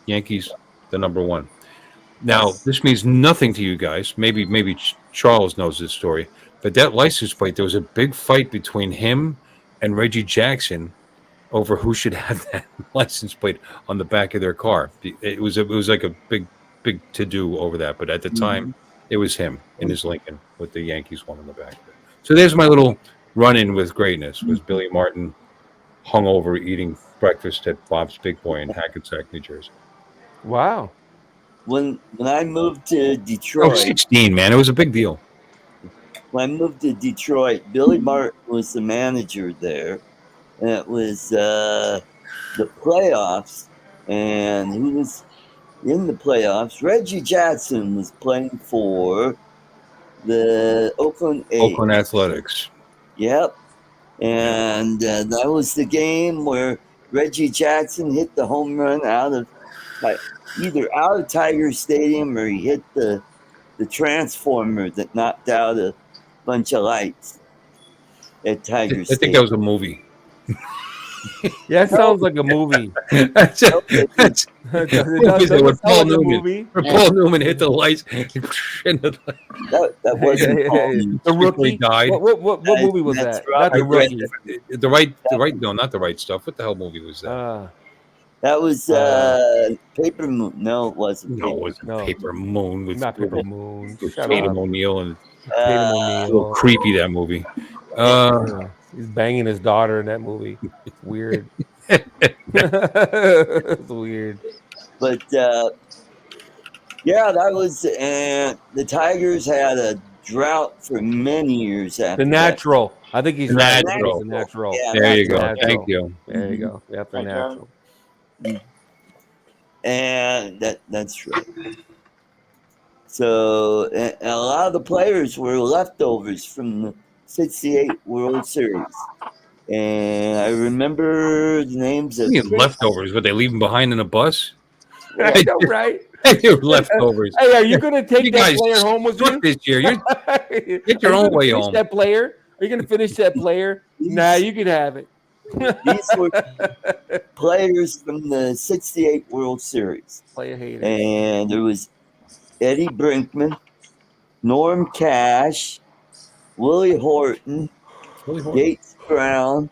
Yankees, the number one. Now, this means nothing to you guys. Maybe Charles knows this story. But that license plate, there was a big fight between him and Reggie Jackson over who should have that license plate on the back of their car. It was like a big to-do over that. But at the time, it was him in his Lincoln with the Yankees one on the back. So there's my little run-in with greatness. Was Billy Martin hungover eating breakfast at Bob's Big Boy in Hackensack, New Jersey. Wow. When I moved to Detroit, I was 16, man. It was a big deal. When I moved to Detroit, Billy Martin was the manager there. And it was the playoffs. And who was in the playoffs? Reggie Jackson was playing for the Oakland A's. Oakland Athletics. Yep. And that was the game where Reggie Jackson hit the home run either out of Tiger Stadium or he hit the transformer that knocked out a bunch of lights. at Tiger I State. think that was a movie. Yeah, it sounds like a movie. That's Nope, it was- It does- it What was that doesn't with sound Paul like a Newman? movie. Where Paul Newman hit the lights. And the, that wasn't Paul Newman. The before Rookie. he died. What movie was That's that? Not The Robert Rookie. the right, no, not the right stuff. What the hell movie was that? That was Paper Moon. No, it wasn't. No, it Paper wasn't No. Paper Moon with, Not Paper Moon. with Shut Tatum up. O'Neal and Tatum Uh, a little O'Neal. creepy that movie. He's banging his daughter in that movie. It's weird. It's weird. But yeah, that was, and the Tigers had a drought for many years after The Natural. I think he's The right. Natural. The Natural. Yeah, There you go. Natural. Thank you. There you go. Yep, The Okay. Natural. that. And that's right. So and a lot of the players were leftovers from the '68 World Series, and I remember the names of What do you mean leftovers? What they leave them behind in a bus? I know, right? You're leftovers. Hey, are you going to take You that guys player home with you? Suck this year. You're Get your own way home. That player? Are you going to finish that player? Nah, you can have it. These were players from the '68 World Series, Player hater. and there was Eddie Brinkman, Norm Cash, Willie Horton, Gates Brown.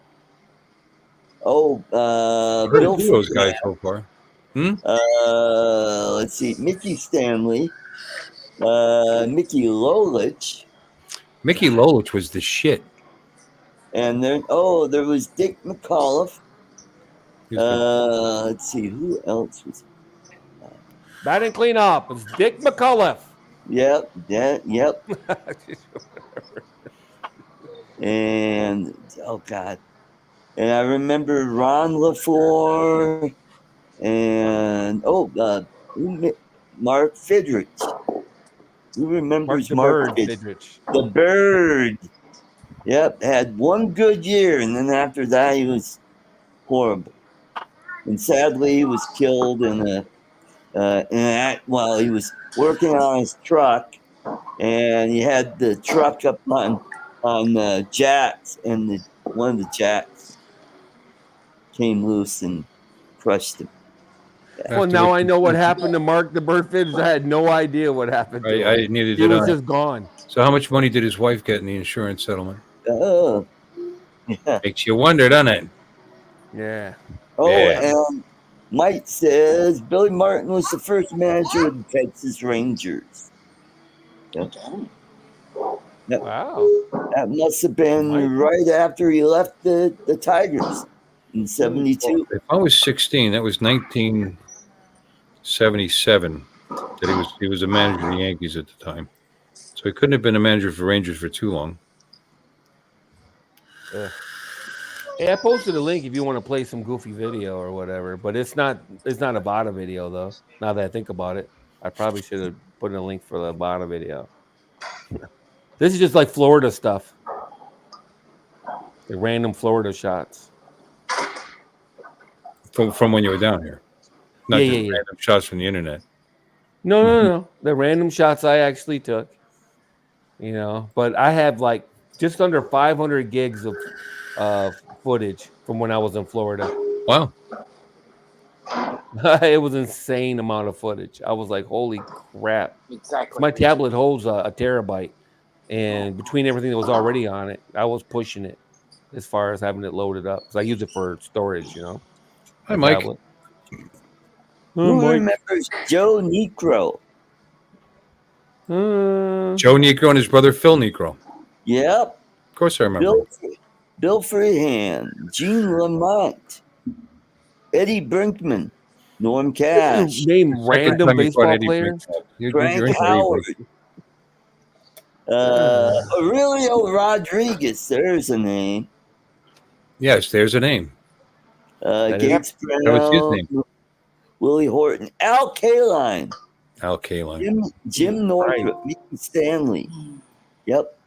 Oh, Bill. Those guys so far. Let's see, Mickey Stanley, Mickey Lolich, Mickey Lolich was the shit. and then there was Dick McAuliffe. He was Let's see, who else was? Bat and clean up. It's Dick McAuliffe. Yep, yep. And oh god, and I remember Ron LaFleur, and Mark Fidrich. Who remembers Mark Fidrich? The Bird. Yep, had one good year, and then after that he was horrible. And sadly, he was killed in an act while he was working on his truck, and he had the truck up on the jacks, and one of the jacks came loose and crushed him. Well, now I know what happened to Mark the Bird Fidrich. I had no idea what happened to him. I neither He did was I. just gone. So how much money did his wife get in the insurance settlement? Oh, yeah. Makes you wonder, doesn't it? Yeah. Oh, Yeah. and Mike says Billy Martin was the first manager of the Texas Rangers. Okay. Wow. That must have been Mike. right after he left the Tigers in '72. If I was 16, that was 1977. That he was a manager of the Yankees at the time. So he couldn't have been a manager for Rangers for too long. Hey, I posted a link if you want to play some goofy video or whatever, but it's not a Avata video though. Now that I think about it, I probably should have put in a link for the Avata video. This is just like Florida stuff, the random Florida shots. From when you were down here, not Yeah, just yeah, yeah. random shots from the internet. No. The random shots I actually took, but I have like just under 500 gigs of footage from when I was in Florida. Wow. It was an insane amount of footage. I was like, holy crap. Exactly. My tablet holds a terabyte, and between everything that was already on it, I was pushing it as far as having it loaded up because I use it for storage, Hi, Mike. tablet. Who remembers Joe Necro? Joe Necro and his brother Phil Necro. Yep. Of course I remember. Bill Freehan, Gene Lamont, Eddie Brinkman, Norm Cash, Name random Time you brought baseball Eddie players. Brinkman up. You're Frank into Howard, Avery. Aurelio Rodriguez. There's a name. Yes, there's a name. Gates That was his Brown, name. Willie Horton, Al Kaline, Al Kaline. Jim Northrup, Mickey Stanley. Yep.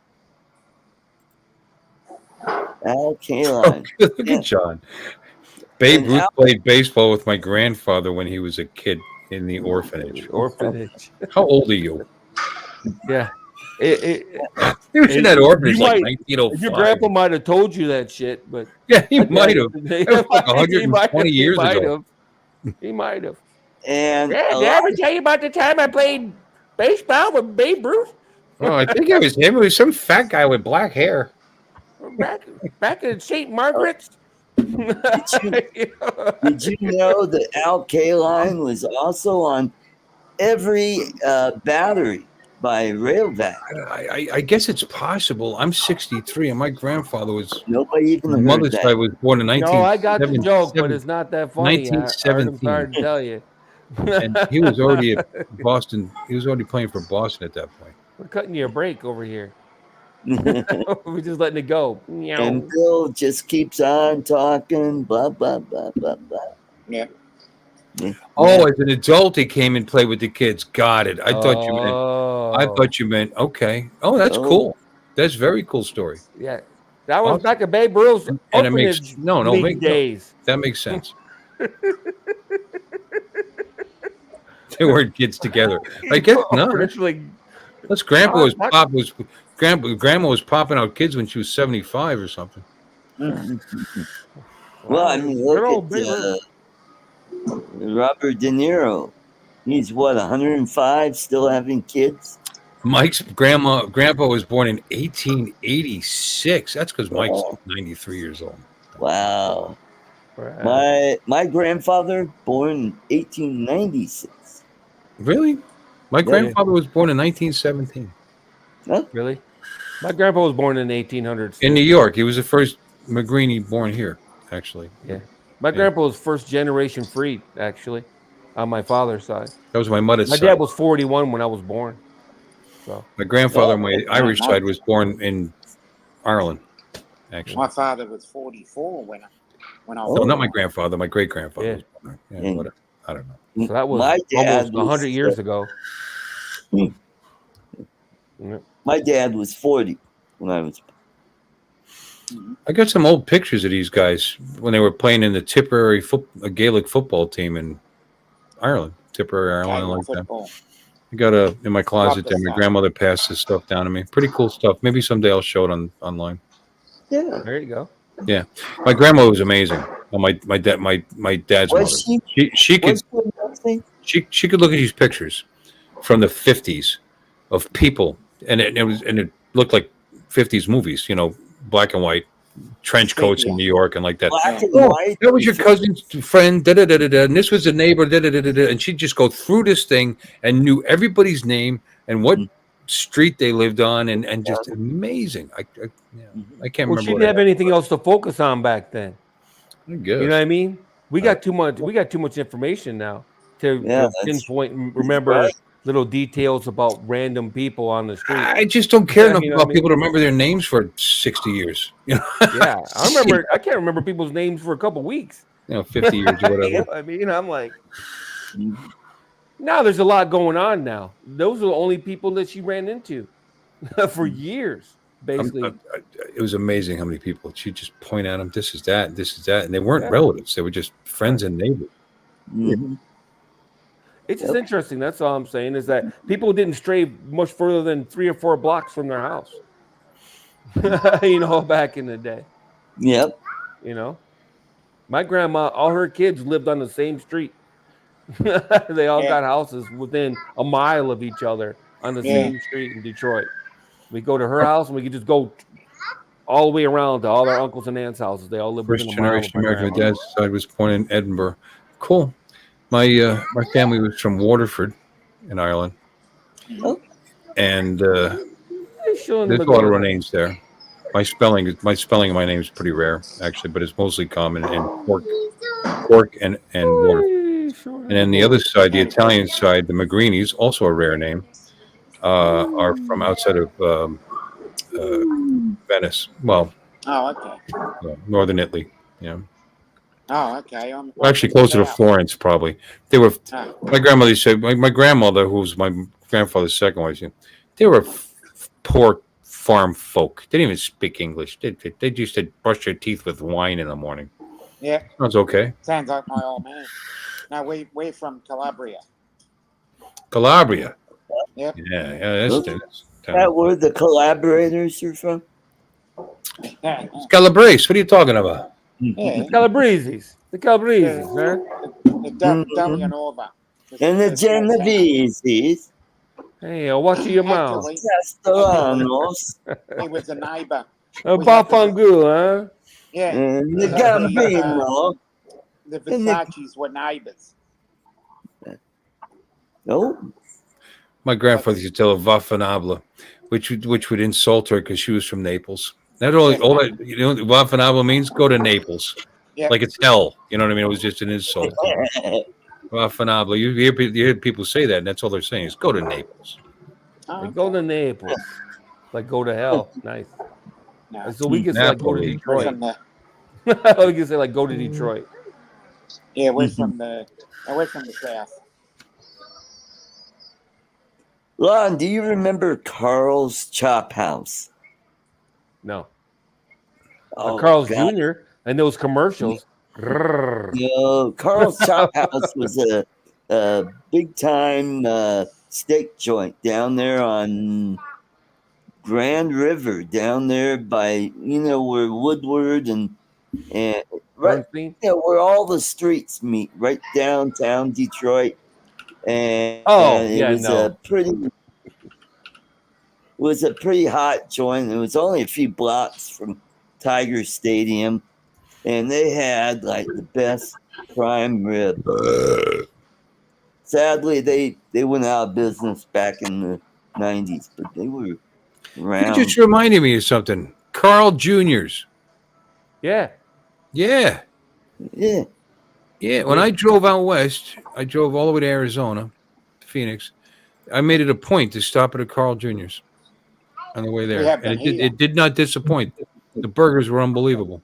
Al Kaline. Look at John. Babe And Ruth Al- played baseball with my grandfather when he was a kid in the orphanage. Orphanage. How old are you? Yeah. He was in that orphanage you like might- Your 1905. grandpa might have told you that shit, but Yeah, he I might have. guess- That was like He might 120 have- years he might ago. have. He might have. And Yeah, a did I lot ever tell you about the time I played baseball with Babe Ruth? Oh, I think it was him. It was some fat guy with black hair. Back in St. Margaret's? Did you know the Alkaline was also on every battery by Railvac? I guess it's possible. I'm 63, and my grandfather was. Nobody even My heard mother's that. side was born in No, I got the 1977, joke, but it's not that funny. I'm 1917. sorry to tell you. And he was already at Boston. He was already playing for Boston at that point. We're cutting you a break over here. We're just letting it go. And Bill just keeps on talking, blah, blah, blah, blah, blah. Yeah. Oh, as an adult, he came and played with the kids. Got it. I thought you meant. I Oh, thought you meant. Okay. Oh, that's Oh. cool. That's very cool story. yeah. That was Awesome. back in Babe Ruth's And it makes orphanage no league make, no, days. that makes sense. They weren't kids together. I guess no. Orphanage league. That's Grandma was popping out kids when she was 75 or something. Well, I mean, Good old look Babe at Ruth. Robert De Niro. He's what, 105, still having kids? Mike's grandpa was born in 1886. That's because Mike's 93 years old. Wow. Right. My grandfather born in 1896. Really? My grandfather was born in 1917 Really? My grandpa was born in the 1800s. in New York. He was the first Magrini born here, actually. Yeah. My grandpa was first generation freed, actually, on my father's side. That was my mother's My side. dad was 41 when I was born. So My grandfather on my Irish side was born in Ireland, actually. My father was 44 when I was No, not my grandfather. My great grandfather. Yeah. Was born there. Yeah, whatever. I don't know. So that was My dad almost 100 years ago. My dad was 40 when I was. I got some old pictures of these guys when they were playing in the Tipperary Gaelic football team in Ireland. Tipperary, Ireland, I like that. football. I got in my closet there. My grandmother passed this stuff down to me. Pretty cool stuff. Maybe someday I'll show it online. Yeah. There you go. Yeah, my grandma was amazing. Oh, my dad's mother. Was She could was she could look at these pictures from the 50s of people, and it looked like 50s movies. You know, black and white trench coats in New York and like that. black and Oh, white? that was your cousin's friend, da, da, da, da, da, and this was the neighbor, da, da, da, da, da, and she'd just go through this thing and knew everybody's name and what street they lived on, and just amazing. I can't Well, remember. she didn't have anything else to focus on back then. I guess. You know what I mean? We got too much. We got too much information now to Yeah, pinpoint and remember right. little details about random people on the street. I just don't care Yeah, enough you know about what I people to remember their names for 60 years. You know, Yeah, I remember. I can't remember people's names for a couple weeks. 50 years or You know whatever. what I mean, I'm like, now there's a lot going on now. Those are the only people that she ran into for years, basically. It was amazing how many people she'd just point at them. This is that. And they weren't relatives. They were just friends and neighbors. Mhm. It's just interesting. That's all I'm saying is that people didn't stray much further than 3 or 4 blocks from their house. You know, back in the day. Yep. You know, my grandma, all her kids lived on the same street. They all got houses within a mile of each other on the same street in Detroit. We go to her house and we could just go all the way around to all our uncles and aunts' houses. They all live First within a mile of generation my American. My grandma. dad's side was born in Edinburgh. Cool. My family was from Waterford in Ireland. Oh. And Hey, Sean there's a lot of McGowan. names there. My spelling of my name is pretty rare, actually, but it's mostly common in Cork and Waterford. Hey, Sean And then the other side, the Italian side, the Magrinis, also a rare name, are from outside of Venice. Well, Oh, okay. northern Italy. Yeah, Oh, okay. well, actually closer to Florence, probably. They were. My grandmother said. My grandmother, who was my grandfather's second wife, they were poor farm folk. They didn't even speak English. They used to brush their teeth with wine in the morning. Yeah, Sounds okay. sounds like my old man. No, we're from Calabria. Calabria. Yep. Yeah. that where the collaborators are from? Calabrese. What are you talking about? Yeah, Calabreses. The Calabreses, man. the Darian over. And the Genoveses. Hey, watch your mouth. Actually, Castellanos. he was a neighbour. Bafangu, huh? Yeah, And the the Gambino. Versace's were neighbours. No. My grandfather used to tell a Vaffanabla, which would insult her because she was from Naples. That all that you know what Vaffanabla means? Go to Naples. Yeah. Like it's hell. You know what I mean? It was just an insult. Vaffanabla. You hear people say that, and that's all they're saying is go to Naples. Like, go to Naples. Like go to hell. Nice. No. So we can say like go to Napoli. Detroit. We can say like go to Detroit. Yeah, we're from the south. Lon, do you remember Carl's Chop House? No. Oh, Carl's God. Jr. and those commercials. No, Carl's Chop House was a big time steak joint down there on Grand River, down there by where Woodward and right Bernstein? where all the streets meet, right downtown Detroit. And Yeah, it was no. a pretty hot joint. It was only a few blocks from Tiger Stadium, and they had like the best prime rib. Sadly, they went out of business back in the 90s, but they were around. You just reminded me of something. Carl Jr.'s. Yeah. Yeah. Yeah. Yeah. When I drove out west, I drove all the way to Arizona, Phoenix. I made it a point to stop at a Carl Jr.'s on the way there. We have And them here. it did not disappoint. The burgers were unbelievable.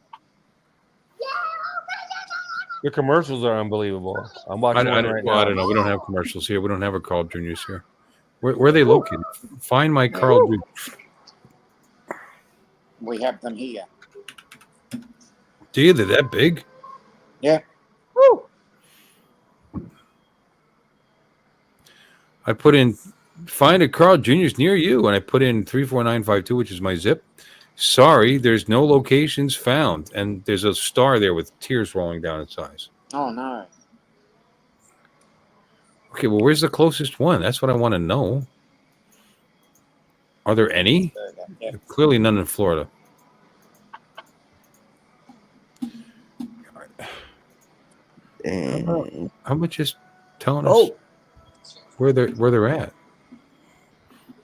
Your commercials are unbelievable. I'm watching one right now. I don't know. We don't have commercials here. We don't have a Carl Jr.'s here. Where are they located? Find my Carl Jr. We have them here. Do you? They're that big? Yeah. Woo. I put in find a Carl Jr.'s near you, and I put in 34952, which is my zip. Sorry, there's no locations found, and there's a star there with tears rolling down its eyes. Oh no. Okay, well, where's the closest one? That's what I want to know. Are there any? Yeah. Clearly none in Florida. How about just telling us where they're at?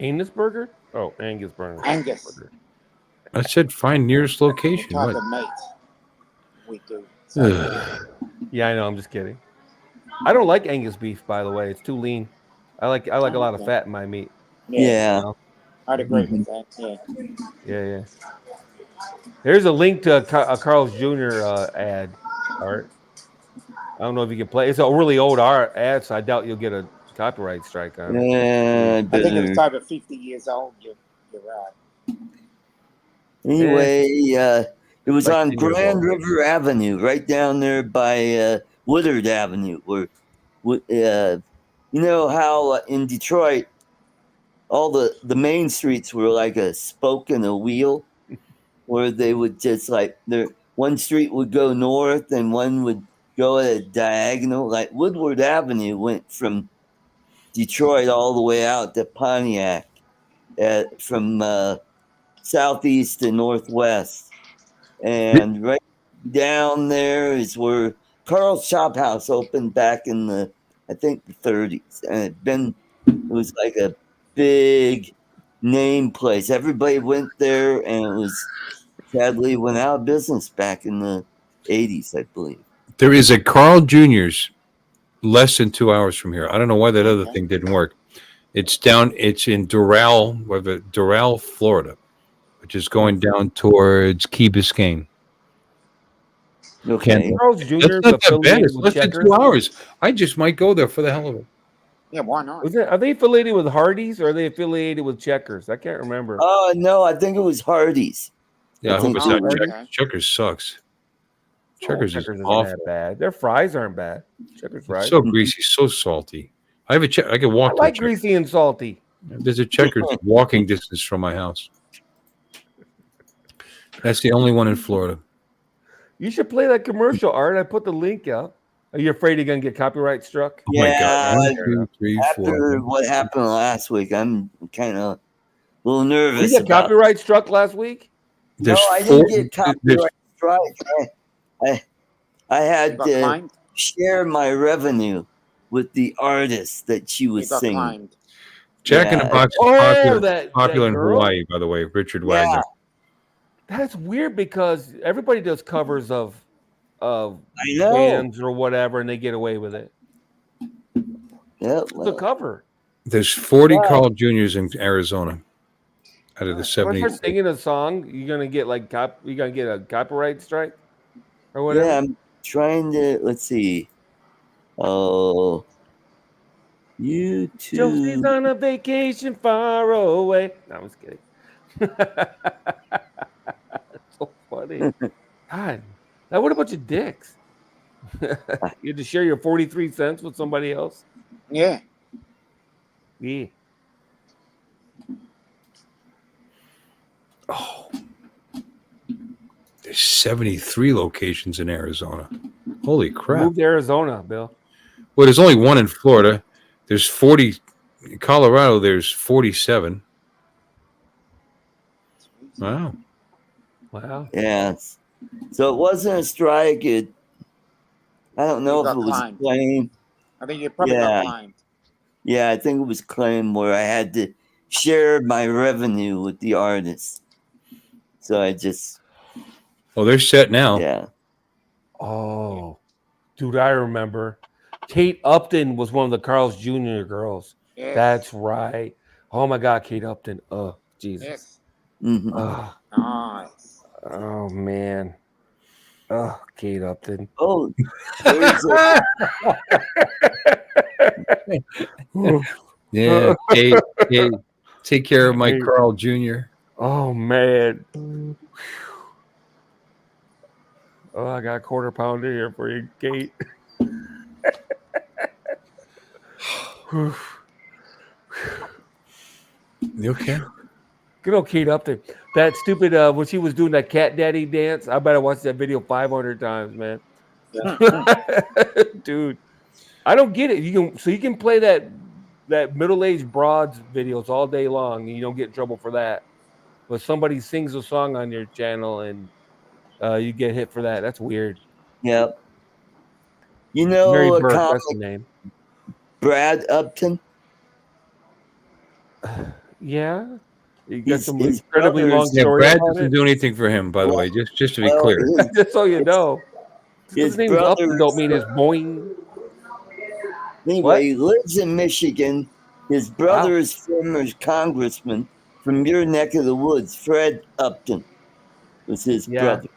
Angus burger? Oh, Angus burger. Angus. Burger. I said find nearest location. Type What? of meat we do. Yeah, I know. I'm just kidding. I don't like Angus beef, by the way. It's too lean. I like a lot of fat in my meat. Yeah. I'd agree with that. Yeah. Yeah. There's a link to a Carl's Jr. Ad. Art. I don't know if you can play. It's a really old ad, so I doubt you'll get a copyright strike on it. I think it's over 50 years old. You're right. Anyway, it was Like on 10 years Grand old. River Avenue, right down there by Woodard Avenue, where you know how in Detroit all the main streets were like a spoke in a wheel, where they would just one street would go north and one would go at a diagonal. Like Woodward Avenue went from Detroit all the way out to Pontiac, from southeast to northwest, and right down there is where Carl's Chop House opened back in the 30s, and it was like a big name place. Everybody went there, and it was sadly went out of business back in the 80s, I believe. There is a Carl Jr.'s less than 2 hours from here. I don't know why that other thing didn't work. It's in Doral, Florida, which is going down towards Key Biscayne. Okay. Carl's Jr. That's not that bad. It's with less than Checkers. 2 hours. I just might go there for the hell of it. Yeah, why not? Are they affiliated with Hardee's or are they affiliated with Checkers? I can't remember. Oh no, I think it was Hardee's. Yeah, I hope it's not Hardee's. Checkers. Checkers sucks. Checkers is isn't awful. that bad. Their fries aren't bad. Checkers fries. So greasy, so salty. I can walk. I like greasy and salty. There's a Checkers walking distance from my house. That's the only one in Florida. You should play that commercial, Art. I put the link out. Are you afraid you're gonna get copyright struck? Oh my God! Yeah, 1, 2, 3, after 4. what happened last week, I'm kind of a little nervous You get about. copyright struck last week? No, There's I four- didn't get there's- copyright strike. I You had got to claimed. share my revenue with the artist that she You was got singing. claimed. Jack in the Yeah. Box is Oh, popular that in girl? Hawaii, by the way. Richard Yeah. Wagner. That's weird because everybody does covers of I know. bands or whatever, and they get away with it. Yeah, It's a well, cover. There's 40 Wow. Carl Juniors in Arizona out of the When 70. you're singing a song, you're gonna get you're gonna get a copyright strike or whatever. yeah, I'm trying to. Let's see. Oh, Josie's YouTube. on a vacation far away. No, I'm just kidding. So funny. God, now what a bunch of dicks. You had to share your 43 cents with somebody else. Yeah. Yeah. Oh, there's 73 locations in Arizona. Holy crap. Move to Arizona, Bill. Well, there's only one in Florida. There's 40. In Colorado, there's 47. Wow. Wow. Yeah. So it wasn't a strike. I don't know You if got it was claimed. claim. I think you probably Yeah. got claimed. Yeah, I think it was claim where I had to share my revenue with the artist. So I just, Oh, they're set now. yeah. Oh, dude, I remember. Kate Upton was one of the Carl's Jr. girls. Yes. That's right. Oh my God, Kate Upton. Oh, Jesus. Yes. Mhm. Oh, Nice. oh man. Oh, Kate Upton. Oh, there's a, Yeah. Kate, take care of my Hey. Carl Jr. Oh man. Oh, I got a quarter pounder here for you, Kate. You okay? Good old Kate Upton. That stupid when she was doing that cat daddy dance. I better watch that video 500 times, man. Dude, I don't get it. You can play that middle-aged broads videos all day long and you don't get in trouble for that. But somebody sings a song on your channel and you get hit for that. That's weird. yep. You Mary know a Burke, comic, that's the name. Brad Upton? Yeah. You got His- some his incredibly long brothers- Yeah, story Brad about doesn't it. do anything for him, by the way, just to be Well, clear. Just so you know. His name's Upton brothers- don't mean it's boing. Anyway, he lives in Michigan. His brother is former congressman from your neck of the woods. Fred Upton was his Yeah. brother.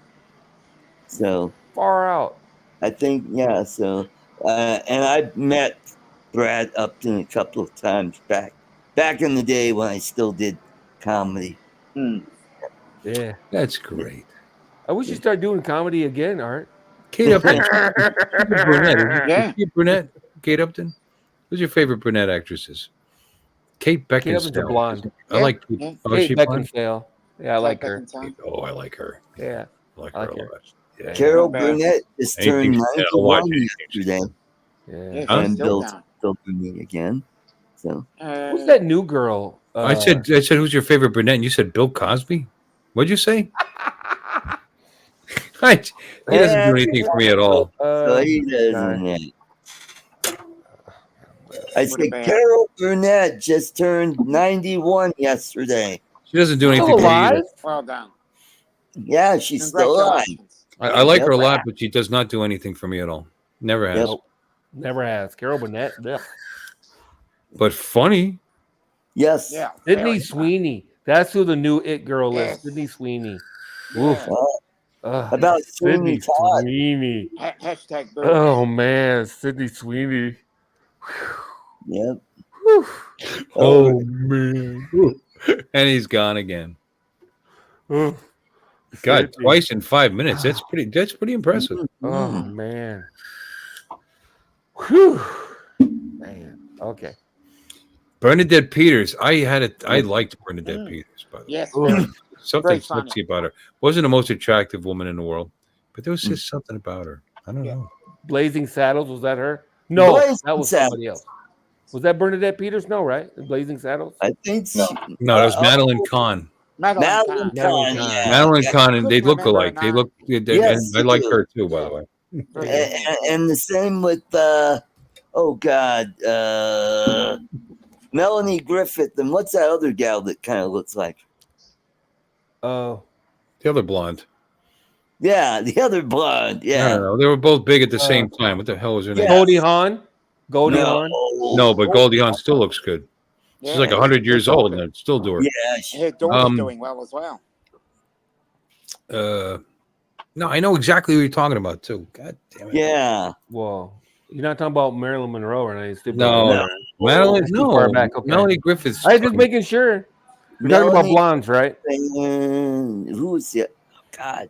So Far out. I think, yeah. So, and I met Brad Upton a couple of times back in the day when I still did comedy. Yeah. That's great. I wish you start doing comedy again, Art. Kate Upton. She's a brunette. Is Yeah. she a brunette? Kate Upton? Who's your favorite brunette actresses? Kate Kate Upton's a Beckinsale. blonde. I like. Yeah. Oh, Kate she blonde? Beckinsale. Yeah, I like her. Oh, I like her. Yeah. I like I her like a her. lot. Yeah. Carol Not bad. Burnett just Anything turned she said, I'll watch 91 anything she yesterday, Yeah. Yeah, Huh? she's and still Bill's down. still me again. So Who's that new girl? I said, who's your favorite brunette? And you said Bill Cosby. What'd you say? Right. He doesn't do anything for me at all. so he doesn't. I said Carol Burnett just turned 91 yesterday. She doesn't do anything Still for me alive? either. Well done. Yeah, she's still alive. Congratulations. I like her a Yep. lot, but she does not do anything for me at all. Never has. Yep. Never has. Carol Burnett. Yeah. But funny. Yes. Yeah. Sydney very Sweeney. That's who the new it girl Yes. is. Sydney Sweeney. Yeah. Oof. About Sweeney Sydney Todd. Sweeney. Hashtag boo. Oh man, Sydney Sweeney. Yep. Whew. Oh, man. And he's gone again. Oh, God, Sydney. twice in 5 minutes. That's pretty impressive. Oh man. Whew. Man. Okay. Bernadette Peters. I liked Bernadette Peters, by the way. Yes, Ooh. very, Something very funny. sexy about her. Wasn't the most attractive woman in the world, but there was just something about her. I don't Yeah. know. Blazing Saddles, was that her? No, Blazing that was Saddles. somebody else. Was that Bernadette Peters? No, right? Blazing Saddles? I think No. No, that was Madeline Kahn. Madeline Madeline Kahn. Madeline Kahn, Kahn. yeah. Madeline yeah. Kahn, and they Couldn't look remember her alike. They name. look, Yes, and I like they her too, by the way. Very And, funny. and the same with oh God, Melanie Griffith, and what's that other gal that kind of looks like? Oh, The other blonde. Yeah, the other blonde. I Yeah. don't know. They were both big at the same time. What the hell was her name? Yeah. Goldie Hawn. Goldie No, Hawn. No, but Goldie Hawn still looks good. She's like Yeah. 100 years old and still do her. Yeah, Her daughter's Um, doing well as well. No, I know exactly who you're talking about too. God damn it. yeah. Well, you're not talking about Marilyn Monroe or anything. No, Madeline. That's too far No, back, okay. Melanie Griffith's. I was just making sure. We're talking about Melanie- blondes, right? Who was the God?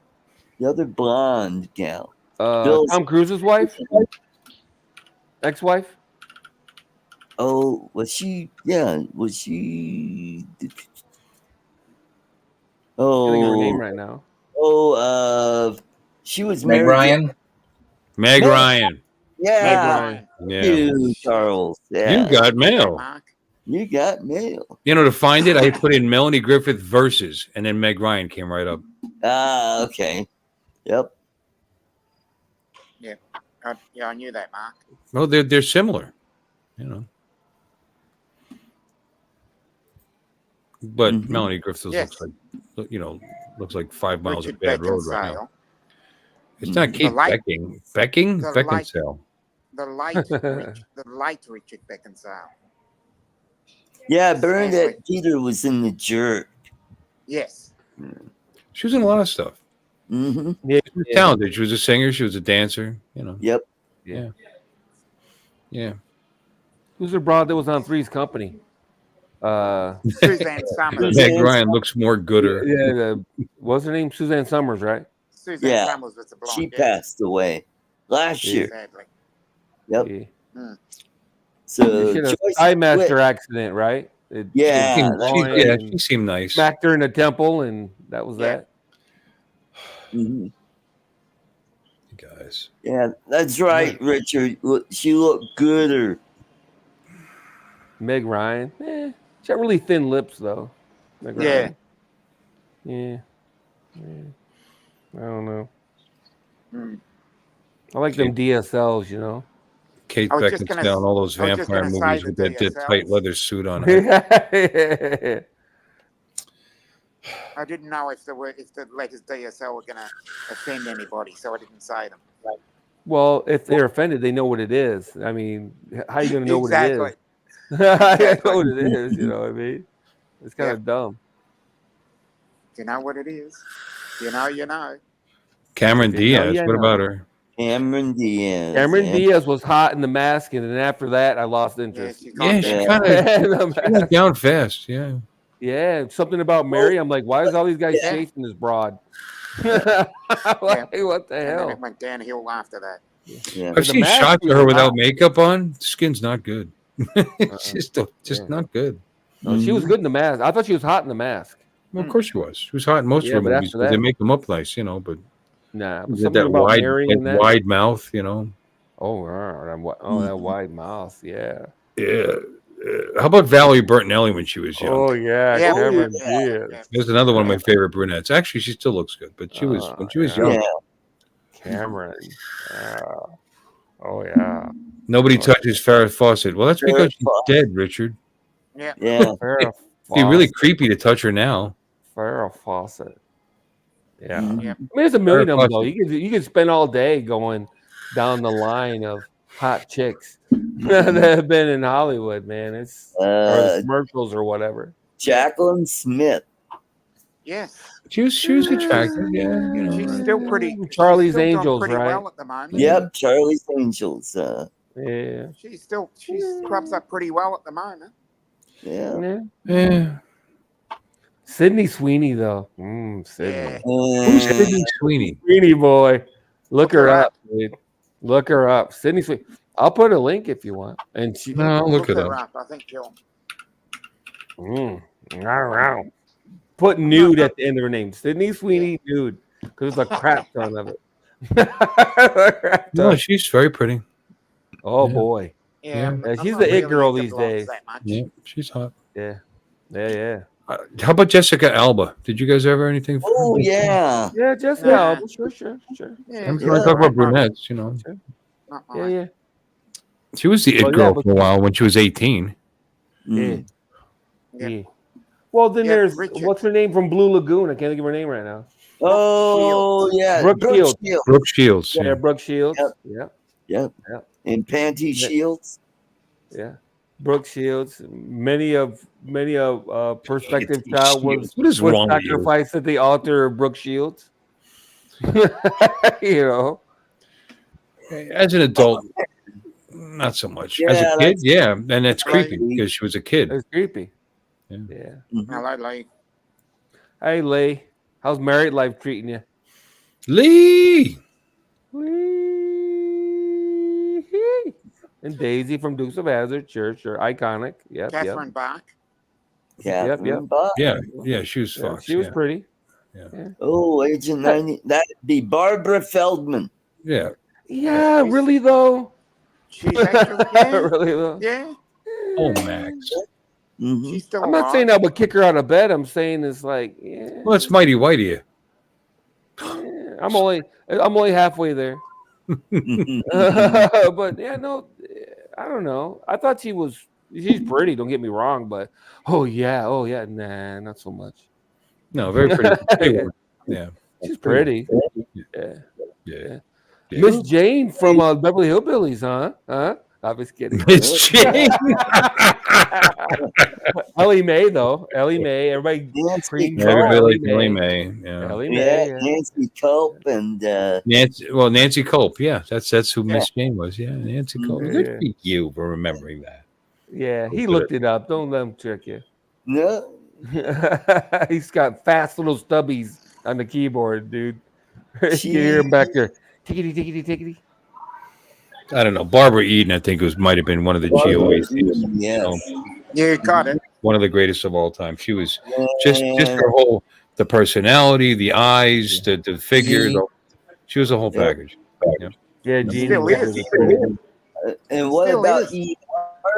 The other blonde gal. Bill's- Tom Cruise's wife, ex-wife. Oh, was she? Yeah, was she? I think her Oh, name right now. she was Meg married. Ryan. Meg Meg- Ryan. Yeah, Meg Ryan. Yeah. you, Charles. Yeah, You got mail. Mark. you got mail. You know, to find it, I put in Melanie Griffith versus, and then Meg Ryan came right up. Ah, okay. Yep. Yeah, I knew that, Mark. Well, they're similar, you know. But Mhm. Melanie Griffith Yes. looks like 5 miles Richard of bad road right now. Beckinsale. It's not Kate light- Becking. the light- Beckinsale. The light Richard Beckinsale. Yeah, Bernadette Peter was in The Jerk. Yes. She was in a lot of stuff. Mm-hmm. Yeah, She was talented. She was a singer. She was a dancer. You know. Yep. Yeah. Who's the broad that was on Three's Company? Suzanne Summers. Meg- Meg Ryan looks more gooder. What's her name? Suzanne Summers, right? Suzanne Yeah. Summers was the blonde. She yeah, passed away last Yeah. year. sadly. Yep. Yeah. So She had a Joyce Eye Master Witt- accident, right? Yeah, She seemed nice. Smacked her in the temple, and that was Yeah. that. Mhm. Guys. Yeah, that's right, Richard. She looked gooder. Meg Ryan. She got really thin lips, though. Meg Yeah. Ryan. Yeah. I don't know. Hmm. I like them DSLs, you know. Kate I was just gonna- Beckinsale and all those I was just vampire gonna say movies the with that DSLs. tight leather suit on. I didn't know if the letters DSL were going to offend anybody, so I didn't say them. Well, if they're offended, they know what it is. I mean, how are you going to know what it Exactly. is? How do you know what it is? You know what I mean? It's kind Yeah. of dumb. If you know what it is, you know. Cameron Yeah, Diaz. yeah, What no. about her? Cameron Diaz. Cameron yeah. Diaz was hot in The Mask, and then after that, I lost Yeah, interest. she Yeah, got she that. kind of went down fast. Yeah. Yeah, something about Mary. I'm like, why is all these guys Yeah. chasing this broad? Like, what the And then hell? it went downhill after that. Yeah. I've The seen mask shots of was her without hot. makeup on. The skin's not good. It's just Yeah. not good. No, she was good in The Mask. I thought she was hot in The Mask. Well, of course she was. She was hot in most Yeah, of her but movies after because they that- make them up nice, you know. But Nah, with something that about wide, Mary and that. wide mouth, you know. Oh, that wide mouth. Yeah. Yeah. How about Valerie Bertinelli when she was young? Oh yeah, Yeah, Cameron yeah, Diaz. yeah. There's another one of my favorite brunettes. Actually, she still looks good, but she was when she was yeah. young. Yeah. Cameron. Oh yeah. Nobody touches Farrah Fawcett. Well, that's because Farrah she's Fawcett. dead, Richard. Yeah. Yeah. Farrah It'd be really Fawcett. creepy to touch her now. Farrah Fawcett. Yeah. Mhm. Yeah. I mean, there's a million Farrah of them though. Fawcett. You could spend all day going down the line of hot chicks that have been in Hollywood, man. It's or the commercials or whatever. Jacqueline Smith. Yes. She was attractive, yeah. You know, She's still pretty. Charlie's she's still doing Angels, pretty right? well at the moment. Yep, Charlie's Angels. Yeah. She crops up pretty well at the moment. Yeah. Yeah. yeah. Sydney Sweeney though. Sydney. Yeah. Who's Uh, Sydney Sweeney? Sweeney boy. Look her her up, dude. Look her up. Sydney Sweeney. I'll put a link if you want. And she No, I'll look it her up. I think she'll. Put nude at the end of her name. Sydney Sweeney nude. Because there's a crap ton of it. No, she's very pretty. Oh Yeah. boy. Yeah, Yeah. I'm She's not the it really girl into these blondes days. that much. Yeah, she's hot. Yeah. How about Jessica Alba? Did you guys ever anything? For Oh her? yeah. Yeah, just Nah. now. Sure. Yeah, I'm it's trying to talk all about right, brunettes. not Yeah, mine. yeah. She was the it Well, yeah, girl but- for a while when she was 18. Mm. Yeah. Yeah. Well, then Yeah, there's Richard. what's her name from Blue Lagoon? I can't think of her name right now. Oh yeah. Brooke Shields. Brooke Shields. Yeah, Yeah. Brooke Shields. Yep. Yep. And panty Yeah. shields. Yeah. Brooke Shields. Many of prospective Panty child Shields. was What is wrong with you? sacrificed at the altar of Brooke Shields. You know. As an adult, not so much. As Yeah, a kid, yeah, and it's creepy Right. because she was a kid. It's creepy. Yeah. Yeah. Mhm. I like Hey Lee, how's married life treating you? Lee. And Daisy from Dukes of Hazzard, Church, or iconic. Yep, Catherine Bach. Catherine yep. Bach. Yeah, she was yep. Fox. She was yeah. pretty. Oh, Agent 90. That'd be Barbara Feldman. Yeah. Yeah, really though. She's actually, yeah, Really though. yeah, Oh, Max. Mhm. she's still I'm not alive. saying I would kick her out of bed. I'm saying it's like, yeah, Well, it's mighty white of you. yeah, I'm only halfway there. Mhm. But yeah, no, I don't know. I thought she's pretty. Don't get me wrong, but oh yeah, nah, not so much. No, very pretty. Pretty woman. Yeah. She's pretty. Yeah. Yeah. Miss Jane from Beverly Hillbillies, huh? I was kidding. Miss Jane. Ellie Mae, though. Ellie Mae. Everybody Nancy cream Yeah, Culp. everybody like Ellie Mae. Yeah. Ellie Mae. Yeah, Yeah. Nancy Culp and Nancy Culp. Yeah, that's who Miss Jane was. Yeah, Nancy Culp. Yeah. Good for you for remembering that. Yeah, he Good. looked it up. Don't let him trick you. no. He's got fast little stubbies on the keyboard, dude. You can She- hear him back there. Tickety, tickety, tickety. I don't know. Barbara Eden, I think, might have been one of the GOAs. Yes. You got it. One of the greatest of all time. She was just her whole the personality, the eyes, the figure. She was a whole Yeah. package. Yeah, She Gene. still is. And what Still about is. Eve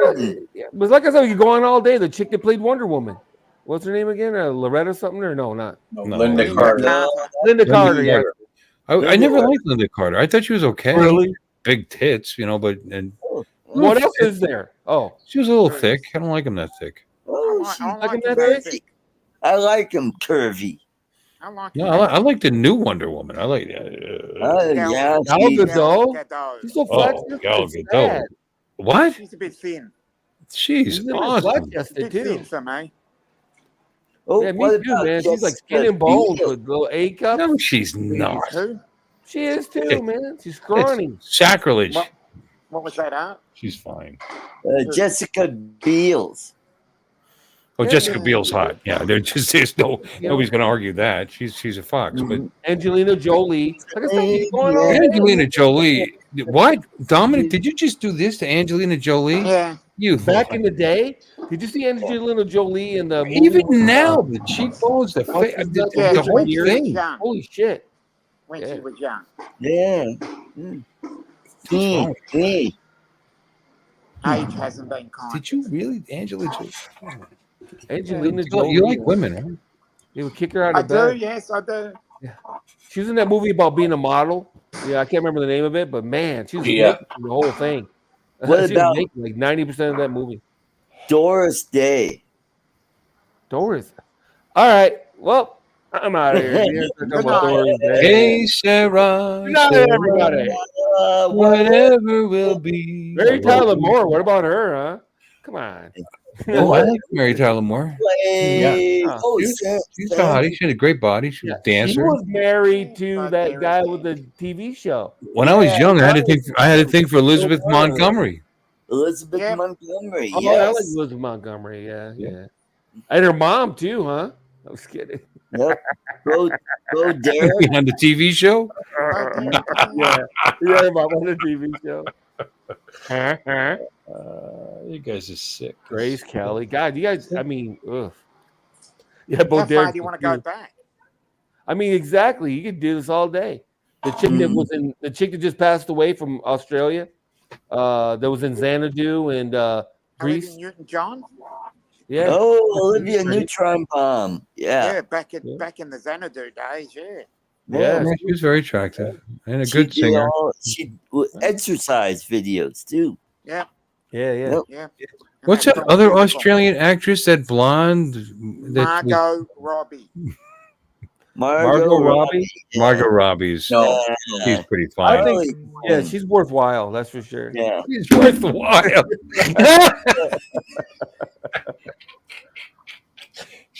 Arden? Yeah, but like I said, we could go on all day. The chick that played Wonder Woman. What's her name again? Loretta something or no, not No. Linda Carter. Linda Carter. Yeah. I never liked Linda Carter. I thought she was okay. Really? Big tits, but What else is there? Oh, she was a little thick. I don't like them that thick. Oh, I like like him the that basic. I like him curvy. I like No, the I like the new Wonder Woman. I like. Yeah. Gal she- Gadot. She's so flat. Gal Gadot. What? She's a bit thin. She's awesome. A bit too. thin for me. Oh, Yeah, me what too, about man. She's like Jessica skin and bones Biel? with little A cup. No, she's not. Who? She is too, man. She's scrawny. It's sacrilege. What was that, Art? She's fine. Jessica Biel's. Oh, Yeah, Jessica yeah. Biel's hot. Yeah, there's nobody's going to argue that. She's a fox. But Angelina Jolie. Like I said, keep going on. Angelina Jolie. What, Dominic? Did you just do this to Angelina Jolie? Yeah. You Back in the day, did you see Angelina Jolie in the movie? even now, the cheekbones, the face, Yeah, the whole when she was thing. young. Holy shit. When Yeah. she was young. Yeah. Hey. Age hasn't been kind. Did you really, Angelina Jolie? Angelina You Jolie. like women, huh? They would kick her out I of do, bed. yes, I do. She was in that movie about being a model. Yeah, I can't remember the name of it, but man, she was Yeah. naked through the whole thing. What She was about- naked, like 90% of that movie. Doris Day. Doris. All right. Well, I'm out of here. Here's the Good couple of night. Doris Day. Hey, Sarah. Good night, Sarah, everybody. whatever will be. Mary Tyler Moore. What about her, huh? Come on. Oh, I like Mary Tyler Moore. Play. Yeah. Oh, She's a hottie. She had a great body. She was a She dancer. was married to that guy with the TV show. When I was young, I had to think for Elizabeth Montgomery. Elizabeth Yeah. Montgomery. Oh, I Yes. like Elizabeth Montgomery. Yeah. And her mom, too, huh? I was kidding. Yep. Go Derek. On the TV show. Yeah, her mom on the TV show. You guys are sick. Grace Kelly. God, you guys, I mean, ugh. Yeah, How both far do you want to go back? I mean, exactly. You could do this all day. The chick that was in the chick that just passed away from Australia, that was in Xanadu and Olivia Greece. Newton-John? Yeah. Oh, Olivia Neutron Bomb. Yeah. back in the Xanadu days, yeah. Yeah. Yeah, she was very attractive and a She good did singer. she exercise videos too. Yeah, Yeah. Yep. yeah. And What's that's that all other physical. Australian actress? That blonde? That was Margot Robbie. Margot Robbie. Margot Robbie's. No. She's pretty I fine. think, yeah, she's worthwhile. That's for sure. Yeah. She's worthwhile.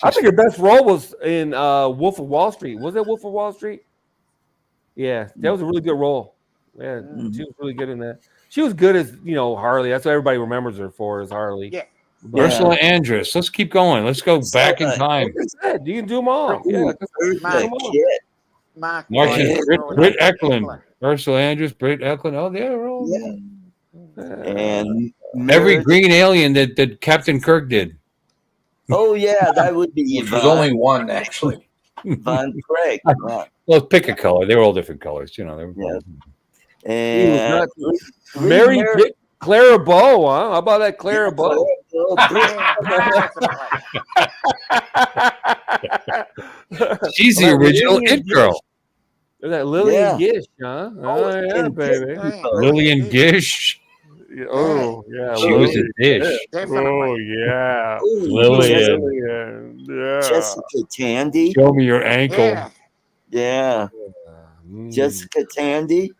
I think her best role was in Wolf of Wall Street. Was that Wolf of Wall Street? Yeah, that was a really good role. Yeah, she was really good in that. She was good as Harley. That's what everybody remembers her for, is Harley. Yeah. But, Ursula Andress. Let's keep going. Let's go back in time. like I said, you can do them all. Yeah, Mark, Mark Martin, Mark Britt Eklund, Ursula Andress, Britt Eklund. Oh, they're all. And Every green alien that Captain Kirk did. oh yeah, that would be Which was only one, actually. Von Craig. Wow. Well, pick a color. They were all different colors. They were Yeah. all- And Mary Clara Bow, huh? How about that Clara Bow? She's the original It Girl. Is that Lillian Gish, huh? Oh, yeah, baby. Lillian Gish. Oh, yeah. She was a dish. Oh, yeah. Lillian. Yeah. Jessica Tandy. Show me your ankle. Yeah. Jessica Tandy.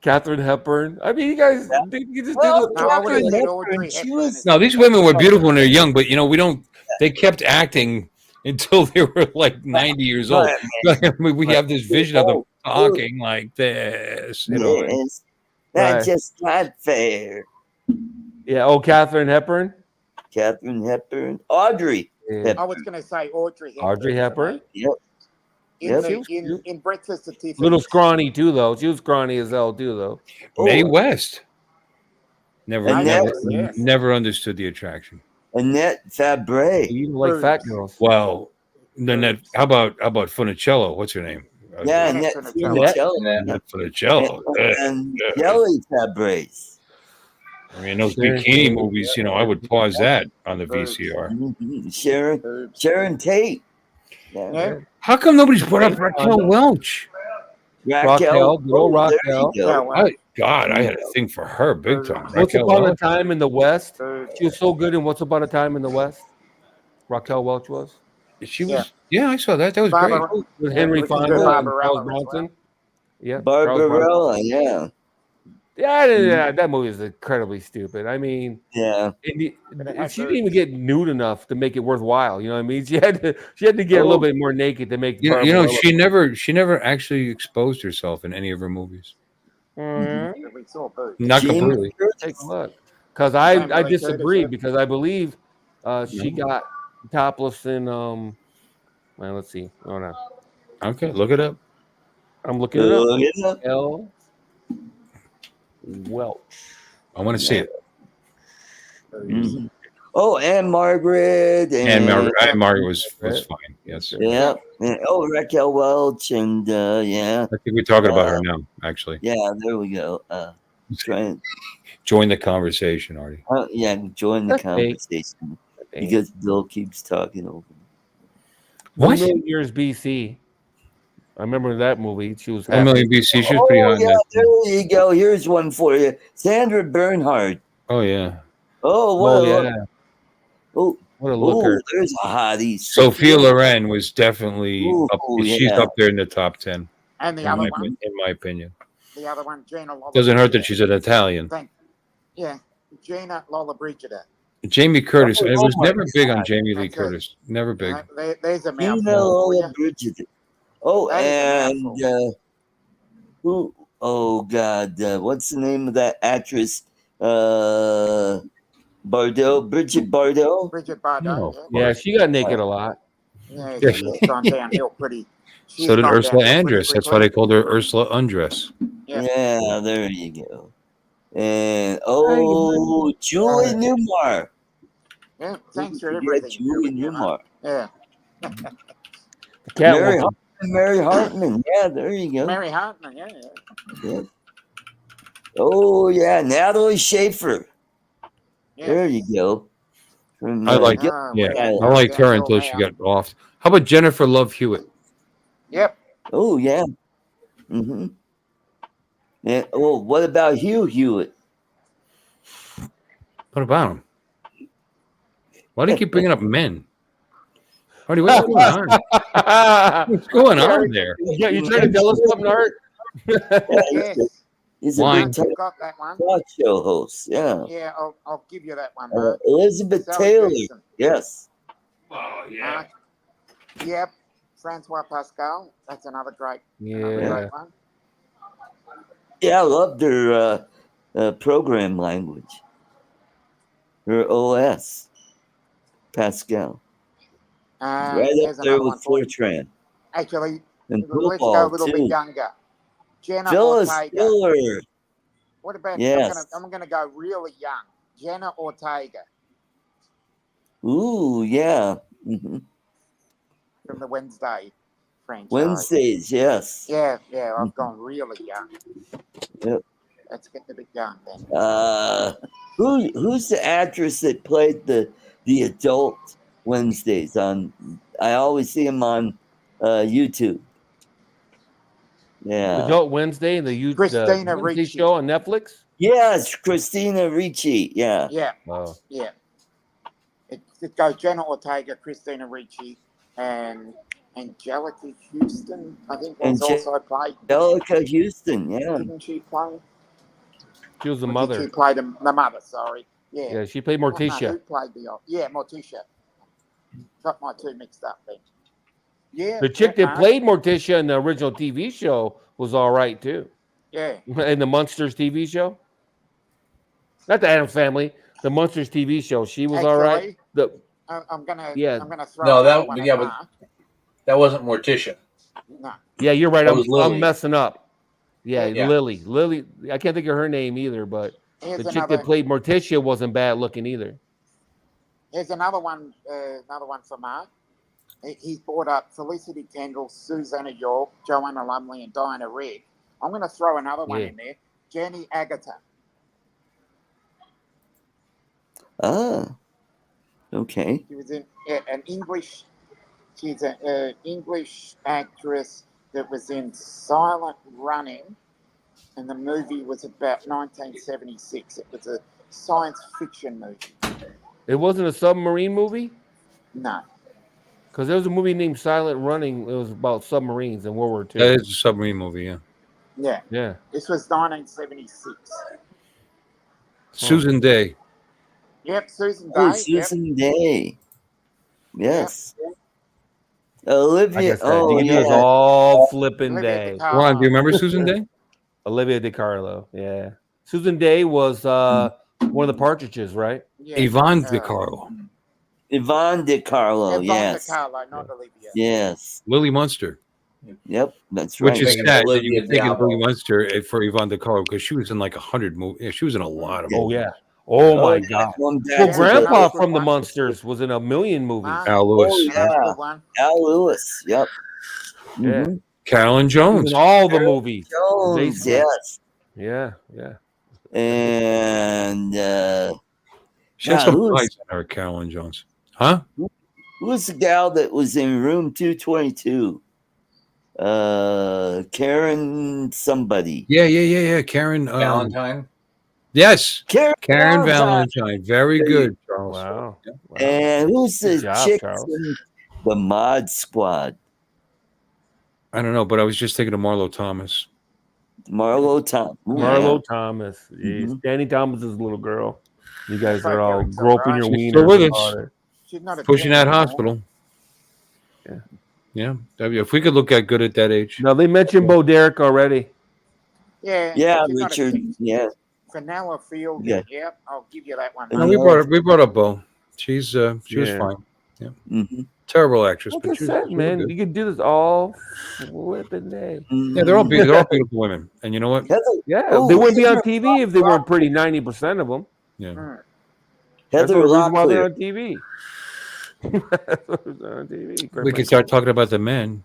Katharine Hepburn. I mean, you guys, you just No, these women were beautiful when they're young, but they kept acting until they were like 90 years old. We have this vision of them talking like this. That's just not fair. Yeah. Oh, Katharine Hepburn. Katharine Hepburn. Audrey. Yeah. I was going to say Audrey Hepburn. Audrey Hepburn. Yep. In Breakfast at Tiffany's. Little scrawny too, though. She was scrawny as hell too, though. Mae West. Never Annette- understood the attraction. Annette Fabre. You don't like fat girls. Well, then how about Funicello? What's her name? Yeah, Annette Funicello. And Jelly Fabre. I mean, those bikini movies, I would pause that on the VCR. Sharon Tate. Yeah. How come nobody's brought up Raquel Welch? Raquel, good old Raquel. God, I had a thing for her big time. Once Upon a Time in the West. She was so good in Once Upon a Time in the West. Raquel Welch was. She was. Yeah, I saw that. That was great. With Henry Fonda and Charles Bronson. Yeah, Barbarella. Yeah. Yeah, that movie is incredibly stupid. I mean, she didn't even get nude enough to make it worthwhile. You know what I mean? She had to get a little bit more naked to make. She never actually exposed herself in any of her movies. Not completely. Take a look, because I disagree, because I believe she got topless in well, let's see. Oh no. Okay, look it up. I'm looking it up. L. Welch. I want to see it. Oh, and Margaret. And Margaret was fine. Yes. Yeah. Oh, Raquel Welch, and yeah. I think we're talking about her now, actually. Yeah, there we go. Join the conversation, Artie. Join the conversation because Bill keeps talking over me. What? 1 million years BC. I remember that movie. She was 1 million BC. She was pretty hot. Yeah, there you go. Here's one for you. Sandra Bernhard. Oh, yeah. Oh, what a looker. There's a hottie. Sophia Loren was definitely she's up there in the top 10. And the other one? In my opinion. The other one, Gina Lollobrigida. Doesn't hurt that she's an Italian. Yeah, Gina Lollobrigida. Jamie Curtis. I was never big on Jamie Lee Curtis. Never big. There's a mouthful. Gina Lollobrigida. Oh, and who? Oh God, what's the name of that actress? Bridget Bardot. Bridget Bardot. Yeah, she got naked a lot. Yeah, she's gone downhill pretty. She's So did gone Ursula down pretty Andress. That's why quickly. they called her Ursula Undress. Yeah. Yeah, there you go. And Julie Newmar. Yeah, thanks for Forget everything. Julie Julie, Newmar. Yeah. Mary Hartman. Yeah, there you go. Mary Hartman, yeah. Yep. Oh yeah, Natalie Schaefer. Yeah. There you go. From, I like, We're I going liked her downhill until she now. got off. How about Jennifer Love Hewitt? Yep. Oh yeah. Mm-hmm. And what about Hugh Hewitt? What about him? Why do you keep bringing up men? Artie, what's going on? What's going on there? Yeah, you trying to tell us something, Art? Yes. He's a Wine. big Mark, you got that one? talk show host. Yeah. Yeah, I'll give you that one, Mark. Elizabeth So Taylor. decent. Yes. Oh Mark. Yep. Francois Pascal. That's another great Yeah. one. Yeah, I loved her program language. Her OS. Pascal. Right up There's there another one with for you. Fortran. Actually, And let's go a football little too. bit younger. Jenna Phyllis Ortega. Diller. What about? Yes. I'm gonna go really young. Jenna Ortega Ooh, yeah. Mm-hmm. from the Wednesday franchise. Wednesdays, yes. Yeah, I've gone really young. Yep. Let's get a bit young then. Who's the actress that played the adult Wednesdays on? I always see him on YouTube. Yeah. Adult Wednesday and the Christina Wednesday Ricci. show on Netflix. Yes, Christina Ricci. Yeah. Yeah, Oh, yeah. It goes Jenna Ortega, Christina Ricci, and Angelica Houston. I think was also played. Angelica Houston. Yeah. Didn't she play? she was the Or did mother. She played the mother. Sorry. Yeah. Yeah, she played Oh, no, Morticia. who played the? Yeah, Morticia. Got my two mixed up then. Yeah. The chick yeah, that played Morticia in the original TV show was all right too. Yeah. In the Munsters TV show, not the Addams Family, the Munsters TV show, she was all right. I'm gonna throw No, another one at but Mark. that wasn't Morticia. No. Yeah, you're right. That was Lily. I'm messing up. Yeah, Yeah. Lily. I can't think of her name either, but Here's the chick that played Morticia wasn't bad looking either. Here's another one for Mark. He's brought up Felicity Kendall, Susanna York, Joanna Lumley, and Diana Rigg. I'm going to throw another one in there. Jenny Agutter. Ah. Okay. She was in an English. She's an English actress that was in Silent Running, and the movie was about 1976. It was a science fiction movie. It wasn't a submarine movie? No. Because there was a movie named Silent Running. It was about submarines in World War II. That is a submarine movie, yeah. Yeah. Yeah. This was 1976. Susan Day. Yep, Susan Day. Oh, Susan Day. Yes. Olivia. Like I said, you can do this all flipping day. Ron, do you remember Susan Day? Olivia DiCarlo. Yeah. Susan Day was one of the Partridges, right? Yeah. Yvonne DiCarlo. Yvonne DiCarlo. Yvonne Yes. DiCarlo, not Olivia. Yes. Lily Munster. Yep. That's right. Which is Thinking sad that Olivia you were thinking of Diallo. Lily Munster for Yvonne DiCarlo because she was in like 100 movies. Yeah, she was in a lot of Oh, movies. yeah. Oh, my God. One Well, back to Grandpa the- from the Munsters was in a million movies. Al Lewis. Oh, yeah. That's a good one. Al Lewis. Yep. Yeah. Mhm. Carolyn He was Jones. in all the movies. Jones. Jason. Yes. Yeah, yeah. And She had Now, some who's- fights on her, Carolyn Jones. Huh? who was the gal that was in room 222? Karen somebody. Yeah. Karen. Valentine. Yes. Karen Valentine. Very good, Charles. Wow. Wow. And who's the Good job, chick Charles. in the Mod Squad? I don't know, but I was just thinking of Marlo Thomas. Marlo Tom. Ooh, Marlo yeah. Thomas. Jeez. Mhm. Danny Thomas's little girl. You guys Right are all there, it's groping all your right. She's still wieners with about us. her. She's not a Pushing teen that anymore. hospital. Yeah. Yeah. If we could look at good at that age. No, they mentioned Bo Derek already. Yeah. Yeah, she's not a Richard. teen. Yeah. Fenella Field. Yeah. Yep, I'll give you that one. And No, the we brought up Bo. She was Yeah. fine. hmm Terrible actress, Like but I she said, was man, good. you can do this all flipping day. Yeah, they're all beautiful women, and you know what? Heather, Yeah, oh, they wouldn't be on Heather TV if they weren't pretty. 90% of them. Yeah, That's Heather the reason why they're Locklear. on TV. That's why they're on TV. quite we can frankly. start talking about the men.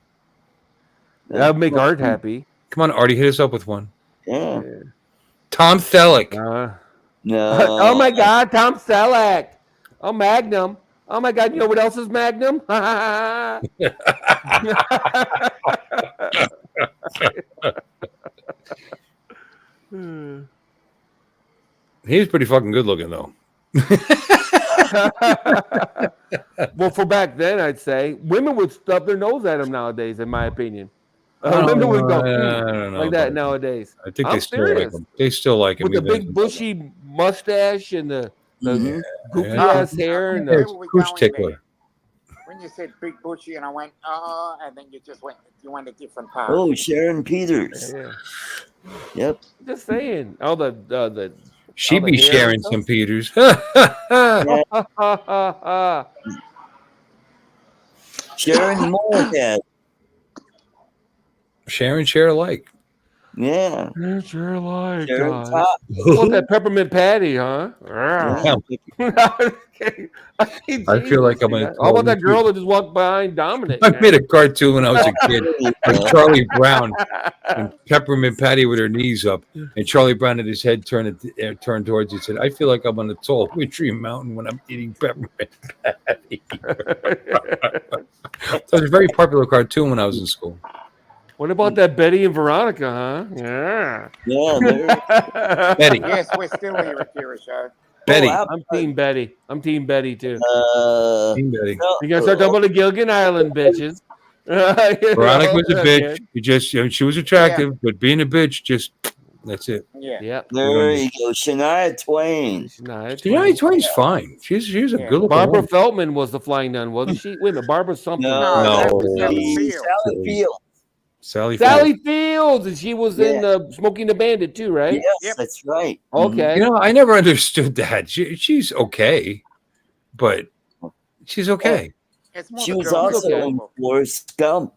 That would make Art happy. Come on, Artie, hit us up with one. Yeah. Tom Selleck. No. Oh my God, Tom Selleck. Oh, Magnum. Oh my God, you know what else is Magnum? He's pretty fucking good looking, though. Well, for back then, I'd say women would stub their nose at him nowadays, in my opinion. Women would go I don't know like that about nowadays. I think I'm they still like serious. him. They still like him. With the even big bushy mustache and the Mhm. goofy Yeah. ass hair and Where the were we Goose going tickler. there? When you said big bushy, and I went, oh, and then you went a different path. Oh, Sharon Peters. yeah. Yep. Just saying. All the She all the be hair sharing and stuff. some Peters. Sharon Moorhead. Sharon share alike. Yeah. Sure like Sharon Top. want that peppermint patty, huh? Yeah. I feel like I'm gonna How about that girl that just walked behind Dominic? I made a cartoon when I was a kid with Uh, Charlie Brown and Peppermint Patty with her knees up, and Charlie Brown had his head turned towards you. Said, "I feel like I'm on a tall wintry mountain when I'm eating peppermint patty." That was a very popular cartoon when I was in school. What about that Betty and Veronica, huh? Yeah. Yeah. There. Betty, Yes, we're still here at Kira Show. Betty, Oh, I'm Team Betty. I'm Team Betty too. Team Betty. You guys start talking about the Gilligan Island bitches. Veronica was a bitch. Okay. She was attractive, but being a bitch, just that's it. Yeah. Yeah. There you go. Shania Twain. Shania Twain's fine. She's a Yeah. good looking Barbara woman. Feldman was the flying nun, wasn't she? Wait a minute, Barbara something. No, that No. was Sally Field. Sally Field. Sally Fields, and she was in Smoking the Bandit too, right? Yes, Yep. that's right. Okay. You know, I never understood that. She's okay, but she's okay. It's more She the was girl also next in door. Forrest Gump.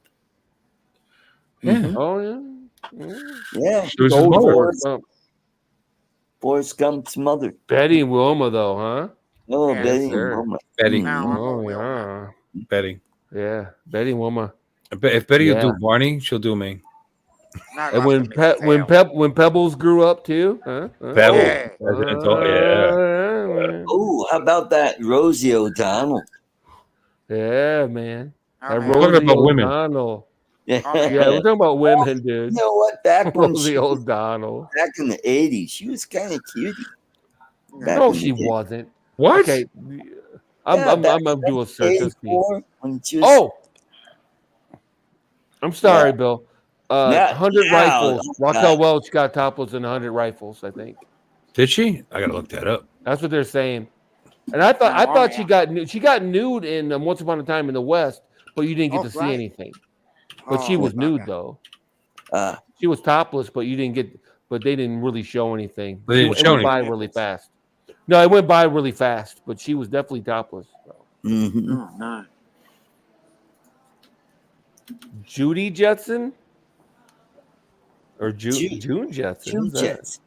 Yeah. Oh yeah. Yeah. She was his Old mother. Forrest Gump. Forrest Gump's mother. Betty and Wilma, though, huh? Oh, Yeah, Betty sir. and Wilma. Betty. Now I'm a Oh Wilma. yeah. Betty. Yeah, Betty and Wilma. If Betty will Yeah. do Barney, she'll do me. Not And Rusty when Pebbles grew up too, huh? Pebbles. Yeah. Yeah. Oh, how about that Rosie O'Donnell? Yeah, man. Oh, That man. We're talking Rosie about women. O'Donnell. Yeah. Oh, man. Yeah, we're talking about women, dude. You know what? Back when Rosie she was O'Donnell. back in the 80s, she was kind of cutie. Back No, in she the day. wasn't. What? Okay, I'm Yeah, back gonna do a search. Let's see. 84, when she was, Oh, I'm sorry, Yeah. Bill. Now- 100 now- rifles. Raquel Welch got topless in 100 rifles, I think. Did she? I gotta look that up. That's what they're saying. And I thought Oh, she got nude in Once Upon a Time in the West, but you didn't get Oh, to see right. anything. But she Oh, was nude bugger. though. uh, She was topless, but you didn't get. But they didn't really show anything. They didn't It show went by anything. really fast. No, it went by really fast, but she was definitely topless. mhm. Oh, no. Judy Jetson or Ju- June Jetson? June Who's that? Jets.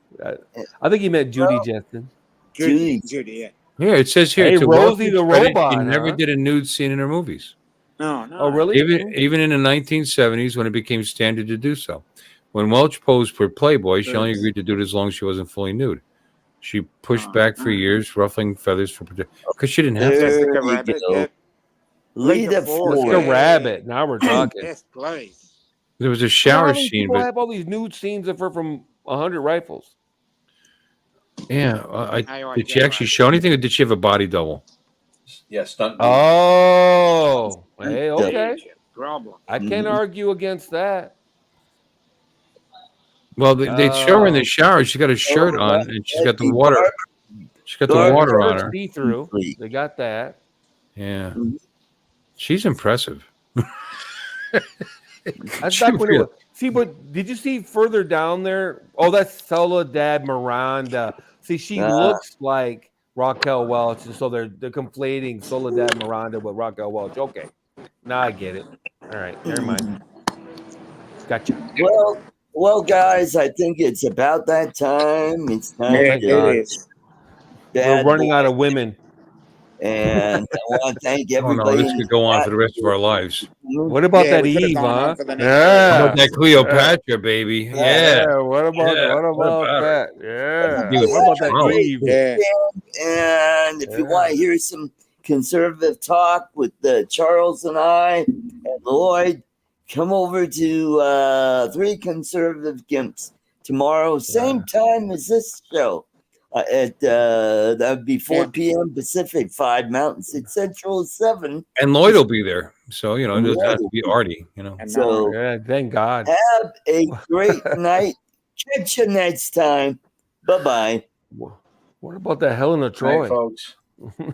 I think he meant Judy Well, Jetson. Judy, Judy. yeah. Yeah, it says here. Hey, to Rosie Welch's the credit, robot, She never huh? did a nude scene in her movies. No, no. Oh, really? Even in the 1970s, when it became standard to do so. When Welch posed for Playboy, she only agreed to do it as long as she wasn't fully nude. She pushed back for years, ruffling feathers for protection because she didn't have to. There Jessica you Rabbit, go. yeah. Lita Lita Ford. Ford. Jessica Rabbit. Now we're talking. Yes, please. There was a How shower many scene, people but have all these nude scenes of her from 100 rifles? yeah, did she get actually right. show anything, or did she have a body double? Yeah, stunt. Oh, hey, okay. Major problem. I can't argue against that. Well, they show her in the shower. She's got a shirt on, and she's got the water. She's got the Dark water on her. See through. They got that. Yeah, she's impressive. That's She back when it really- was. See, but did you see further down there? Oh, that's Soledad Miranda. See, she looks like Raquel Welch, so they're conflating Soledad Miranda with Raquel Welch. Okay, Now I get it. All right, never mind. Gotcha. Well, guys, I think it's about that time. It's time Oh, thank to God. is. We're bad running boy. out of women. And I want to thank Oh no, everybody. this could go on for the rest of our lives. What about Yeah, that we could have Eve, gone on huh? for the next How Yeah. about that Cleopatra, baby? Yeah. What about Yeah, what what about about that? Yeah. He was What about that strong. Eve? Yeah. And if you want to hear some conservative talk with Charles and I and Lloyd, come over to Three Conservative Gimps tomorrow, same time as this show. At that would be 4 p.m. Pacific, 5 Mountain, 6 Central, 7. And Lloyd will be there. So, you know, it And doesn't have Lloyd to will be be Artie, you know. And So Yeah, thank God. have a great night. Catch you next time. Bye-bye. What about that Helena Night, Troy? folks.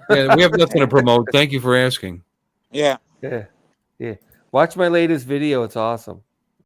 Yeah, we have nothing to promote. Thank you for asking. yeah. Yeah. Watch my latest video. It's awesome.